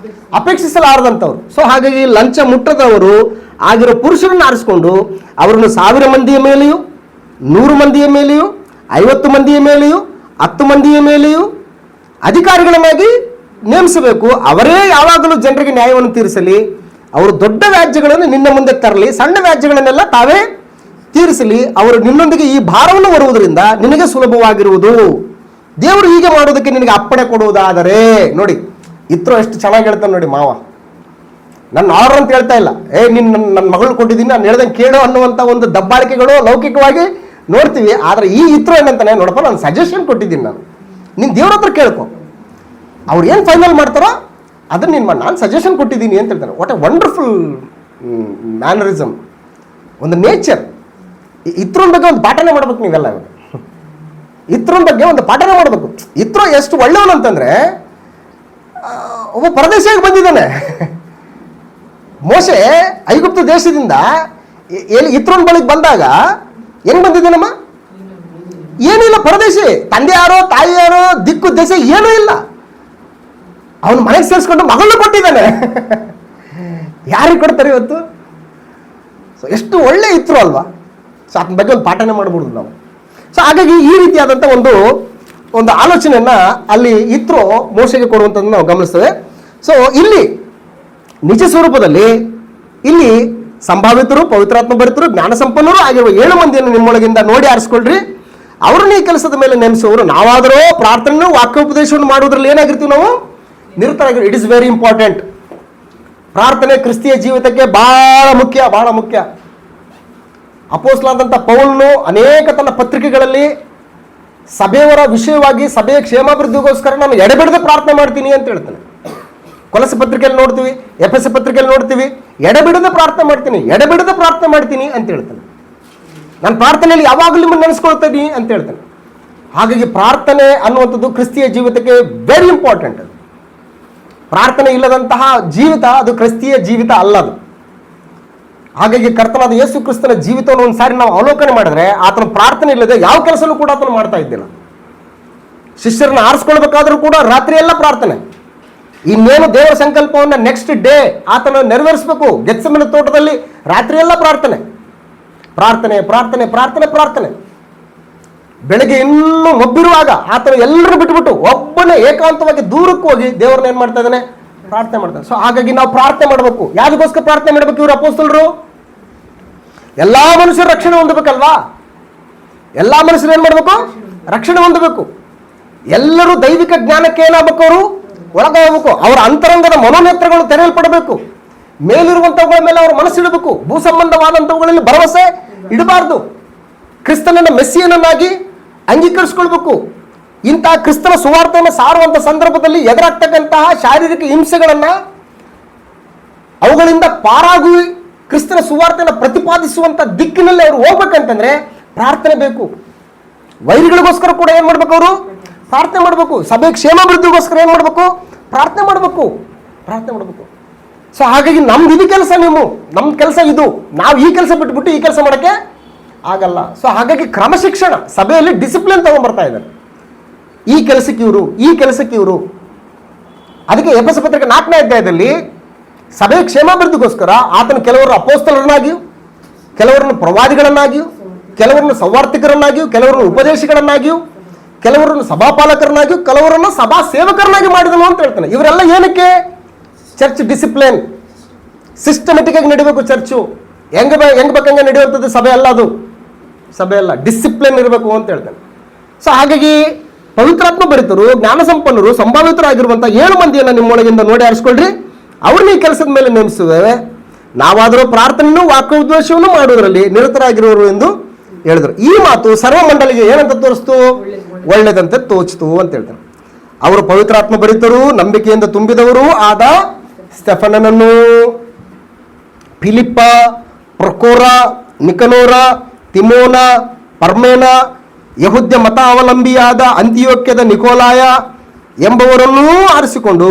ಅಪೇಕ್ಷಿಸಲಾರದಂಥವ್ರು. ಸೊ ಹಾಗಾಗಿ ಲಂಚ ಮುಟ್ಟದವರು ಆಗಿರೋ ಪುರುಷರನ್ನು ಆರಿಸಿಕೊಂಡು ಅವರನ್ನು 1000 ಮಂದಿಯ ಮೇಲೆಯೂ, 100 ಮಂದಿಯ ಮೇಲೆಯೂ, 50 ಮಂದಿಯ ಮೇಲೆಯೂ, 10 ಮಂದಿಯ ಮೇಲೆಯೂ ಅಧಿಕಾರಿಗಳನ್ನಾಗಿ ನೇಮಿಸಬೇಕು. ಅವರೇ ಯಾವಾಗಲೂ ಜನರಿಗೆ ನ್ಯಾಯವನ್ನು ತೀರಿಸಲಿ. ಅವರು ದೊಡ್ಡ ವ್ಯಾಜ್ಯಗಳನ್ನು ನಿನ್ನ ಮುಂದೆ ತರಲಿ, ಸಣ್ಣ ವ್ಯಾಜ್ಯಗಳನ್ನೆಲ್ಲ ತಾವೇ ತೀರಿಸಲಿ. ಅವರು ನಿನ್ನೊಂದಿಗೆ ಈ ಭಾರವನ್ನು ಹೊರುವುದರಿಂದ ನಿನಗೆ ಸುಲಭವಾಗಿರುವುದು. ದೇವರು ಹೀಗೆ ಮಾಡೋದಕ್ಕೆ ನಿನಗೆ ಅಪ್ಪಣೆ ಕೊಡುವುದಾದರೆ, ನೋಡಿ ಇತ್ರೋ ಎಷ್ಟು ಚೆನ್ನಾಗಿ ಹೇಳ್ತಾನೆ ನೋಡಿ ಮಾವ. ನನ್ನ ಆರ್ಡರ್ ಅಂತ ಹೇಳ್ತಾ ಇಲ್ಲ, ನನ್ನ ಮಗಳು ಕೊಟ್ಟಿದ್ದೀನಿ, ನಾನು ಹೇಳ್ದಂಗೆ ಕೇಳೋ ಅನ್ನುವಂಥ ಒಂದು ದಬ್ಬಾಳಿಕೆಗಳು ಲೌಕಿಕವಾಗಿ ನೋಡ್ತೀವಿ. ಆದರೆ ಈ ಇತ್ರೋ ಏನಂತಾನೆ, ನೋಡಪ್ಪ ನಾನು ಸಜೆಷನ್ ಕೊಟ್ಟಿದ್ದೀನಿ, ನೀನು ದೇವ್ರ ಹತ್ರ ಕೇಳ್ಕೊ, ಅವ್ರು ಏನು ಫೈನಲ್ ಮಾಡ್ತಾರೋ ಅದನ್ನ ನೀನು ಮಾಡಿ, ನಾನು ಸಜೆಷನ್ ಕೊಟ್ಟಿದ್ದೀನಿ ಅಂತ ಹೇಳ್ತಾನೆ. ವಾಟ್ ಎ ವಂಡರ್ಫುಲ್ ಮ್ಯಾನರಿಸಮ್, ಒಂದು ನೇಚರ್. ಇತ್ರೋನ್ ಬಗ್ಗೆ ಒಂದು ಪಾಠನೆ ಮಾಡ್ಬೇಕು ನೀವೆಲ್ಲ. ಇತ್ರೋನ್ ಬಗ್ಗೆ ಒಂದು ಪಾಠನೆ ಮಾಡಬೇಕು. ಇತ್ರೋ ಎಷ್ಟು ಒಳ್ಳೆಯವನು ಅಂತಂದ್ರೆ, ಒಬ್ಬ ಪರದೇಶಿಯಾಗಿ ಬಂದಿದ್ದಾನೆ. ಮೋಶೆ ಐಗುಪ್ತ ದೇಶದಿಂದ ಇತ್ರೋನ್ ಬಳಿಗೆ ಬಂದಾಗ ಹೆಂಗ್ ಬಂದಿದ್ದಾನಮ್ಮ? ಏನಿಲ್ಲ, ಪರದೇಶಿ, ತಂದೆ ಯಾರೋ ತಾಯಿ ಯಾರೋ ದಿಕ್ಕು ದೇಶ ಏನೂ ಇಲ್ಲ. ಅವನು ಮನೆಗೆ ಸೇರಿಸ್ಕೊಂಡು ಮಗಳನ್ನು ಕೊಟ್ಟಿದ್ದಾನೆ. ಯಾರಿಗೆ ಕೊಡ್ತಾರೆ ಇವತ್ತು? ಸೊ ಎಷ್ಟು ಒಳ್ಳೆ ಇತ್ರೋ ಅಲ್ವಾ? ಸೊ ಅದನ್ನ ಬಗ್ಗೆ ಒಂದು ಪಾಠನೆ ಮಾಡ್ಬಿಡುದು ನಾವು. ಸೊ ಹಾಗಾಗಿ ಈ ರೀತಿಯಾದಂಥ ಒಂದು ಆಲೋಚನೆಯನ್ನ ಅಲ್ಲಿ ಇತ್ರೋ ಮೋಶೆಗೆ ಕೊಡುವಂಥದ್ದನ್ನು ನಾವು ಗಮನಿಸ್ತೇವೆ. ಸೊ ಇಲ್ಲಿ ನಿಜ ಸ್ವರೂಪದಲ್ಲಿ ಇಲ್ಲಿ ಸಂಭಾವಿತರು, ಪವಿತ್ರಾತ್ಮ ಭರಿತರು, ಜ್ಞಾನ ಸಂಪನ್ನರು ಆಗಿರುವ 7 ಮಂದಿಯನ್ನು ನಿಮ್ಮೊಳಗಿಂದ ನೋಡಿ ಆರಿಸ್ಕೊಳ್ರಿ, ಅವರನ್ನ ಈ ಕೆಲಸದ ಮೇಲೆ ನೇಮಿಸುವವರು. ನಾವಾದರೂ ಪ್ರಾರ್ಥನೆ ವಾಕ್ಯೋಪದೇಶವನ್ನು ಮಾಡುವುದ್ರಲ್ಲಿ ಏನಾಗಿರ್ತೀವಿ ನಾವು? ನಿರತರಾಗಿ. It is very important. ಪ್ರಾರ್ಥನೆ ಕ್ರಿಸ್ತಿಯ ಜೀವಿತಕ್ಕೆ ಬಹಳ ಮುಖ್ಯ. ಅಪೊಸ್ತಲನಾದಂಥ ಪೌಲನು ಅನೇಕ ತನ್ನ ಪತ್ರಿಕೆಗಳಲ್ಲಿ ಸಭೆಯವರ ವಿಷಯವಾಗಿ ಸಭೆಯ ಕ್ಷೇಮಾಭಿವೃದ್ಧಿಗೋಸ್ಕರ ನಾನು ಎಡೆಬಿಡದೆ ಪ್ರಾರ್ಥನೆ ಮಾಡ್ತೀನಿ ಅಂತ ಹೇಳ್ತಾನೆ. ಕೊಲಸ ಪತ್ರಿಕೆಯಲ್ಲಿ ನೋಡ್ತೀವಿ, ಎಫೆಸ ಪತ್ರಿಕೆಯಲ್ಲಿ ನೋಡ್ತೀವಿ, ಎಡೆಬಿಡದೆ ಪ್ರಾರ್ಥನೆ ಮಾಡ್ತೀನಿ ಅಂತ ಹೇಳ್ತಾನೆ. ನಾನು ಪ್ರಾರ್ಥನೆಯಲ್ಲಿ ಯಾವಾಗಲೂ ನಿಮ್ಮನ್ನು ನೆನೆಸ್ಕೊಳ್ತೀನಿ ಅಂತ ಹೇಳ್ತಾನೆ. ಹಾಗಾಗಿ ಪ್ರಾರ್ಥನೆ ಅನ್ನುವಂಥದ್ದು ಕ್ರಿಸ್ತಿಯ ಜೀವಿತಕ್ಕೆ ವೆರಿ ಇಂಪಾರ್ಟೆಂಟ್. ಪ್ರಾರ್ಥನೆ ಇಲ್ಲದಂತಹ ಜೀವಿತ ಅದು ಕ್ರಿಸ್ತಿಯ ಜೀವಿತ ಅಲ್ಲದು. ಹಾಗಾಗಿ ಕರ್ತನಾದ ಯೇಸು ಕ್ರಿಸ್ತನ ಜೀವಿತವನ್ನು ಒಂದು ಸಾರಿ ನಾವು ಅವಲೋಕನೆ ಮಾಡಿದ್ರೆ ಆತನ ಪ್ರಾರ್ಥನೆ ಇಲ್ಲದೆ ಯಾವ ಕೆಲಸನೂ ಕೂಡ ಆತನು ಮಾಡ್ತಾ ಇದ್ದಿಲ್ಲ. ಶಿಷ್ಯರನ್ನ ಆರಿಸ್ಕೊಳ್ಬೇಕಾದ್ರೂ ಕೂಡ ರಾತ್ರಿ ಎಲ್ಲ ಪ್ರಾರ್ಥನೆ. ಇನ್ನೇನು ದೇವರ ಸಂಕಲ್ಪವನ್ನು ನೆಕ್ಸ್ಟ್ ಡೇ ಆತನ ನೆರವೇರಿಸಬೇಕು, ಗೆತ್ಸೆಮನೆ ತೋಟದಲ್ಲಿ ರಾತ್ರಿ ಎಲ್ಲ ಪ್ರಾರ್ಥನೆ. ಬೆಳಗ್ಗೆ ಇನ್ನೂ ಮೊಬ್ಬಿರುವಾಗ ಆತನು ಎಲ್ಲರೂ ಬಿಟ್ಟುಬಿಟ್ಟು ಒಬ್ಬನೇ ಏಕಾಂತವಾಗಿ ದೂರಕ್ಕೆ ಹೋಗಿ ದೇವರನ್ನ ಏನ್ ಮಾಡ್ತಾ ಇದ್ದಾನೆ, ಪ್ರಾರ್ಥನೆ ಮಾಡ್ತಾನೆ. ಸೊ ಹಾಗಾಗಿ ನಾವು ಪ್ರಾರ್ಥನೆ ಮಾಡಬೇಕು. ಯಾರಿಗೋಸ್ಕರ ಪ್ರಾರ್ಥನೆ ಮಾಡಬೇಕು? ಇವರು ಅಪೊಸ್ತಲರು ಎಲ್ಲಾ ಮನುಷ್ಯರು ರಕ್ಷಣೆ ಹೊಂದಬೇಕಲ್ವಾ? ಎಲ್ಲಾ ಮನುಷ್ಯರು ಏನ್ ಮಾಡಬೇಕು? ರಕ್ಷಣೆ ಹೊಂದಬೇಕು. ಎಲ್ಲರೂ ದೈವಿಕ ಜ್ಞಾನಕ್ಕೆ ಏನಾಗಬೇಕು? ಅವರು ಒಳಗಾಗಬೇಕು. ಅವರ ಅಂತರಂಗದ ಮನೋನೇತ್ರಗಳು ತೆರೆಯಲ್ಪಡಬೇಕು. ಮೇಲಿರುವಂತವುಗಳ ಮೇಲೆ ಅವರು ಮನಸ್ಸಿಡಬೇಕು. ಭೂ ಸಂಬಂಧವಾದಂಥವುಗಳಲ್ಲಿ ಭರವಸೆ ಇಡಬಾರ್ದು. ಕ್ರಿಸ್ತನನ್ನ ಮೆಸ್ಸಿಯನನ್ನಾಗಿ ಅಂಗೀಕರಿಸಿಕೊಳ್ಬೇಕು. ಇಂತಹ ಕ್ರಿಸ್ತನ ಸುವಾರ್ತೆಯನ್ನು ಸಾರುವಂತ ಸಂದರ್ಭದಲ್ಲಿ ಎದುರಾಗ್ತಕ್ಕಂತಹ ಶಾರೀರಿಕ ಹಿಂಸೆಗಳನ್ನ ಅವುಗಳಿಂದ ಪಾರಾಗಿ ಕ್ರಿಸ್ತನ ಸುವಾರ್ತೆಯನ್ನು ಪ್ರತಿಪಾದಿಸುವಂತ ದಿಕ್ಕಿನಲ್ಲಿ ಅವರು ಹೋಗ್ಬೇಕಂತಂದ್ರೆ ಪ್ರಾರ್ಥನೆ ಬೇಕು. ವೈರಿಗಳಿಗೋಸ್ಕರ ಕೂಡ ಏನ್ ಮಾಡ್ಬೇಕು? ಅವರು ಪ್ರಾರ್ಥನೆ ಮಾಡಬೇಕು. ಸಭೆ ಕ್ಷೇಮಾಭಿವೃದ್ಧಿಗೋಸ್ಕರ ಏನ್ ಮಾಡಬೇಕು? ಪ್ರಾರ್ಥನೆ ಮಾಡಬೇಕು. ಸೊ ಹಾಗಾಗಿ ನಮ್ದು ಇದು ಕೆಲಸ, ನಮ್ ಕೆಲಸ ಇದು. ನಾವು ಈ ಕೆಲಸ ಬಿಟ್ಬಿಟ್ಟು ಈ ಕೆಲಸ ಮಾಡಕ್ಕೆ ಆಗಲ್ಲ. ಸೊ ಹಾಗಾಗಿ ಕ್ರಮಶಿಕ್ಷಣ, ಸಭೆಯಲ್ಲಿ ಡಿಸಿಪ್ಲಿನ್ ತಗೊಂಡ್ಬರ್ತಾ ಇದ್ದಾರೆ. ಈ ಕೆಲಸಕ್ಕೆ ಇವರು. ಅದಕ್ಕೆ ಎಫೆಸ ಪತ್ರಿಕೆ 4ನೇ ಅಧ್ಯಾಯದಲ್ಲಿ ಸಭೆಯ ಕ್ಷೇಮಾಭಿವೃದ್ಧಿಗೋಸ್ಕರ ಆತನ ಕೆಲವರು ಅಪೊಸ್ತಲರನ್ನಾಗಿಯೂ, ಕೆಲವರನ್ನು ಪ್ರವಾದಿಗಳನ್ನಾಗಿಯೂ, ಕೆಲವರನ್ನು ಸೌವಾರ್ತಿಕರನ್ನಾಗಿಯೂ, ಕೆಲವರನ್ನು ಉಪದೇಶಗಳನ್ನಾಗಿಯೂ, ಕೆಲವರನ್ನು ಸಭಾಪಾಲಕರನ್ನಾಗಿಯೂ, ಕೆಲವರನ್ನು ಸಭಾ ಸೇವಕರನ್ನಾಗಿ ಮಾಡಿದನು ಅಂತ ಹೇಳ್ತಾನೆ. ಇವರೆಲ್ಲ ಏನಕ್ಕೆ? ಚರ್ಚ್ ಡಿಸಿಪ್ಲಿನ್, ಸಿಸ್ಟಮೆಟಿಕ್ ಆಗಿ ನಡಿಬೇಕು. ಚರ್ಚು ಹೆಂಗ್ ಬೇಕಂಗೆ ನಡೆಯುವಂಥದ್ದು ಸಭೆ ಅಲ್ಲ. ಅದು ಸಭೆ ಅಲ್ಲ, ಡಿಸಿಪ್ಲಿನ್ ಇರಬೇಕು ಅಂತ ಹೇಳ್ತಾನೆ. ಸೊ ಹಾಗಾಗಿ ಪವಿತ್ರಾತ್ಮ ಭರಿತರು, ಜ್ಞಾನ ಸಂಪನ್ನರು, ಸಂಭಾವಿತರಾಗಿರುವಂಥ 7 ಮಂದಿಯನ್ನು ನಿಮ್ಮೊಳಗಿಂದ ನೋಡಿ ಆರಿಸ್ಕೊಳ್ರಿ, ಅವ್ರನ್ನ ಈ ಕೆಲಸದ ಮೇಲೆ ನೇಮಿಸುತ್ತೇವೆ. ನಾವಾದರೂ ಪ್ರಾರ್ಥನೆಯನ್ನು ವಾಕ್ಯೋದ್ವೇಷವನ್ನು ಮಾಡುವುದರಲ್ಲಿ ನಿರತರಾಗಿರುವರು ಎಂದು ಹೇಳಿದ್ರು. ಈ ಮಾತು ಸರ್ವ ಮಂಡಲಿಗೆ ಏನಂತ ತೋರಿಸ್ತು? ಒಳ್ಳೆದಂತೆ ತೋಚಿತು ಅಂತ ಹೇಳ್ತಾರೆ. ಅವರು ಪವಿತ್ರಾತ್ಮ ಭರಿತರು, ನಂಬಿಕೆಯಿಂದ ತುಂಬಿದವರು ಆದ ಸ್ಟೆಫನನನ್ನು, ಫಿಲಿಪ್ಪ, ಪ್ರೊಕೋರ, ನಿಕನೋರ, ತಿಮೋನ, ಪರ್ಮೇನ, ಯಹುದ್ಯ ಮತ ಅವಲಂಬಿಯಾದ ಅಂತಿಯೋಕ್ಯದ ನಿಕೋಲಾಯ ಎಂಬವರನ್ನೂ ಆರಿಸಿಕೊಂಡು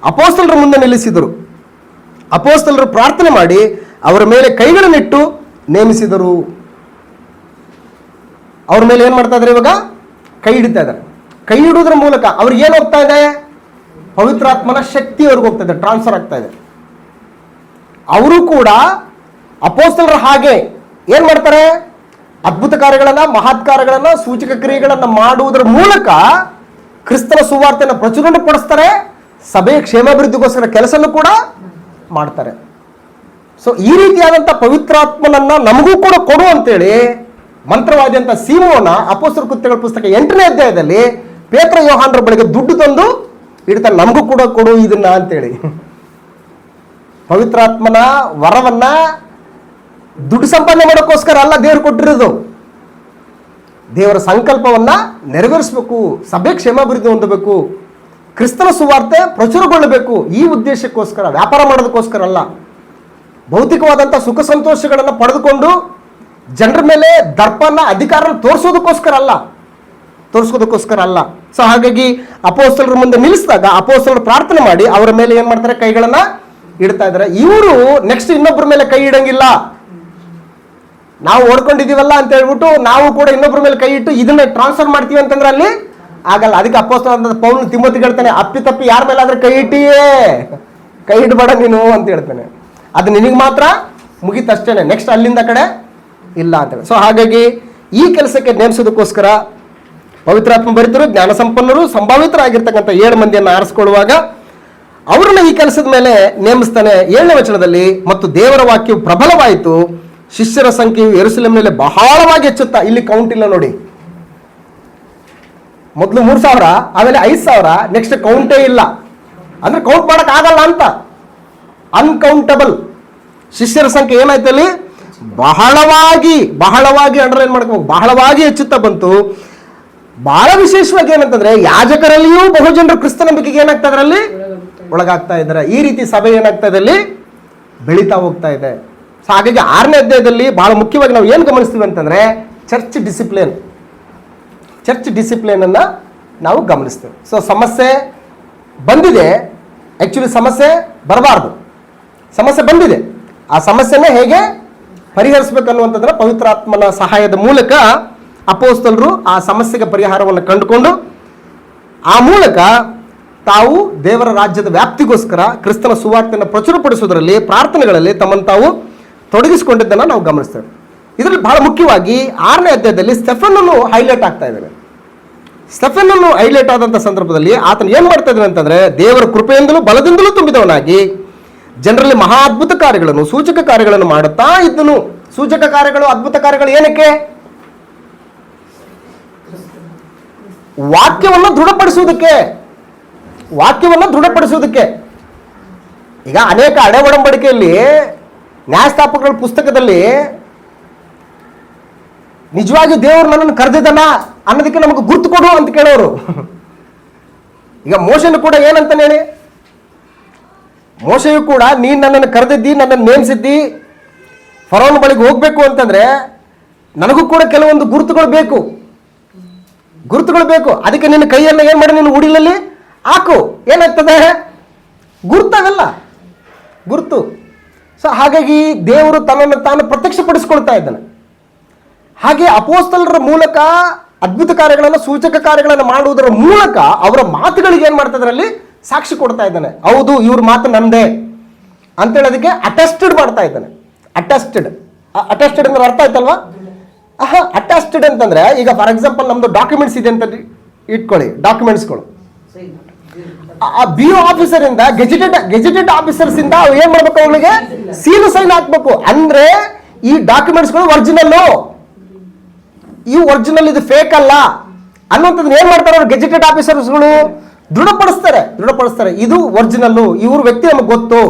ಅಪೊಸ್ತಲರ ಮುಂದೆ ನಿಲ್ಲಿಸಿದರು. ಅಪೊಸ್ತಲರು ಪ್ರಾರ್ಥನೆ ಮಾಡಿ ಅವರ ಮೇಲೆ ಕೈಗಳನ್ನಿಟ್ಟು ನೇಮಿಸಿದರು. ಅವ್ರ ಮೇಲೆ ಏನ್ ಮಾಡ್ತಾ ಇದ್ದಾರೆ? ಇವಾಗ ಕೈ ಹಿಡಿತಾ ಇದ್ದಾರೆ. ಕೈ ಹಿಡುವುದರ ಮೂಲಕ ಅವ್ರಿಗೆ ಏನು ಹೋಗ್ತಾ ಇದೆ? ಪವಿತ್ರಾತ್ಮನ ಶಕ್ತಿ ಅವ್ರಿಗೆ ಹೋಗ್ತಾ ಇದೆ, ಟ್ರಾನ್ಸ್ಫರ್ ಆಗ್ತಾ ಇದೆ. ಅವರು ಕೂಡ ಅಪೊಸ್ತಲರ ಹಾಗೆ ಏನ್ ಮಾಡ್ತಾರೆ? ಅದ್ಭುತ ಕಾರ್ಯಗಳನ್ನ, ಮಹತ್ ಕಾರ್ಯಗಳನ್ನ, ಸೂಚಕ ಕ್ರಿಯೆಗಳನ್ನ ಮಾಡುವುದರ ಮೂಲಕ ಕ್ರಿಸ್ತನ ಸುವಾರ್ತೆಯನ್ನು ಪ್ರಚುರಪಡಿಸ್ತಾರೆ. ಸಭೆಯ ಕ್ಷೇಮಾಭಿವೃದ್ಧಿಗೋಸ್ಕರ ಕೆಲಸನೂ ಕೂಡ ಮಾಡ್ತಾರೆ. ಸೊ ಈ ರೀತಿಯಾದಂಥ ಪವಿತ್ರಾತ್ಮನನ್ನ ನಮಗೂ ಕೂಡ ಕೊಡು ಅಂತೇಳಿ ಮಂತ್ರವಾದಿ ಅಂತ ಸೀಮೋನ ಅಪೊಸ್ತಲರ ಕೃತ್ಯಗಳ ಪುಸ್ತಕ 8ನೇ ಅಧ್ಯಾಯದಲ್ಲಿ ಪೇತ್ರ ಯೋಹಾನರ ಬಳಿಗೆ ದುಡ್ಡು ತಂದು ಇಡ್ತಾನೆ, ನಮಗೂ ಕೂಡ ಕೊಡು ಇದನ್ನ ಅಂತೇಳಿ. ಪವಿತ್ರಾತ್ಮನ ವರವನ್ನ ದುಡ್ಡು ಸಂಪಾದನೆ ಮಾಡೋಕ್ಕೋಸ್ಕರ ಅಲ್ಲ ದೇವರು ಕೊಟ್ಟಿರೋದು. ದೇವರ ಸಂಕಲ್ಪವನ್ನ ನೆರವೇರಿಸಬೇಕು, ಸಭೆ ಕ್ಷೇಮಾಭಿವೃದ್ಧಿ ಹೊಂದಬೇಕು, ಕ್ರಿಸ್ತನ ಸುವಾರ್ತೆ ಪ್ರಚುರಗೊಳ್ಳಬೇಕು. ಈ ಉದ್ದೇಶಕ್ಕೋಸ್ಕರ, ವ್ಯಾಪಾರ ಮಾಡೋದಕ್ಕೋಸ್ಕರ ಅಲ್ಲ. ಭೌತಿಕವಾದಂಥ ಸುಖ ಸಂತೋಷಗಳನ್ನು ಪಡೆದುಕೊಂಡು ಜನರ ಮೇಲೆ ದರ್ಪನ ಅಧಿಕಾರ ತೋರಿಸೋದಕ್ಕೋಸ್ಕರ ಅಲ್ಲ. ಸೊ ಹಾಗಾಗಿ ಅಪೊಸ್ತಲರ ಮುಂದೆ ನಿಲ್ಲಿಸಿದಾಗ ಅಪೊಸ್ತಲರು ಪ್ರಾರ್ಥನೆ ಮಾಡಿ ಅವರ ಮೇಲೆ ಏನ್ ಮಾಡ್ತಾರೆ? ಕೈಗಳನ್ನ ಇಡ್ತಾ ಇದ್ದಾರೆ. ಇವರು ನೆಕ್ಸ್ಟ್ ಇನ್ನೊಬ್ಬರ ಮೇಲೆ ಕೈ ಇಡಂಗಿಲ್ಲ. ನಾವು ಓಡ್ಕೊಂಡಿದೀವಲ್ಲ ಅಂತ ಹೇಳ್ಬಿಟ್ಟು ನಾವು ಕೂಡ ಇನ್ನೊಬ್ಬರ ಮೇಲೆ ಕೈ ಇಟ್ಟು ಇದನ್ನ ಟ್ರಾನ್ಸ್ಫರ್ ಮಾಡ್ತೀವಿ ಅಂತಂದ್ರೆ ಅಲ್ಲಿ ಆಗಲ್ಲ. ಅದಕ್ಕೆ ಅಪೊಸ್ತಲ ಪೌಲನು ತಿಮೋತಿಗೆ ಹೇಳ್ತಾನೆ, ಅಪ್ಪಿ ಯಾರ ಮೇಲೆ ಆದ್ರೆ ಕೈ ಇಟ್ಟಿಯೇ, ಕೈ ಇಡಬೇಡ ನೀನು ಅಂತ ಹೇಳ್ತಾನೆ. ಅದು ನಿನಗೆ ಮಾತ್ರ ಮುಗಿತಷ್ಟೇನೆ, ನೆಕ್ಸ್ಟ್ ಅಲ್ಲಿಂದ ಕಡೆ ಇಲ್ಲ ಅಂತೇಳಿ. ಸೊ ಹಾಗಾಗಿ ಈ ಕೆಲಸಕ್ಕೆ ನೇಮಿಸೋದಕ್ಕೋಸ್ಕರ ಪವಿತ್ರಾತ್ಮ ಭರಿತರು, ಜ್ಞಾನ ಸಂಪನ್ನರು, ಸಂಭಾವಿತರಾಗಿರ್ತಕ್ಕಂಥ 7 ಮಂದಿಯನ್ನು ಆರಿಸ್ಕೊಳ್ಳುವಾಗ ಅವರನ್ನ ಈ ಕೆಲಸದ ಮೇಲೆ ನೇಮಿಸ್ತಾನೆ. 7ನೇ ವಚನದಲ್ಲಿ, ಮತ್ತು ದೇವರ ವಾಕ್ಯವು ಪ್ರಬಲವಾಯಿತು, ಶಿಷ್ಯರ ಸಂಖ್ಯೆಯು ಯೆರೂಸಲೇಮಿನಲ್ಲಿ ಬಹಳವಾಗಿ ಹೆಚ್ಚುತ್ತಾ, ಇಲ್ಲಿ ಕೌಂಟ್ ಇಲ್ಲ ನೋಡಿ, ಮೊದಲು 3,000, ಆಮೇಲೆ 5,000, ನೆಕ್ಸ್ಟ್ ಕೌಂಟೇ ಇಲ್ಲ. ಅಂದ್ರೆ ಕೌಂಟ್ ಮಾಡಕ್ ಆಗಲ್ಲ ಅಂತ. ಅನ್ಕೌಂಟಬಲ್. ಶಿಷ್ಯರ ಸಂಖ್ಯೆ ಏನಾಯ್ತು ಅಲ್ಲಿ? ಬಹಳವಾಗಿ ಅಂಡರ್ಲೈನ್ ಮಾಡ್ಕೋಬೇಕು, ಬಹಳವಾಗಿ ಹೆಚ್ಚುತ್ತಾ ಬಂತು. ಬಹಳ ವಿಶೇಷವಾಗಿ ಏನಂತಂದ್ರೆ ಯಾಜಕರಲ್ಲಿಯೂ ಬಹುಜನರು ಕ್ರಿಸ್ತ ನಂಬಿಕೆಗೆ ಏನಾಗ್ತಾ ಇದರಲ್ಲಿ ಒಳಗಾಗ್ತಾ ಇದ್ದಾರೆ. ಈ ರೀತಿ ಸಭೆ ಏನಾಗ್ತಾ ಇದೆ ಅಲ್ಲಿ ಬೆಳೀತಾ ಹೋಗ್ತಾ ಇದೆ. ಸೊ ಹಾಗಾಗಿ 6ನೇ ಅಧ್ಯಾಯದಲ್ಲಿ ಬಹಳ ಮುಖ್ಯವಾಗಿ ನಾವು ಏನು ಗಮನಿಸ್ತೀವಿ ಅಂತಂದ್ರೆ ಚರ್ಚ್ ಡಿಸಿಪ್ಲಿನ್ ಅನ್ನ ನಾವು ಗಮನಿಸ್ತೇವೆ. ಸೊ ಸಮಸ್ಯೆ ಬಂದಿದೆ, ಆಕ್ಚುಲಿ ಸಮಸ್ಯೆ ಬರಬಾರ್ದು, ಸಮಸ್ಯೆ ಬಂದಿದೆ, ಆ ಸಮಸ್ಯೆನ ಹೇಗೆ ಪರಿಹರಿಸಬೇಕು ಅನ್ನುವಂಥದ್ರ ಪವಿತ್ರಾತ್ಮನ ಸಹಾಯದ ಮೂಲಕ ಅಪೊಸ್ತಲರು ಆ ಸಮಸ್ಯೆಗೆ ಪರಿಹಾರವನ್ನು ಕಂಡುಕೊಂಡು ಆ ಮೂಲಕ ತಾವು ದೇವರ ರಾಜ್ಯದ ವ್ಯಾಪ್ತಿಗೋಸ್ಕರ ಕ್ರಿಸ್ತನ ಸುವಾರ್ತೆಯನ್ನು ಪ್ರಚುರಪಡಿಸುವುದರಲ್ಲಿ ಪ್ರಾರ್ಥನೆಗಳಲ್ಲಿ ತಮ್ಮನ್ನು ತಾವು ತೊಡಗಿಸಿಕೊಂಡಿದ್ದನ್ನು ನಾವು ಗಮನಿಸ್ತೇವೆ. ಇದರಲ್ಲಿ ಬಹಳ ಮುಖ್ಯವಾಗಿ 6ನೇ ಅಧ್ಯಾಯದಲ್ಲಿ ಸ್ಟೆಫನನ್ನು ಹೈಲೈಟ್ ಆಗ್ತಾ ಇದ್ದಾನೆ. ಸ್ಟೆಫನನ್ನು ಹೈಲೈಟ್ ಆದಂಥ ಸಂದರ್ಭದಲ್ಲಿ ಆತನು ಏನು ಮಾಡ್ತಾ ಇದ್ದಾನೆ ಅಂತಂದ್ರೆ ದೇವರ ಕೃಪೆಯಿಂದಲೂ ಬಲದಿಂದಲೂ ತುಂಬಿದವನಾಗಿ ಜನರಲ್ಲಿ ಮಹಾ ಅದ್ಭುತ ಕಾರ್ಯಗಳನ್ನು ಸೂಚಕ ಕಾರ್ಯಗಳನ್ನು ಮಾಡುತ್ತಾ ಇದ್ದನು. ಸೂಚಕ ಕಾರ್ಯಗಳು ಅದ್ಭುತ ಕಾರ್ಯಗಳು ಏನಕ್ಕೆ? ವಾಕ್ಯವನ್ನು ದೃಢಪಡಿಸುವುದಕ್ಕೆ. ಈಗ ಅನೇಕ ಹಳೆ ಒಡಂಬಡಿಕೆಯಲ್ಲಿ ನ್ಯಾಯಸ್ಥಾಪಕರ ಪುಸ್ತಕದಲ್ಲಿ ನಿಜವಾಗಿ ದೇವರು ನನ್ನನ್ನು ಕರೆದಿದ್ದಾನ ಅನ್ನೋದಕ್ಕೆ ನಮಗೆ ಗುರ್ತು ಕೊಡು ಅಂತ ಕೇಳೋರು. ಈಗ ಮೋಶೆನು ಕೂಡ ಏನಂತಾನೆ ಹೇಳಿ, ಮೋಶೆಯು ಕೂಡ ನೀನು ನನ್ನನ್ನು ಕರೆದಿದ್ದಿ, ನನ್ನನ್ನು ನೇಮಿಸಿದ್ದಿ, ಫರೋನ ಬಳಿಗೆ ಹೋಗ್ಬೇಕು ಅಂತಂದ್ರೆ ನನಗೂ ಕೂಡ ಕೆಲವೊಂದು ಗುರುತುಗಳು ಬೇಕು. ಅದಕ್ಕೆ ನಿನ್ನ ಕೈಯನ್ನು ಏನು ಮಾಡಿ ನೀನು ಉಡಿಲಲ್ಲಿ ಹಾಕು, ಏನಾಗ್ತದೆ? ಗುರುತು. ಸೊ ಹಾಗಾಗಿ ದೇವರು ತನ್ನನ್ನು ತಾನು ಪ್ರತ್ಯಕ್ಷಪಡಿಸ್ಕೊಳ್ತಾ ಇದ್ದಾನೆ. ಹಾಗೆ ಅಪೊಸ್ತಲರ ಮೂಲಕ ಅದ್ಭುತ ಕಾರ್ಯಗಳನ್ನು ಸೂಚಕ ಕಾರ್ಯಗಳನ್ನು ಮಾಡುವುದರ ಮೂಲಕ ಅವರ ಮಾತುಗಳಿಗೆ ಏನು ಮಾಡ್ತಾ ಇದ್ರಲ್ಲಿ ಸಾಕ್ಷಿ ಕೊಡ್ತಾ ಇದ್ದಾನೆ. ಹೌದು, ಇವ್ರ ಮಾತು ನಂದೇ ಅಂತೇಳಿ ಅದಕ್ಕೆ ಅಟೆಸ್ಟೆಡ್ ಮಾಡ್ತಾ ಇದ್ದಾನೆ. ಅಟೆಸ್ಟೆಡ್ ಅಂದ್ರೆ ಅರ್ಥ ಆಯ್ತಲ್ವಾ? ಅಟೆಸ್ಟೆಡ್ ಅಂತಂದ್ರೆ ಈಗ ಫಾರ್ ಎಕ್ಸಾಂಪಲ್ ನಮ್ದು ಡಾಕ್ಯುಮೆಂಟ್ಸ್ ಇದೆ ಅಂತ ಇಟ್ಕೊಳ್ಳಿ, ಡಾಕ್ಯುಮೆಂಟ್ಸ್ಗಳು ಆ BO ಆಫೀಸರ್ ಇಂದ ಗೆಜೆಟೆಡ್ ಆಫೀಸರ್ಸ್ ಇಂದ ಏನ್ ಮಾಡ್ಬೇಕು, ಅವಳಿಗೆ ಸೀಲು ಸೈನ್ ಹಾಕ್ಬೇಕು. ಅಂದ್ರೆ ಈ ಡಾಕ್ಯುಮೆಂಟ್ಸ್ಗಳು ಒರಿಜಿನಲ್, ಇದು ಫೇಕ್ ಅಲ್ಲ ಅನ್ನುವಂಥದ್ದು ಏನ್ ಮಾಡ್ತಾರೆ ಅವರು ಗೆಜೆಟೆಡ್ ಆಫೀಸರ್ಸ್ಗಳು? ದೃಢಪಡಿಸ್ತಾರೆ ಇದು ಒರಿಜಿನಲ್ಲು, ಇವ್ರ ವ್ಯಕ್ತಿ ನಮಗೆ ಗೊತ್ತು,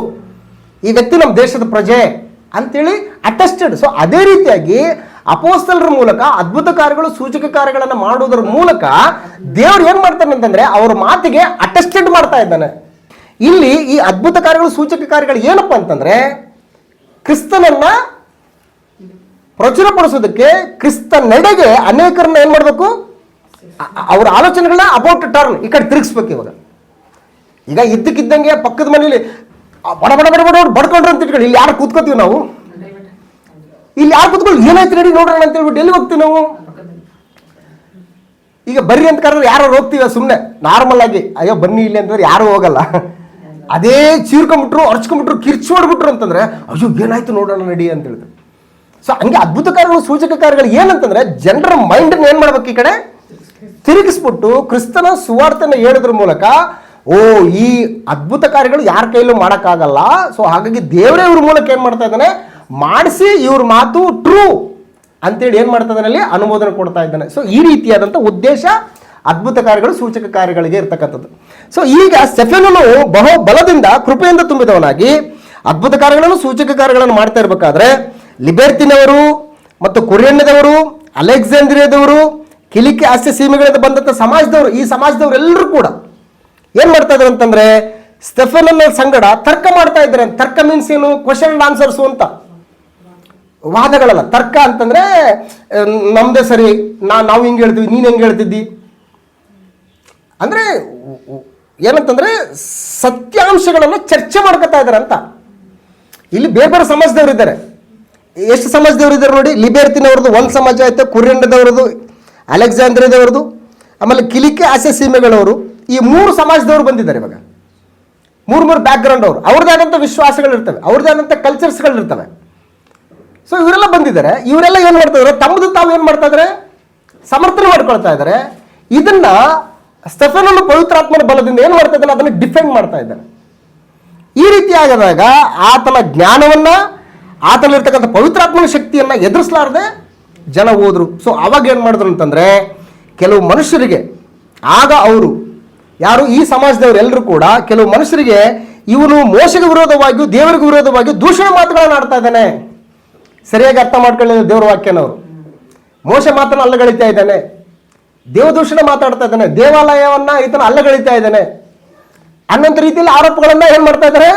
ಈ ವ್ಯಕ್ತಿ ನಮ್ಮ ದೇಶದ ಪ್ರಜೆ ಅಂತೇಳಿ ಅಟೆಸ್ಟೆಡ್. ಸೊ ಅದೇ ರೀತಿಯಾಗಿ ಅಪೊಸ್ತಲರ ಮೂಲಕ ಅದ್ಭುತ ಕಾರ್ಯಗಳು ಸೂಚಕ ಕಾರ್ಯಗಳನ್ನು ಮಾಡುವುದರ ಮೂಲಕ ದೇವರು ಏನ್ ಮಾಡ್ತಾನೆ ಅಂತಂದ್ರೆ ಅವರ ಮಾತಿಗೆ ಅಟೆಸ್ಟೆಡ್ ಮಾಡ್ತಾ ಇದ್ದಾನೆ. ಇಲ್ಲಿ ಈ ಅದ್ಭುತ ಕಾರ್ಯಗಳು ಸೂಚಕ ಕಾರ್ಯಗಳು ಏನಪ್ಪಾ ಅಂತಂದ್ರೆ ಕ್ರಿಸ್ತನನ್ನ ಪ್ರಚುರಪಡಿಸೋದಕ್ಕೆ, ಕ್ರಿಸ್ತ ನಡೆಗೆ ಅನೇಕರನ್ನ ಏನ್ ಮಾಡ್ಬೇಕು, ಅವರ ಆಲೋಚನೆಗಳನ್ನ ಅಬೌಟ್ ಟರ್ನ್ ಈ ಕಡೆ ತಿರುಗಿಸ್ಬೇಕು. ಈಗ ಇದ್ದಕ್ಕಿದ್ದಂಗೆ ಪಕ್ಕದ ಮನೇಲಿ ಬಡ ಬಡ್ಕೊಂಡ್ರೆ ಅಂತ ಇಟ್ಕೊಳ್ಳಿ, ಇಲ್ಲಿ ಯಾರು ಕೂತ್ಕೋತೀವಿ ನಾವು? ಇಲ್ಲಿ ಯಾರು ಕೂತ್ಕೊಳ್ಳಿ, ಏನಾಯ್ತು ರೆಡಿ ನೋಡೋಣ ಅಂತ ಹೇಳ್ಬಿಟ್ಟು ಎಲ್ಲಿ ಹೋಗ್ತೀವಿ ನಾವು? ಈಗ ಬರ್ರಿ ಅಂತ ಕರೆದ್ರೆ ಯಾರು ಹೋಗ್ತೀವಿ? ಸುಮ್ಮನೆ ನಾರ್ಮಲ್ ಆಗಿ ಅಯ್ಯೋ ಬನ್ನಿ ಇಲ್ಲಿ ಅಂತಂದ್ರೆ ಯಾರು ಹೋಗಲ್ಲ. ಅದೇ ಚೀರ್ಕೊಂಡ್ಬಿಟ್ರು, ಅರ್ಚ್ಕೊಂಡ್ಬಿಟ್ರು, ಕಿರ್ಚಿ ಹೊಡ್ಬಿಟ್ರು ಅಂತಂದ್ರೆ ಅಯ್ಯೋ ಏನಾಯ್ತು ನೋಡೋಣ ನಡಿ ಅಂತ ಹೇಳಿದ್ರು. ಸೊ ಹಂಗೆ ಅದ್ಭುತ ಕಾರ್ಯಗಳು ಸೂಚಕ ಕಾರ್ಯಗಳು ಏನಂತಂದ್ರೆ ಜನರ ಮೈಂಡ್ ಏನ್ ಮಾಡ್ಬೇಕು, ಈ ಕಡೆ ತಿರುಗಿಸ್ಬಿಟ್ಟು ಕ್ರಿಸ್ತನ ಸುವಾರ್ತೆನ ಹೇಳೋದ್ರ ಮೂಲಕ ಈ ಅದ್ಭುತ ಕಾರ್ಯಗಳು ಯಾರ ಕೈಲೂ ಮಾಡೋಕ್ಕಾಗಲ್ಲ. ಸೊ ಹಾಗಾಗಿ ದೇವರೇ ಇವ್ರ ಮೂಲಕ ಏನ್ ಮಾಡ್ತಾ ಇದ್ದಾನೆ, ಮಾಡಿಸಿ ಇವ್ರ ಮಾತು ಟ್ರೂ ಅಂತೇಳಿ ಏನ್ ಮಾಡ್ತಾ ಇದ್ದಾನೆ, ಅಲ್ಲಿ ಅನುಮೋದನೆ ಕೊಡ್ತಾ ಇದ್ದಾನೆ. ಸೊ ಈ ರೀತಿಯಾದಂಥ ಉದ್ದೇಶ ಅದ್ಭುತ ಕಾರ್ಯಗಳು ಸೂಚಕ ಕಾರ್ಯಗಳಿಗೆ ಇರ್ತಕ್ಕಂಥದ್ದು. ಸೊ ಈಗ ಸ್ಟೆಫನನು ಬಹು ಬಲದಿಂದ ಕೃಪೆಯಿಂದ ತುಂಬಿದವನಾಗಿ ಅದ್ಭುತ ಕಾರ್ಯಗಳನ್ನು ಸೂಚಕ ಕಾರ್ಯಗಳನ್ನು ಮಾಡ್ತಾ ಇರಬೇಕಾದ್ರೆ ಲಿಬೆರ್ತಿನವರು ಮತ್ತು ಕೊರಿಯನ್ನದವರು, ಅಲೆಕ್ಸಾಂದ್ರಿಯಾದವರು, ಕಿಲಿಕೆ ಹಾಸ್ಯ ಸೀಮೆಗಳಿಂದ ಬಂದಂಥ ಸಮಾಜದವರು, ಈ ಸಮಾಜದವರೆಲ್ಲರೂ ಕೂಡ ಏನ್ ಮಾಡ್ತಾ ಇದ್ರು ಅಂತಂದ್ರೆ ಸ್ಟೆಫನನ ಸಂಗಡ ತರ್ಕ ಮಾಡ್ತಾ ಇದ್ದಾರೆ. ತರ್ಕ ಮೀನ್ಸ್ ಏನು? ಕ್ವಶನ್ ಅಂಡ್ ಆನ್ಸರ್ಸು ಅಂತ. ವಾದಗಳಲ್ಲ. ತರ್ಕ ಅಂತಂದ್ರೆ ನಮ್ದೇ ಸರಿ, ನಾವು ಹಿಂಗೆ ಹೇಳ್ತೀವಿ, ನೀನು ಹೆಂಗೆ ಹೇಳ್ತಿದ್ದಿ ಅಂದ್ರೆ ಏನಂತಂದ್ರೆ ಸತ್ಯಾಂಶಗಳನ್ನು ಚರ್ಚೆ ಮಾಡ್ಕೊತಾ ಇದ್ದಾರೆ ಅಂತ. ಇಲ್ಲಿ ಬೇರೆ ಬೇರೆ ಸಮಾಜದವರು ಇದ್ದಾರೆ. ಎಷ್ಟು ಸಮಾಜದವರು ಇದ್ದಾರೆ ನೋಡಿ, ಲಿಬೆರ್ತಿನವ್ರದ್ದು ಒಂದು ಸಮಾಜ ಆಯ್ತು, ಕುರಿಯಂಡದವ್ರದ್ದು, ಅಲೆಕ್ಸಾಂದ್ರಿಯಾದವ್ರದ್ದು, ಆಮೇಲೆ ಕಿಲಿಕೆ ಹಾಸ್ಯ ಸೀಮೆಗಳವರು, ಈ 3 ಸಮಾಜದವರು ಬಂದಿದ್ದಾರೆ. ಇವಾಗ 3 ಬ್ಯಾಕ್ ಗ್ರೌಂಡ್ ಅವರು, ಅವ್ರದ್ದೇ ಆದಂಥ ವಿಶ್ವಾಸಗಳಿರ್ತವೆ, ಅವ್ರದ್ದೇ ಆದಂಥ ಕಲ್ಚರ್ಸ್ಗಳಿರ್ತವೆ. ಸೊ ಇವರೆಲ್ಲ ಬಂದಿದ್ದಾರೆ. ಇವರೆಲ್ಲ ಏನು ಮಾಡ್ತಾ ಇದ್ದಾರೆ, ತಮ್ಮದು ತಾವು ಏನು ಮಾಡ್ತಾ ಇದ್ದಾರೆ, ಸಮರ್ಥನೆ ಮಾಡ್ಕೊಳ್ತಾ ಇದ್ದಾರೆ. ಇದನ್ನ ಸ್ಟೆಫನನು ಪವಿತ್ರಾತ್ಮನ ಬಲದಿಂದ ಏನು ಮಾಡ್ತಾ ಇದ್ದಾನೆ, ಅದನ್ನು ಡಿಫೆಂಡ್ ಮಾಡ್ತಾ ಇದ್ದಾನೆ. ಈ ರೀತಿ ಆಗದಾಗ ಆತನ ಜ್ಞಾನವನ್ನ, ಆತನಲ್ಲಿರ್ತಕ್ಕಂಥ ಪವಿತ್ರಾತ್ಮನ ಶಕ್ತಿಯನ್ನ ಎದುರಿಸಲಾರದೆ ಜನ ಹೋದ್ರು. ಸೊ ಅವಾಗ ಏನು ಮಾಡಿದ್ರು ಅಂತಂದ್ರೆ ಕೆಲವು ಮನುಷ್ಯರಿಗೆ, ಆಗ ಅವರು ಯಾರು, ಈ ಸಮಾಜದವರು ಎಲ್ಲರೂ ಕೂಡ ಕೆಲವು ಮನುಷ್ಯರಿಗೆ ಇವನು ಮೋಶೆಗೆ ವಿರೋಧವಾಗಿಯೂ ದೇವರಿಗೆ ವಿರೋಧವಾಗಿಯೂ ದೂಷಣೆ ಮಾತುಗಳನ್ನು ಆಡ್ತಾ ಇದ್ದಾನೆ. ಸರಿಯಾಗಿ ಅರ್ಥ ಮಾಡ್ಕೊಳ್ಳಿಲ್ಲ ದೇವರ ವಾಕ್ಯನವರು. ಮೋಶೆ ಮಾತನ್ನು ಅಲ್ಲಗಳಿತಾ ಇದ್ದಾನೆ, ದೇವದೂಷಣೆ ಮಾತಾಡ್ತಾ ಇದ್ದಾನೆ, ದೇವಾಲಯವನ್ನ ಈತನ ಅಲ್ಲಗಳಿತಾ ಇದ್ದಾನೆ ಅನ್ನೋಂಥ ರೀತಿಯಲ್ಲಿ ಆರೋಪಗಳನ್ನ ಏನ್ ಮಾಡ್ತಾ ಇದ್ದಾರೆ.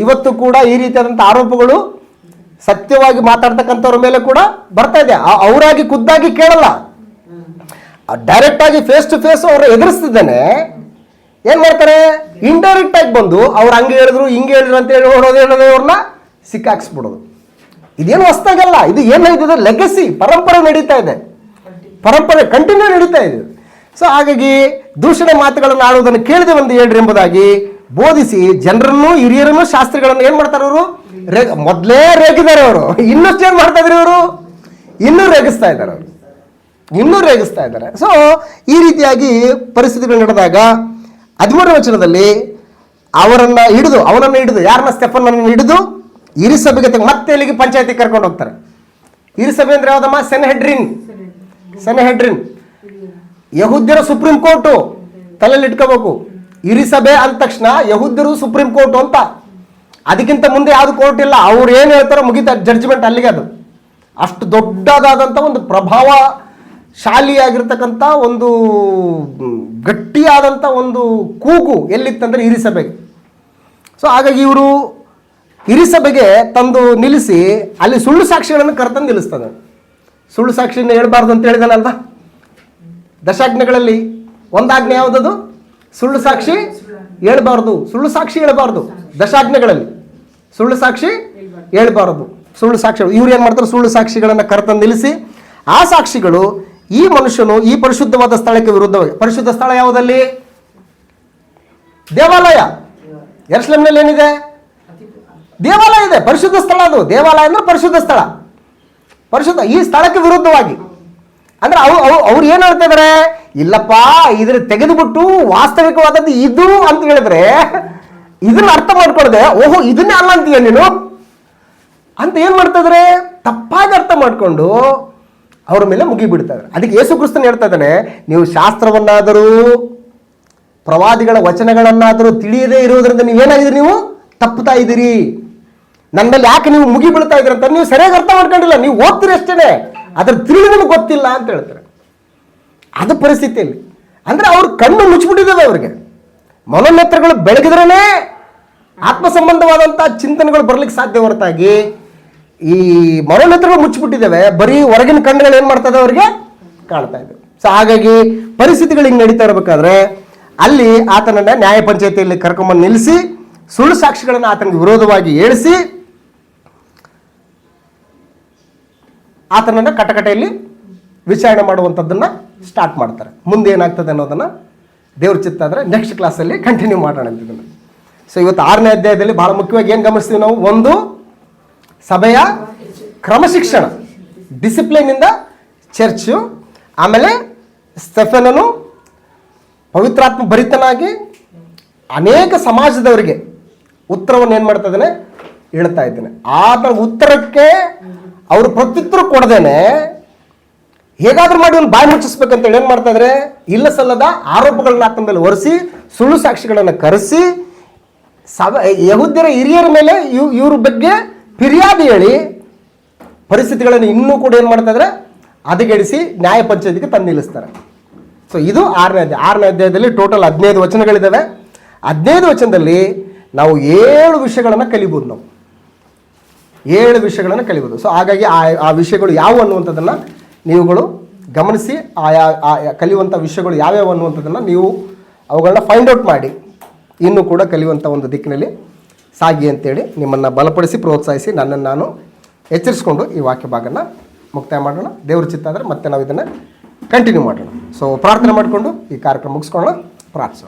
ಇವತ್ತು ಕೂಡ ಈ ರೀತಿಯಾದಂಥ ಆರೋಪಗಳು ಸತ್ಯವಾಗಿ ಮಾತಾಡ್ತಕ್ಕಂಥವ್ರ ಮೇಲೆ ಕೂಡ ಬರ್ತಾ ಇದೆ. ಅವರಾಗಿ ಖುದ್ದಾಗಿ ಕೇಳಲ್ಲ, ಡೈರೆಕ್ಟ್ ಆಗಿ ಫೇಸ್ ಟು ಫೇಸ್ ಅವ್ರು ಎದುರಿಸ್ತಿದ್ದಾನೆ. ಏನ್ ಮಾಡ್ತಾರೆ, ಇಂಡೈರೆಕ್ಟ್ ಆಗಿ ಬಂದು ಅವ್ರು ಹಂಗೆ ಹೇಳಿದ್ರು ಹಿಂಗೆ ಹೇಳಿದ್ರು ಅಂತ ಹೇಳಿ ಹೇಳೋದೇ ಅವ್ರನ್ನ ಸಿಕ್ಕಾಕ್ಸ್ಬಿಡೋದು. ಇದೇನು ಹೊಸ್ದಾಗಲ್ಲ, ಇದು ಏನಾಗಿದೆ, ಲೆಗಸಿ, ಪರಂಪರೆ ನಡೀತಾ ಇದೆ, ಪರಂಪರೆ ಕಂಟಿನ್ಯೂ ನಡೀತಾ ಇದೆ. ಸೊ ಹಾಗಾಗಿ ದೂಷಣೆ ಮಾತುಗಳನ್ನು ಆಡುವುದನ್ನು ಕೇಳದೆ ಒಂದು ಹೇಳ್ರಿ ಎಂಬುದಾಗಿ ಬೋಧಿಸಿ ಜನರನ್ನು, ಹಿರಿಯರನ್ನು, ಶಾಸ್ತ್ರಿಗಳನ್ನು ಏನ್ ಮಾಡ್ತಾರೆ ಅವರು, ಮೊದಲೇ ರೇಗಿದ್ದಾರೆ ಅವರು. ಇನ್ನಷ್ಟು ಏನ್ ಮಾಡ್ತಾ ಇದ್ರು ಇವರು, ಇನ್ನೂ ರೇಗಿಸ್ತಾ ಇದ್ದಾರೆ. ಸೊ ಈ ರೀತಿಯಾಗಿ ಪರಿಸ್ಥಿತಿಗಳು ನಡೆದಾಗ 13ನೇ ವಚನದಲ್ಲಿ ಅವನನ್ನು ಹಿಡಿದು ಯಾರನ್ನ, ಸ್ಟೆಫನನ್ನು ಹಿಡಿದು ಹಿರಿಸಭೆಗೆ ಮತ್ತೆ ಇಲ್ಲಿಗೆ ಪಂಚಾಯತಿಗೆ ಕರ್ಕೊಂಡು ಹೋಗ್ತಾರೆ. ಹಿರಿಸಭೆ ಅಂದ್ರೆ ಯಾವ್ದಮ್ಮ, ಸೆನೆಹೆಡ್ರಿನ್, ಯಹೂದ್ಯರ ಸುಪ್ರೀಂ ಕೋರ್ಟು ತಲೆಯಲ್ಲಿ ಇಟ್ಕೋಬೇಕು. ಹಿರಿಸಭೆ ಅಂದ ತಕ್ಷಣ ಯಹೂದ್ಯರು ಸುಪ್ರೀಂ ಕೋರ್ಟ್ ಅಂತ, ಅದಕ್ಕಿಂತ ಮುಂದೆ ಯಾವ್ದು ಕೋರ್ಟ್ ಇಲ್ಲ. ಅವ್ರು ಏನು ಹೇಳ್ತಾರೋ ಮುಗಿತಾ ಜಡ್ಜ್ಮೆಂಟ್ ಅಲ್ಲಿಗೆ. ಅದು ಅಷ್ಟು ದೊಡ್ಡದಾದಂಥ ಒಂದು ಪ್ರಭಾವಶಾಲಿಯಾಗಿರ್ತಕ್ಕಂಥ ಒಂದು ಗಟ್ಟಿಯಾದಂಥ ಒಂದು ಕೂಗು ಎಲ್ಲಿತ್ತಂದ್ರೆ ಹಿರಿಸಭೆಗೆ. ಸೊ ಹಾಗಾಗಿ ಇವರು ಹಿರಿಸಭೆಗೆ ತಂದು ನಿಲ್ಲಿಸಿ ಅಲ್ಲಿ ಸುಳ್ಳು ಸಾಕ್ಷಿಗಳನ್ನು ಕರೆತಂದು ನಿಲ್ಲಿಸ್ತಾನೆ. ಸುಳ್ಳು ಸಾಕ್ಷಿಯನ್ನು ಹೇಳ್ಬಾರ್ದು ಅಂತ ಹೇಳಿದಾನಲ್ವಾ, ದಶಾಜ್ಞೆಗಳಲ್ಲಿ ಒಂದಾಜ್ಞೆ ಯಾವುದದು, ಸುಳ್ಳು ಸಾಕ್ಷಿ ಹೇಳ್ಬಾರ್ದು. ದಶಾಜ್ಞೆಗಳಲ್ಲಿ ಸುಳ್ಳು ಸಾಕ್ಷಿ ಹೇಳ್ಬಾರ್ದು. ಸುಳ್ಳು ಸಾಕ್ಷಿ ಇವ್ರು ಏನ್ ಮಾಡ್ತಾರೆ, ಸುಳ್ಳು ಸಾಕ್ಷಿಗಳನ್ನು ಕರೆತಂದು ನಿಲ್ಲಿಸಿ ಆ ಸಾಕ್ಷಿಗಳು ಈ ಮನುಷ್ಯನು ಈ ಪರಿಶುದ್ಧವಾದ ಸ್ಥಳಕ್ಕೆ ವಿರುದ್ಧವಾಗಿ, ಪರಿಶುದ್ಧ ಸ್ಥಳ ಯಾವುದಲ್ಲಿ, ದೇವಾಲಯ. ಯೆರೂಸಲೇಮಿನಲ್ಲಿ ಏನಿದೆ, ದೇವಾಲಯ ಇದೆ, ಪರಿಶುದ್ಧ ಸ್ಥಳ. ಅದು ದೇವಾಲಯ ಅಂದ್ರೆ ಪರಿಶುದ್ಧ ಸ್ಥಳ, ಪರಿಶುದ್ಧ. ಈ ಸ್ಥಳಕ್ಕೆ ವಿರುದ್ಧವಾಗಿ ಅಂದ್ರೆ ಅವ್ರು ಏನ್ ಹೇಳ್ತಾ ಇದಾರೆ, ಇಲ್ಲಪ್ಪ ಇದ್ರ ತೆಗೆದುಬಿಟ್ಟು ವಾಸ್ತವಿಕವಾದದ್ದು ಇದು ಅಂತ ಹೇಳಿದ್ರೆ ಇದನ್ನ ಅರ್ಥ ಮಾಡ್ಕೊಳ್ದೆ, ಓಹೋ ಇದನ್ನೇ ಅಲ್ಲ ಅಂತೀಯ ನೀನು ಅಂತ ಏನ್ ಮಾಡ್ತಾ ಇದಾರೆ, ತಪ್ಪಾಗಿ ಅರ್ಥ ಮಾಡ್ಕೊಂಡು ಅವ್ರ ಮೇಲೆ ಮುಗಿಬಿಡ್ತಾ ಇದ್ದಾರೆ. ಅದಕ್ಕೆ ಯೇಸು ಕ್ರಿಸ್ತನ್ ಹೇಳ್ತಾ ಇದ್ದಾನೆ, ನೀವು ಶಾಸ್ತ್ರವನ್ನಾದರೂ ಪ್ರವಾದಿಗಳ ವಚನಗಳನ್ನಾದರೂ ತಿಳಿಯದೇ ಇರುವುದರಿಂದ ನೀವೇನಾಗಿದ್ದೀರಿ, ನೀವು ತಪ್ಪುತ್ತಾ ಇದ್ದೀರಿ. ನನ್ನ ಮೇಲೆ ಯಾಕೆ ನೀವು ಮುಗಿ ಬೀಳ್ತಾ ಇದ್ದೀರಿ ಅಂತ ನೀವು ಸರಿಯಾಗಿ ಅರ್ಥ ಮಾಡ್ಕೊಂಡಿಲ್ಲ. ನೀವು ಓದ್ತೀರಿ ಅಷ್ಟೇನೆ, ಅದ್ರ ತಿರುಗಿ ನಿಮ್ಗೆ ಗೊತ್ತಿಲ್ಲ ಅಂತ ಹೇಳ್ತಾರೆ. ಅದು ಪರಿಸ್ಥಿತಿಯಲ್ಲಿ ಅಂದ್ರೆ ಅವ್ರ ಕಣ್ಣು ಮುಚ್ಚಿಬಿಟ್ಟಿದ್ದಾವೆ. ಅವ್ರಿಗೆ ಮನೋನೇತ್ರಗಳು ಬೆಳಗಿದ್ರೇ ಆತ್ಮ ಸಂಬಂಧವಾದಂಥ ಚಿಂತನೆಗಳು ಬರ್ಲಿಕ್ಕೆ ಸಾಧ್ಯ ಹೊರತಾಗಿ ಈ ಮನೋನೇತ್ರಗಳು ಮುಚ್ಚಿಬಿಟ್ಟಿದ್ದಾವೆ. ಬರೀ ಹೊರಗಿನ ಕಣ್ಣುಗಳು ಏನ್ ಮಾಡ್ತದೆ, ಅವ್ರಿಗೆ ಕಾಣ್ತಾ ಇದ್ದಾವೆ. ಸೊ ಹಾಗಾಗಿ ಪರಿಸ್ಥಿತಿಗಳು ಹಿಂಗೆ ನಡೀತಾ ಇರಬೇಕಾದ್ರೆ ಅಲ್ಲಿ ಆತನನ್ನ ನ್ಯಾಯ ಪಂಚಾಯತಿಯಲ್ಲಿ ಕರ್ಕೊಂಬಂದು ನಿಲ್ಲಿಸಿ ಸುಳ್ಳು ಸಾಕ್ಷಿಗಳನ್ನು ಆತನಿಗೆ ವಿರೋಧವಾಗಿ ಹೇಳಿಸಿ ಆತನನ್ನ ಕಟಕಟೆಯಲ್ಲಿ ವಿಚಾರಣೆ ಮಾಡುವಂಥದ್ದನ್ನು ಸ್ಟಾರ್ಟ್ ಮಾಡ್ತಾರೆ. ಮುಂದೆ ಏನಾಗ್ತದೆ ಅನ್ನೋದನ್ನು ದೇವ್ರ ಚಿತ್ತ ಆದರೆ ನೆಕ್ಸ್ಟ್ ಕ್ಲಾಸಲ್ಲಿ ಕಂಟಿನ್ಯೂ ಮಾಡೋಣ ಅಂತಿದ್ದನ್ನು. ಸೊ ಇವತ್ತು 6ನೇ ಅಧ್ಯಾಯದಲ್ಲಿ ಬಹಳ ಮುಖ್ಯವಾಗಿ ಏನು ಗಮನಿಸ್ತೀವಿ ನಾವು, ಒಂದು ಸಭೆಯ ಕ್ರಮಶಿಕ್ಷಣ, ಡಿಸಿಪ್ಲಿನಿಂದ ಚರ್ಚು. ಆಮೇಲೆ ಸ್ಟೆಫನನು ಪವಿತ್ರಾತ್ಮ ಭರಿತನಾಗಿ ಅನೇಕ ಸಮಾಜದವರಿಗೆ ಉತ್ತರವನ್ನು ಏನು ಮಾಡ್ತಾ ಇದ್ದಾನೆ, ಹೇಳ್ತಾ ಇದ್ದಾನೆ. ಆದ ಉತ್ತರಕ್ಕೆ ಅವರು ಪ್ರತ್ಯುತ್ತರ ಕೊಡದೇನೆ ಹೇಗಾದ್ರೂ ಮಾಡಿ ಒಂದು ಬಾಯಿ ಮುಚ್ಚಿಸ್ಬೇಕಂತೇಳಿ ಏನು ಮಾಡ್ತಾ ಇದ್ದಾರೆ, ಇಲ್ಲ ಸಲ್ಲದ ಆರೋಪಗಳನ್ನ ಆತನ ಮೇಲೆ ಹೊರಿಸಿ ಸುಳ್ಳು ಸಾಕ್ಷಿಗಳನ್ನು ಕರೆಸಿ ಯಹೂದ್ಯರ ಹಿರಿಯರ ಮೇಲೆ ಇವ್ರ ಬಗ್ಗೆ ಫಿರ್ಯಾದಿ ಹೇಳಿ ಪರಿಸ್ಥಿತಿಗಳನ್ನು ಇನ್ನೂ ಕೂಡ ಏನು ಮಾಡ್ತಾ ಇದ್ದಾರೆ, ಹದಗೆಡಿಸಿ ನ್ಯಾಯ ಪಂಚಾಯತಿಗೆ ತಂದು ನಿಲ್ಲಿಸ್ತಾರೆ. ಸೊ ಇದು 6ನೇ ಅಧ್ಯಾಯ. 6ನೇ ಅಧ್ಯಾಯದಲ್ಲಿ ಟೋಟಲ್ 15 ವಚನಗಳಿದ್ದಾವೆ. 15 ವಚನದಲ್ಲಿ ನಾವು 7 ವಿಷಯಗಳನ್ನು ಕಲಿಬೋದು. ನಾವು 7 ವಿಷಯಗಳನ್ನು ಕಲಿಬೋದು. ಸೊ ಹಾಗಾಗಿ ಆ ವಿಷಯಗಳು ಯಾವುವು ಅನ್ನುವಂಥದ್ದನ್ನು ನೀವುಗಳು ಗಮನಿಸಿ ಕಲಿಯುವಂಥ ವಿಷಯಗಳು ಯಾವ್ಯಾವು ಅನ್ನುವಂಥದ್ದನ್ನು ನೀವು ಅವುಗಳನ್ನ ಫೈಂಡ್ ಔಟ್ ಮಾಡಿ ಇನ್ನೂ ಕೂಡ ಕಲಿಯುವಂಥ ಒಂದು ದಿಕ್ಕಿನಲ್ಲಿ ಸಾಗಿ ಅಂತೇಳಿ ನಿಮ್ಮನ್ನು ಬಲಪಡಿಸಿ ಪ್ರೋತ್ಸಾಹಿಸಿ ನನ್ನನ್ನು ನಾನು ಎಚ್ಚರಿಸ್ಕೊಂಡು ಈ ವಾಕ್ಯ ಭಾಗನ ಮುಕ್ತಾಯ ಮಾಡೋಣ. ದೇವ್ರ ಚಿತ್ತ ಆದರೆ ಮತ್ತೆ ನಾವು ಇದನ್ನು ಕಂಟಿನ್ಯೂ ಮಾಡೋಣ. ಸೊ ಪ್ರಾರ್ಥನೆ ಮಾಡಿಕೊಂಡು ಈ ಕಾರ್ಯಕ್ರಮ ಮುಗಿಸ್ಕೊಳ್ಳೋಣ. ಪ್ರಾರ್ಥನೆ.